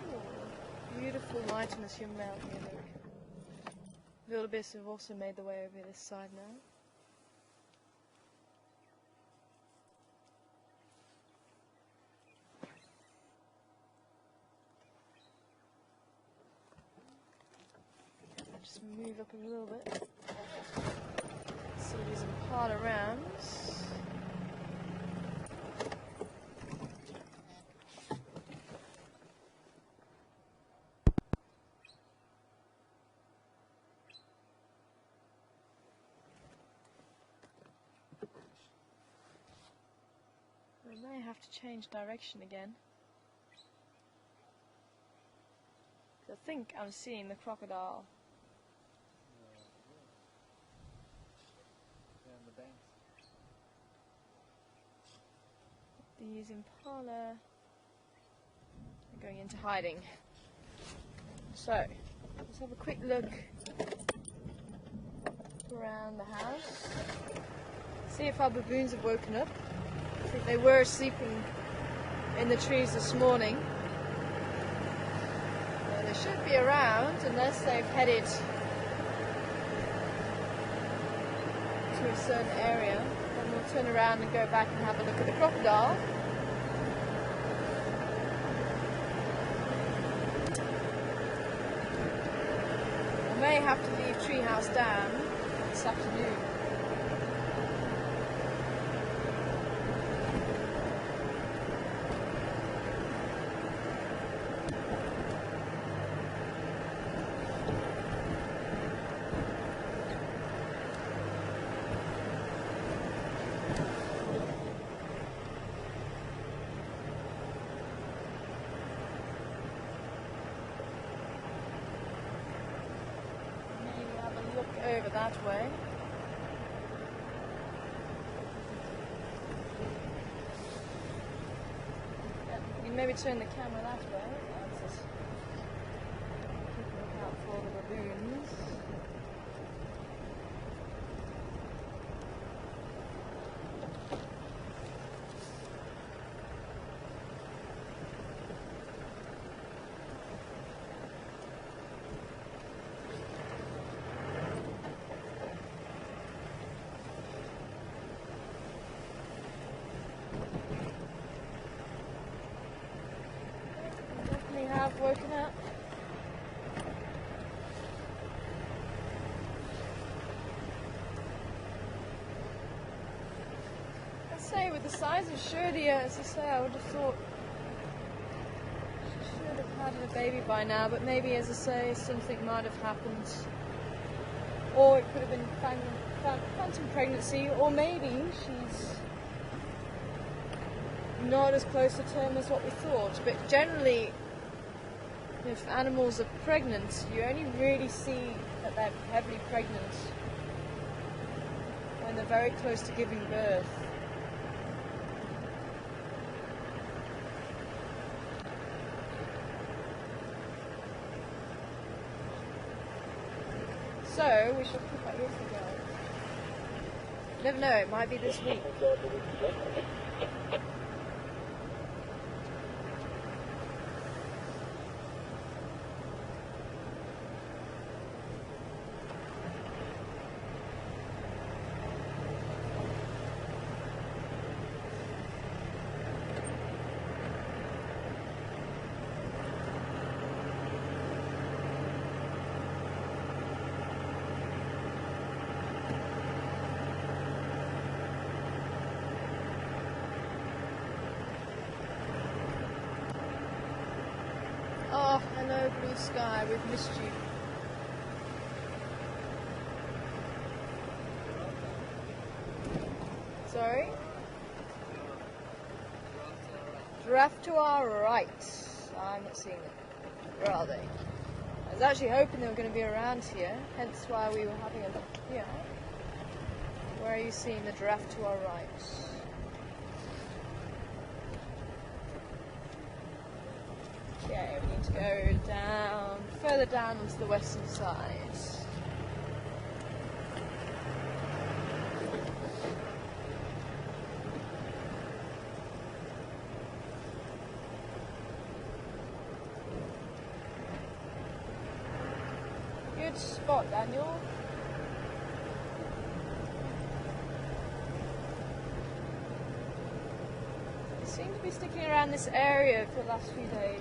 Ooh, beautiful Mightiness young male here, look. Wildebeests have also made their way over this side now. Just move up a little bit. See these impala rams. I may have to change direction again. I think I'm seeing the crocodile. Yeah, on the banks. These impala are going into hiding. So, let's have a quick look around the house. See if our baboons have woken up. I think they were sleeping in the trees this morning. They should be around unless they've headed to a certain area. Then we'll turn around and go back and have a look at the crocodile. I may have to leave Treehouse down this afternoon. Over that way. You can maybe turn the camera that way. That's it. Keep a lookout for the baboons. Have woken up. I'd say with the size of Shirley, as I say, I would have thought she should have had a baby by now, but maybe, as I say, something might have happened. Or it could have been phantom pregnancy, or maybe she's not as close to term as what we thought. But generally, if animals are pregnant, you only really see that they're heavily pregnant when they're very close to giving birth. So, we shall keep our ears together. Never know, it might be this week. Oh, hello blue sky, we've missed you. Sorry? Giraffe to our right. I'm not seeing them. Where are they? I was actually hoping they were going to be around here, hence why we were having a look here. Where are you seeing the giraffe to our right? Okay, we need to go down, further down onto the western side. Good spot, Daniel. They seem to be sticking around this area for the last few days.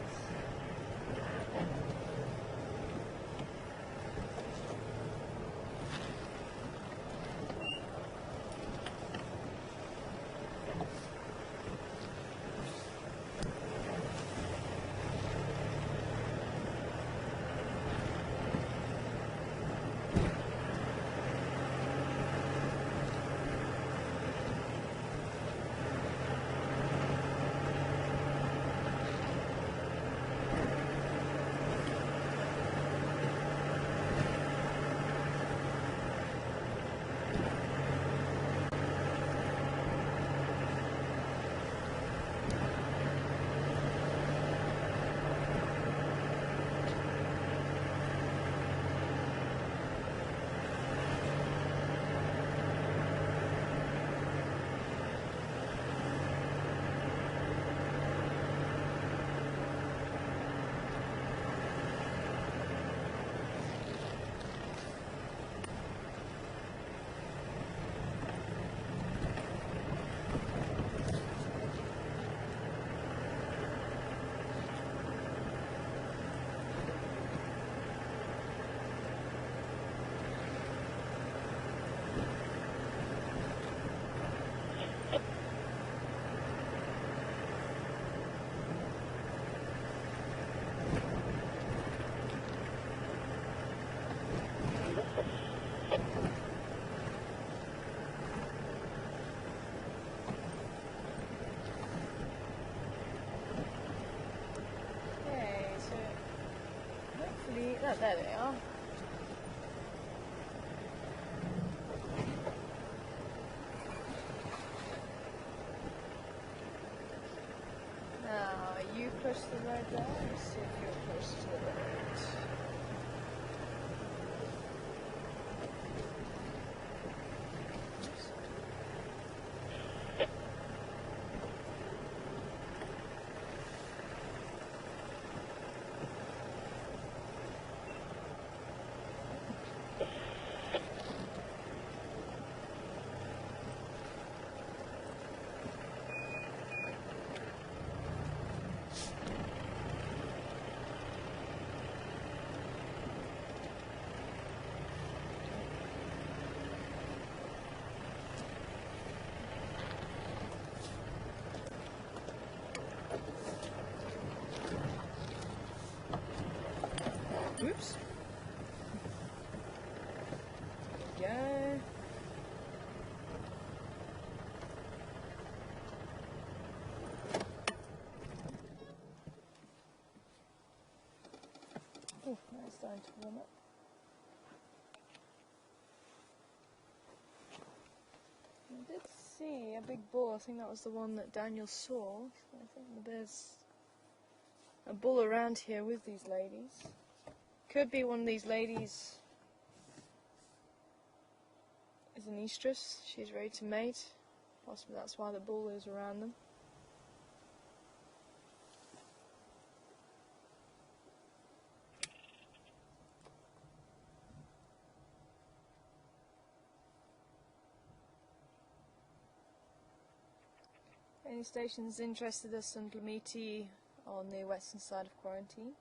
Oh, there they are. Now, are you close to the road there? Let's see if you're close to the road. Oops. There we go. Oh, now it's starting to warm up. I did see a big bull. I think that was the one that Daniel saw. I think there's a bull around here with these ladies. Could be one of these ladies is an estrus. She's ready to mate. Possibly that's why the bull is around them. Any stations interested us in Dlamiti on the western side of quarantine?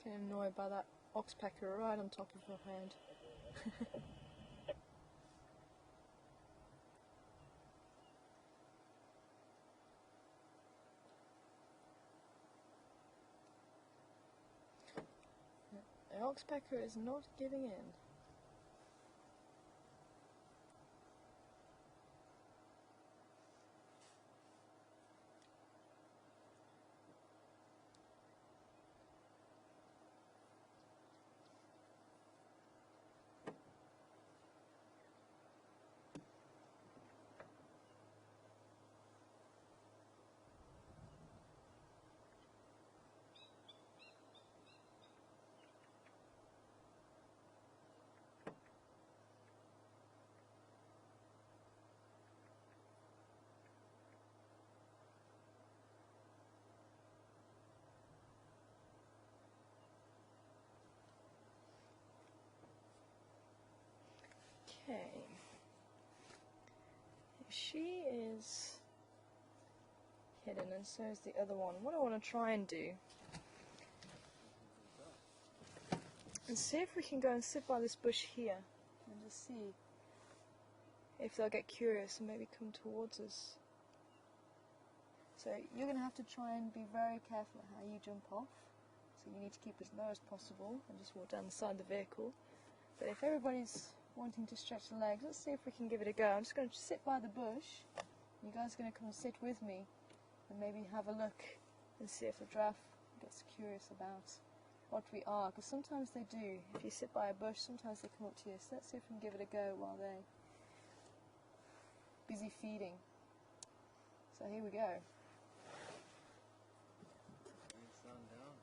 Getting annoyed by that oxpecker right on top of her hand. The oxpecker is not giving in. Okay. She is hidden, and so is the other one. What I want to try and do and see if we can go and sit by this bush here and just see if they'll get curious and maybe come towards us. So you're going to have to try and be very careful at how you jump off. So you need to keep as low as possible and just walk down the side of the vehicle. But if everybody's wanting to stretch the legs, let's see if we can give it a go. I'm just going to sit by the bush. You guys are going to come and sit with me and maybe have a look and see if the giraffe gets curious about what we are, because sometimes they do. If you sit by a bush, sometimes they come up to you. So let's see if we can give it a go while they're busy feeding. So here we go. Sun down.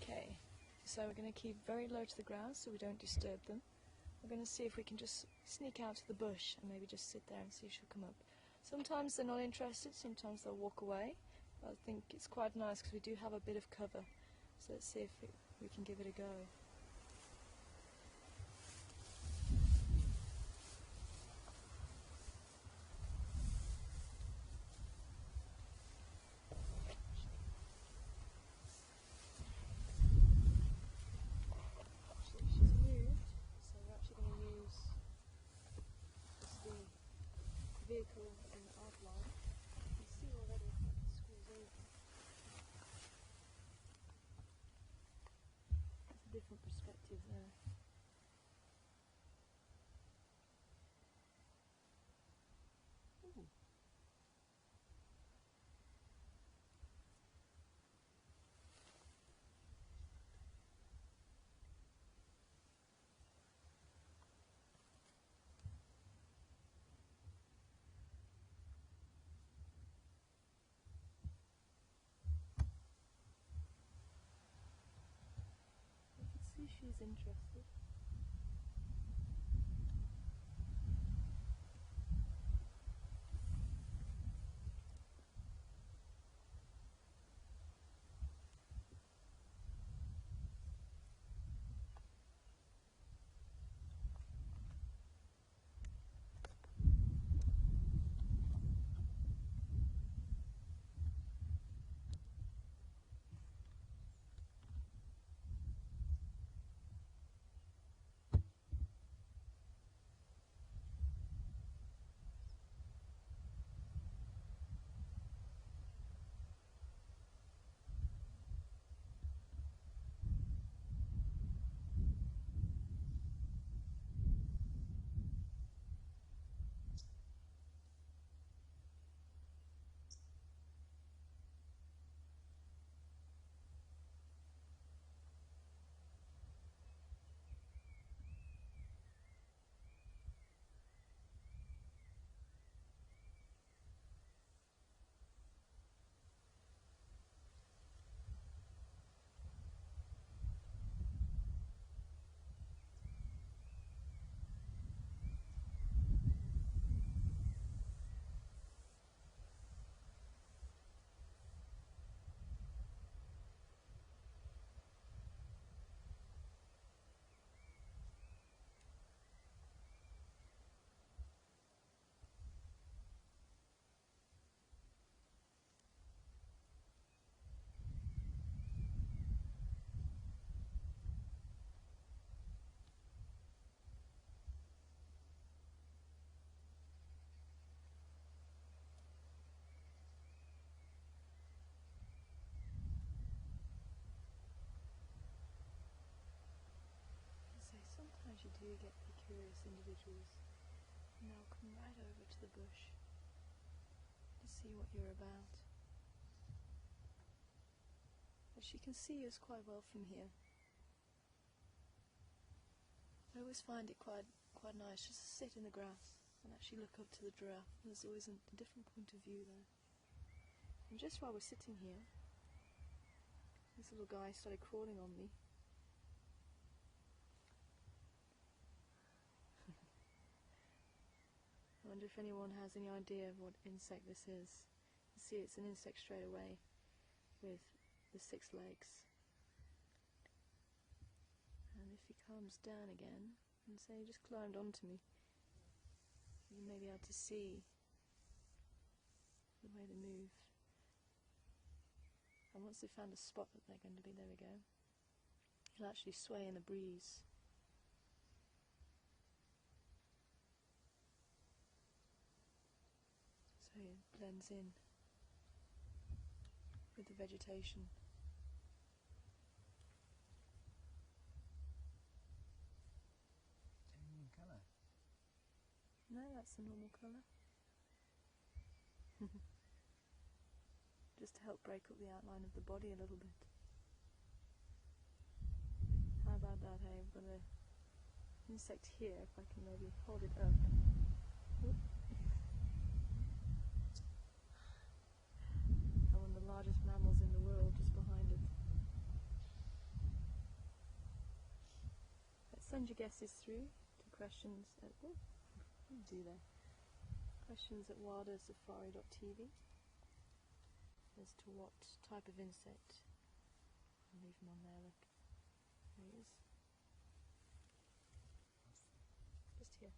Okay, so we're going to keep very low to the ground so we don't disturb them. We're going to see if we can just sneak out to the bush and maybe just sit there and see if she'll come up. Sometimes they're not interested, sometimes they'll walk away. But I think it's quite nice because we do have a bit of cover. So let's see if we can give it a go. She's moved, so we're actually going to use the vehicle in the outline. You can see already if I can squeeze over. It's a different perspective there. Ooh. You can see she's interested. Sometimes you do get the curious individuals, and they'll come right over to the bush to see what you're about. But she can see us quite well from here. I always find it quite nice just to sit in the grass and actually look up to the giraffe. There's always a different point of view there. And just while we're sitting here, this little guy started crawling on me. I wonder if anyone has any idea of what insect this is. You see, it's an insect straight away with the 6 legs. And if he comes down again, and say he just climbed onto me, you may be able to see the way they move. And once they've found a spot that they're going to be, there we go, he'll actually sway in the breeze. So it blends in with the vegetation. Changing colour. No, that's the normal colour. Just to help break up the outline of the body a little bit. How about that, hey? I've got an insect here, if I can maybe hold it up. Oop. And one of the largest mammals in the world just behind it. Let's send your guesses through to questions at questions at wildersafari.tv as to what type of insect. I'll leave him on there, look. There he is. Just here.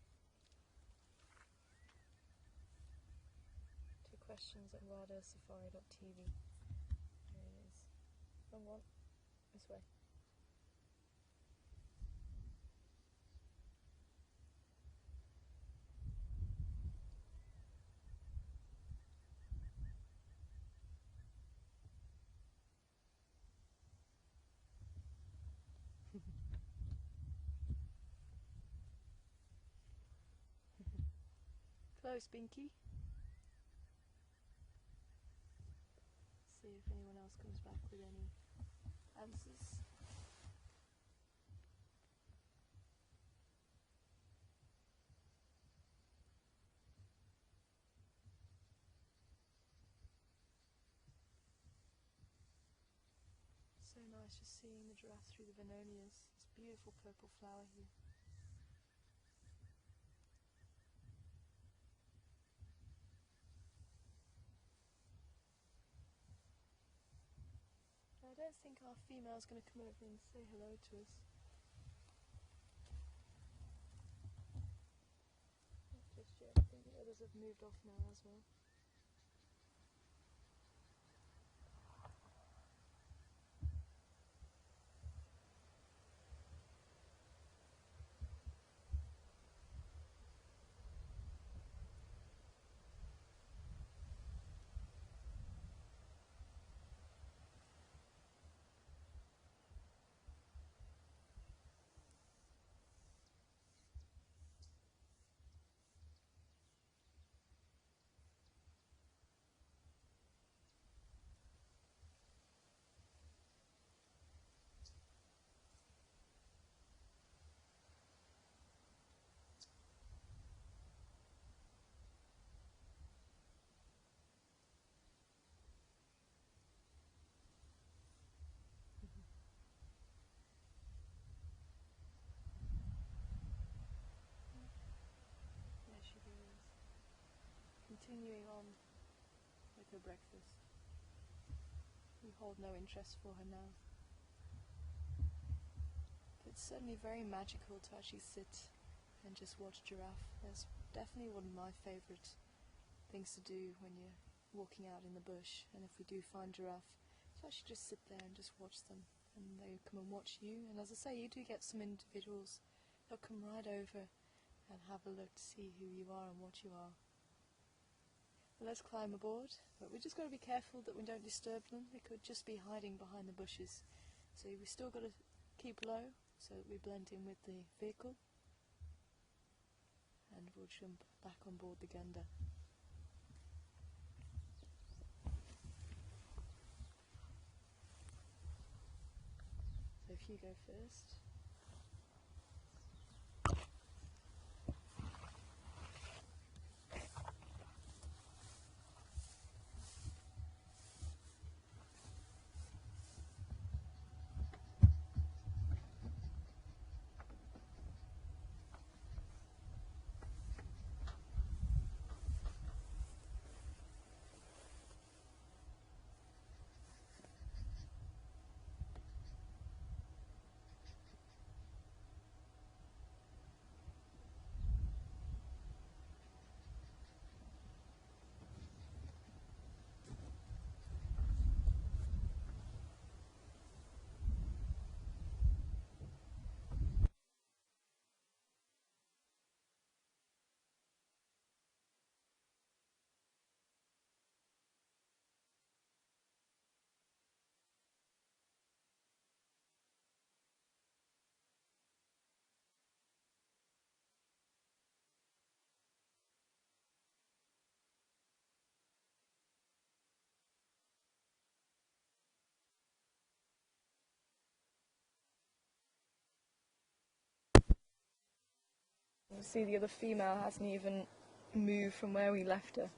To questions at wildersafari.tv. There he is. Wrong one. This way. Close, Binky. See if anyone else comes back with any answers. So nice just seeing the giraffe through the Venonias. This beautiful purple flower here. I don't think our female's going to come over and say hello to us. Not just yet. I think the others have moved off now as well. Continuing on with her breakfast. We hold no interest for her now. It's certainly very magical to actually sit and just watch giraffe. That's definitely one of my favourite things to do when you're walking out in the bush, and if we do find giraffe, to actually just sit there and just watch them, and they come and watch you. And as I say, you do get some individuals that come right over and have a look to see who you are and what you are. Well, let's climb aboard, but we've just got to be careful that we don't disturb them. They could just be hiding behind the bushes, so we still got to keep low so that we blend in with the vehicle, and we'll jump back on board the Gunda. So if you go first. You see the other female hasn't even moved from where we left her.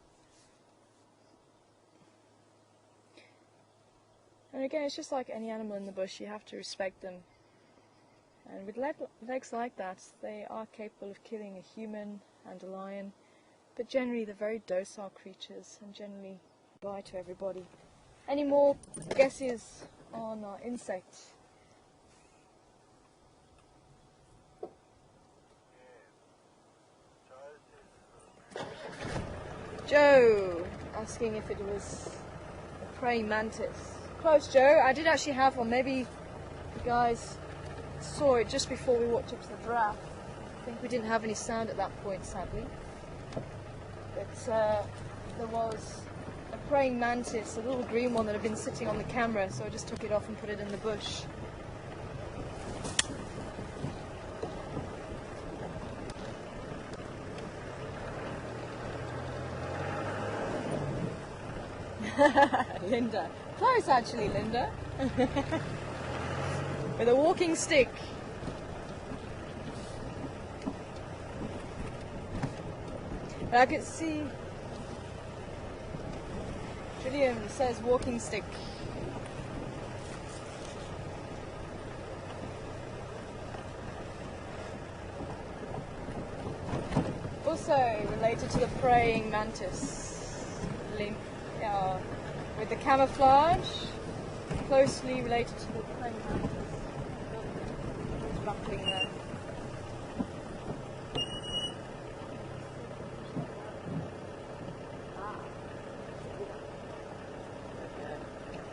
And again, it's just like any animal in the bush, you have to respect them. And with legs like that, they are capable of killing a human and a lion, but generally they're very docile creatures and generally bye to everybody. Any more guesses on our insect? Joe asking if it was a praying mantis. Close, Joe. I did actually have one. Maybe you guys saw it just before we walked up to the giraffe. I think we didn't have any sound at that point, sadly. But there was a praying mantis, a little green one that had been sitting on the camera, so I just took it off and put it in the bush. Linda. Close actually, Linda. With a walking stick. But I could see Trillium says walking stick. Also related to the praying mantis, with the camouflage, closely related to the praying mantis. It's ruffling there.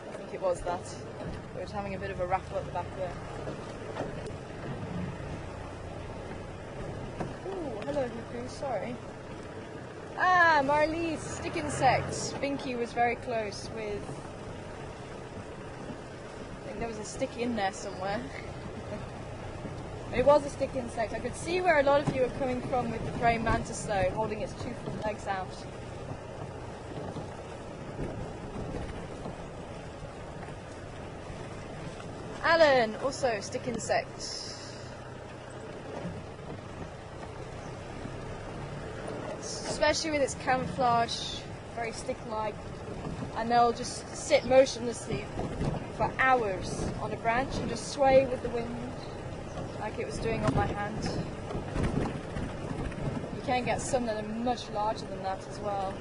I think it was that. We were having a bit of a raffle at the back there. Ooh, hello Huku, sorry. Ah, Marlies, stick insect. Binky was very close with... I think there was a stick in there somewhere. It was a stick insect. I could see where a lot of you are coming from with the praying mantis though, holding its 2 front legs out. Alan, also stick insect. Especially with its camouflage, very stick-like, and they'll just sit motionlessly for hours on a branch and just sway with the wind, like it was doing on my hand. You can get some that are much larger than that as well.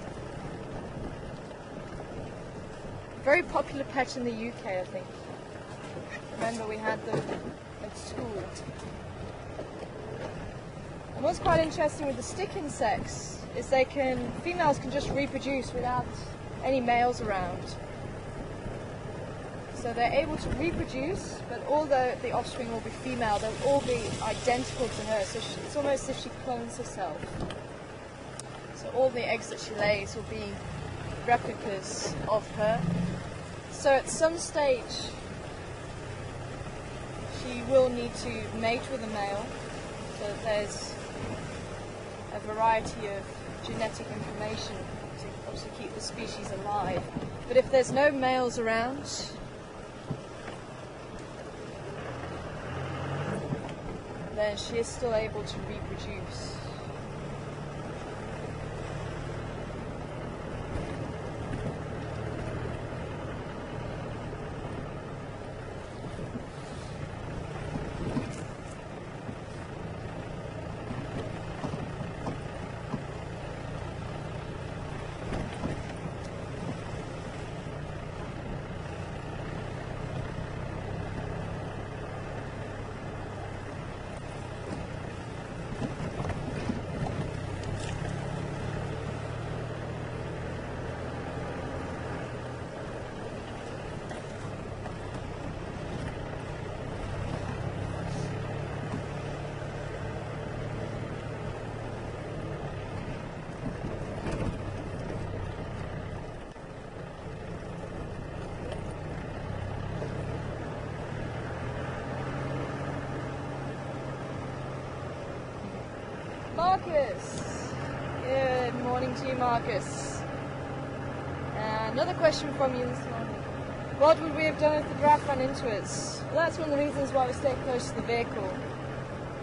Very popular pet in the UK, I think. Remember we had them at school. And what's quite interesting with the stick insects is females can just reproduce without any males around. So they're able to reproduce, but although the offspring will be female, they'll all be identical to her. So it's almost as if she clones herself. So all the eggs that she lays will be replicas of her. So at some stage, she will need to mate with a male, so that there's a variety of genetic information to obviously keep the species alive. But if there's no males around, then she is still able to reproduce. Marcus! Good morning to you, Marcus. Another question from you this morning. What would we have done if the giraffe ran into us? Well, that's one of the reasons why we stay close to the vehicle.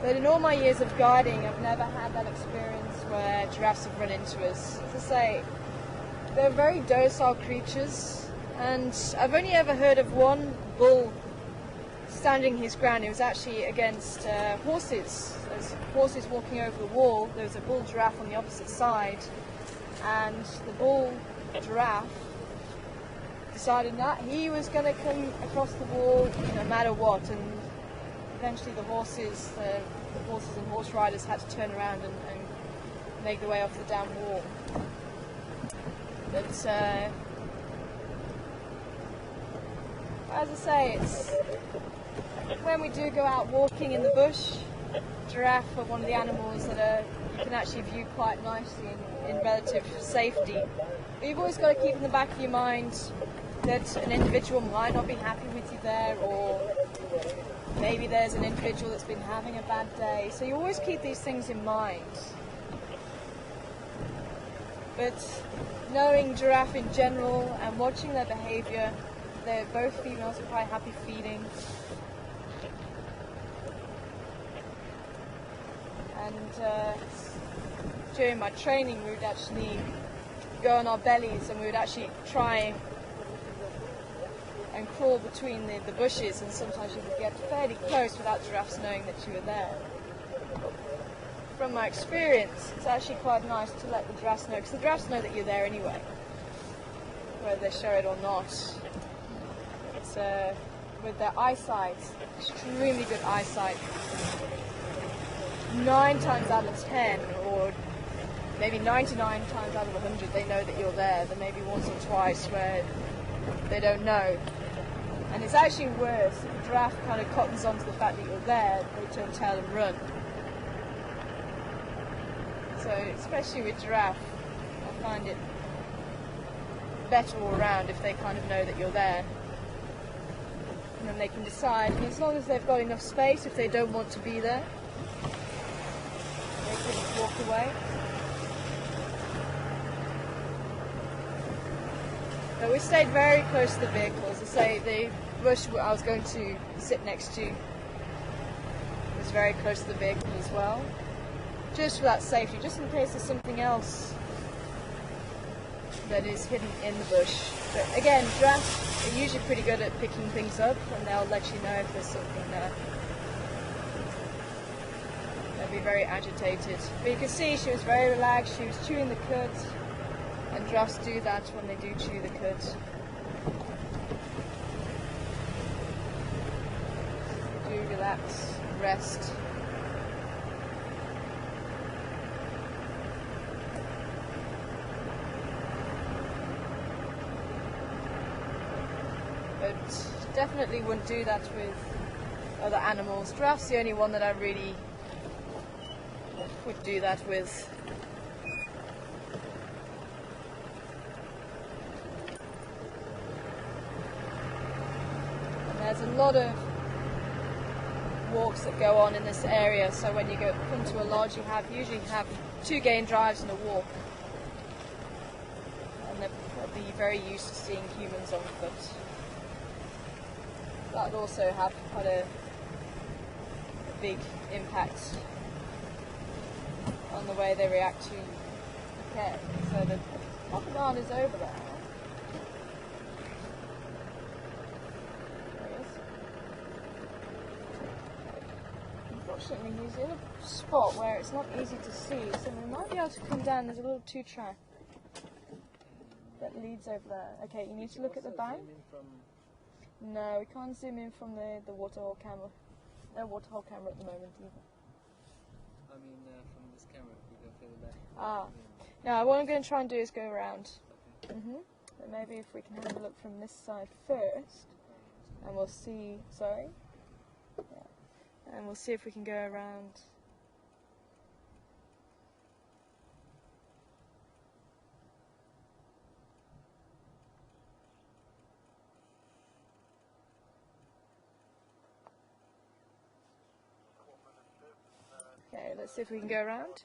But in all my years of guiding, I've never had that experience where giraffes have run into us. As I say, they're very docile creatures, and I've only ever heard of one bull standing his ground. It was actually against horses. There's horses walking over the wall. There was a bull giraffe on the opposite side, and the bull giraffe decided that he was going to come across the wall no matter what, and eventually the horses and horse riders had to turn around and make their way off the damn wall. But as I say, it's when we do go out walking in the bush, giraffe are one of the animals that you can actually view quite nicely in relative safety. But you've always got to keep in the back of your mind that an individual might not be happy with you there, or maybe there's an individual that's been having a bad day. So you always keep these things in mind. But knowing giraffe in general and watching their behaviour, they're both females are quite happy feeding. And during my training we would actually go on our bellies and we would actually try and crawl between the bushes, and sometimes you would get fairly close without giraffes knowing that you were there. From my experience, it's actually quite nice to let the giraffes know, because the giraffes know that you're there anyway, whether they show it or not. It's with their eyesight, extremely good eyesight. 9 times out of 10, or maybe 99 times out of 100, they know that you're there. There may be once or twice where they don't know. And it's actually worse if a giraffe kind of cottons onto the fact that you're there, they turn tail and run. So, especially with giraffe, I find it better all around if they kind of know that you're there. And then they can decide, and as long as they've got enough space, if they don't want to be there, they can walk away. But we stayed very close to the vehicle. As I say, the bush I was going to sit next to was very close to the vehicle as well. Just for that safety, just in case there's something else that is hidden in the bush. But again, giraffes are usually pretty good at picking things up, and they'll let you know if there's something there. They'll be very agitated. But you can see she was very relaxed, she was chewing the cud, and giraffes do that when they do chew the cud. They do relax, rest. But definitely wouldn't do that with other animals. Giraffe's the only one that I really would do that with. And there's a lot of walks that go on in this area. So when you go into a lodge, you usually have 2 game drives and a walk. And they're probably very used to seeing humans on foot. That would also have quite a big impact on the way they react to care. So the crocodile is over there. There he is. Unfortunately, he's in a spot where it's not easy to see, so we might be able to come down. There's a little 2-track that leads over there. Okay, you need to look at the bank. No, we can't zoom in from the waterhole camera. No waterhole camera at the moment either. I mean, from this camera, we go further back. Ah. Now, what I'm going to try and do is go around. But maybe if we can have a look from this side first, and we'll see. Sorry. Yeah. And we'll see if we can go around. Okay, let's see if we can go around.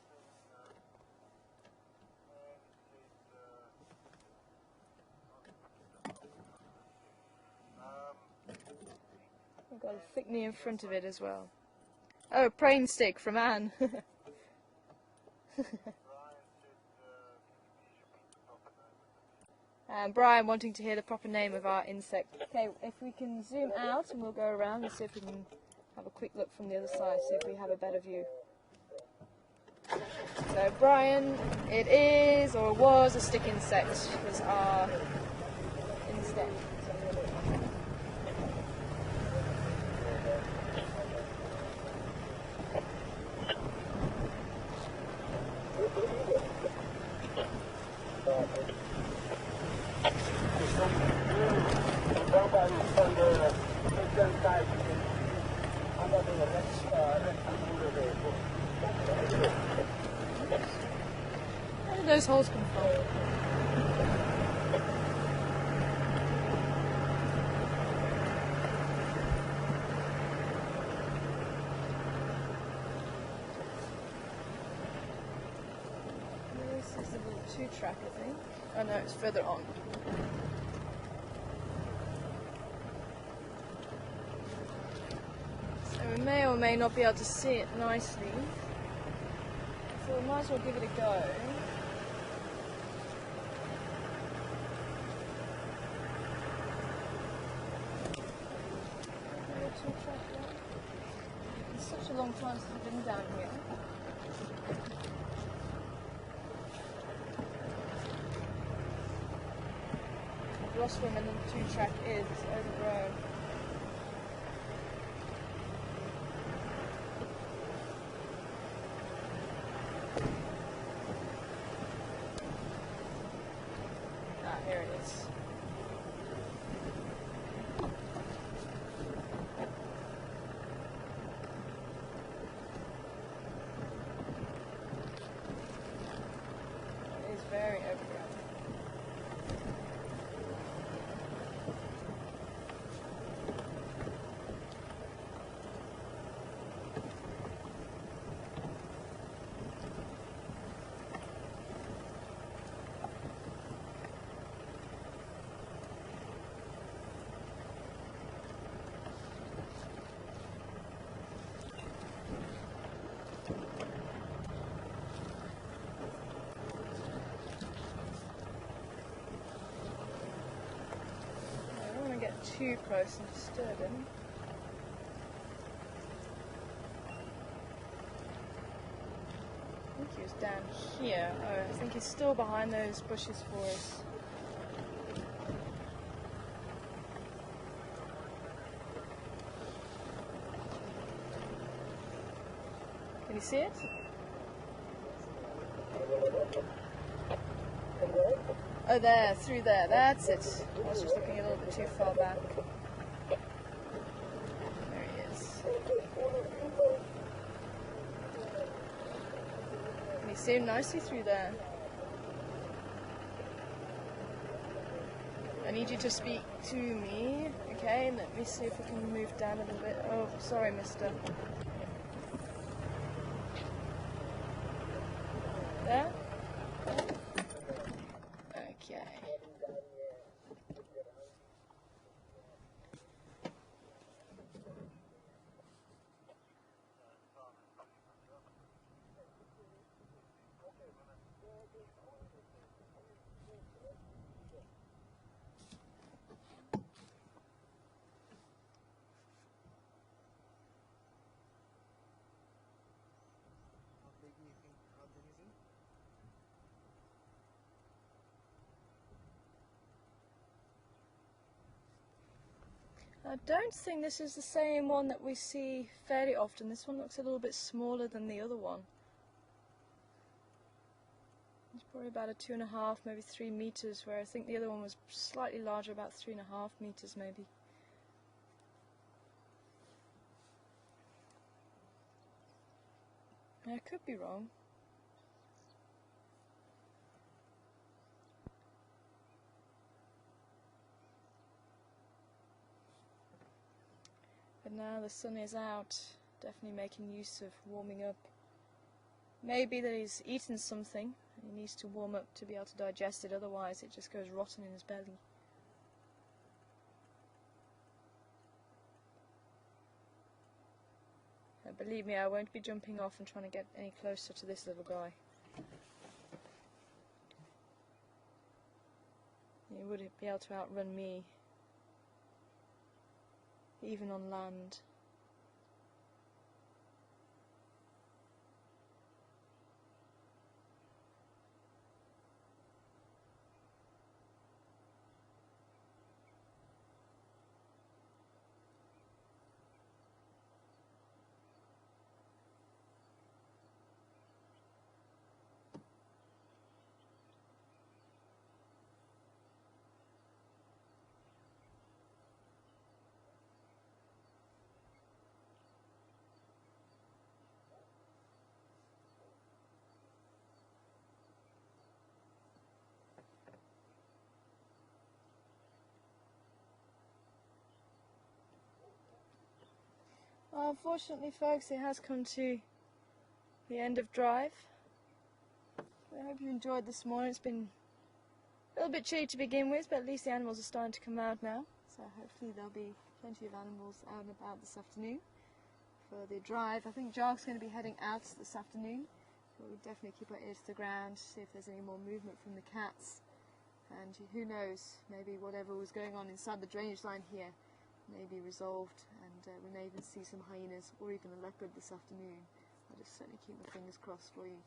We've got a thick knee in front of it as well. Oh, praying stick from Anne. And Brian wanting to hear the proper name of our insect. Okay, if we can zoom out and we'll go around and see if we can have a quick look from the other side, see if we have a better view. So Brian, it is or was a stick insect, was our insect. Where did those holes come from? This is a little 2-track, I think. Oh no, it's further on. So we may or may not be able to see it nicely. So we might as well give it a go. It's such a long time since I've been down here. I've lost where my little 2-track is, it's overgrown. Ah, here it is. It is very overgrown. I don't want to get too close and disturb him. I think he was down here. Oh, I think he's still behind those bushes for us. Can you see it? Oh, there, through there, that's it. I was just looking a little bit too far back. There he is. Can you see him nicely through there? I need you to speak to me. Okay. Okay, let me see if we can move down a little bit. Oh, sorry, mister. There? Okay. I don't think this is the same one that we see fairly often. This one looks a little bit smaller than the other one. It's probably about a 2.5, maybe 3 meters, where I think the other one was slightly larger, about 3.5 meters maybe. I could be wrong. But now the sun is out, definitely making use of warming up. Maybe that he's eaten something and he needs to warm up to be able to digest it, otherwise it just goes rotten in his belly. Believe me, I won't be jumping off and trying to get any closer to this little guy. He would be able to outrun me, even on land. Well, unfortunately, folks, it has come to the end of drive. I hope you enjoyed this morning. It's been a little bit chilly to begin with, but at least the animals are starting to come out now. So hopefully there'll be plenty of animals out and about this afternoon for the drive. I think Jark's going to be heading out this afternoon. But we'll definitely keep our ears to the ground, see if there's any more movement from the cats. And who knows, maybe whatever was going on inside the drainage line here may be resolved, and we may even see some hyenas or even a leopard this afternoon. I'll just certainly keep my fingers crossed for you.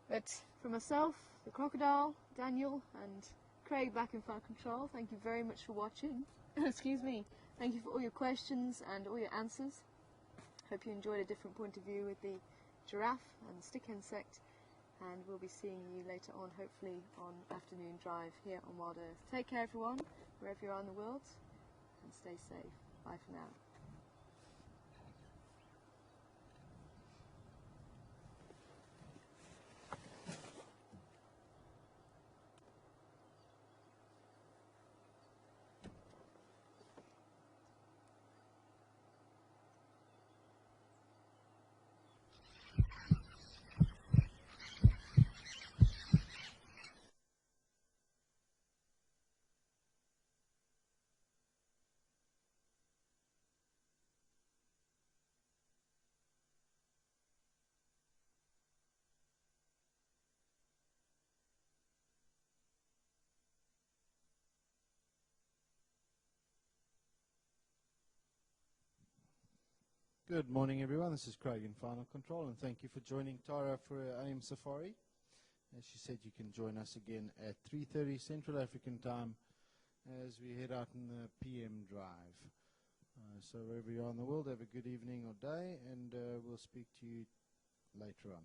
But for myself, the crocodile, Daniel and Craig back in Fun Control, thank you very much for watching. Excuse me. Thank you for all your questions and all your answers. Hope you enjoyed a different point of view with the giraffe and the stick insect, and we'll be seeing you later on, hopefully on afternoon drive here on Wild Earth. Take care everyone, wherever you are in the world, and stay safe. Bye for now. Good morning, everyone. This is Craig in Final Control, and thank you for joining Tara for AM Safari. As she said, you can join us again at 3:30 Central African Time as we head out in the PM drive. So wherever you are in the world, have a good evening or day, and we'll speak to you later on.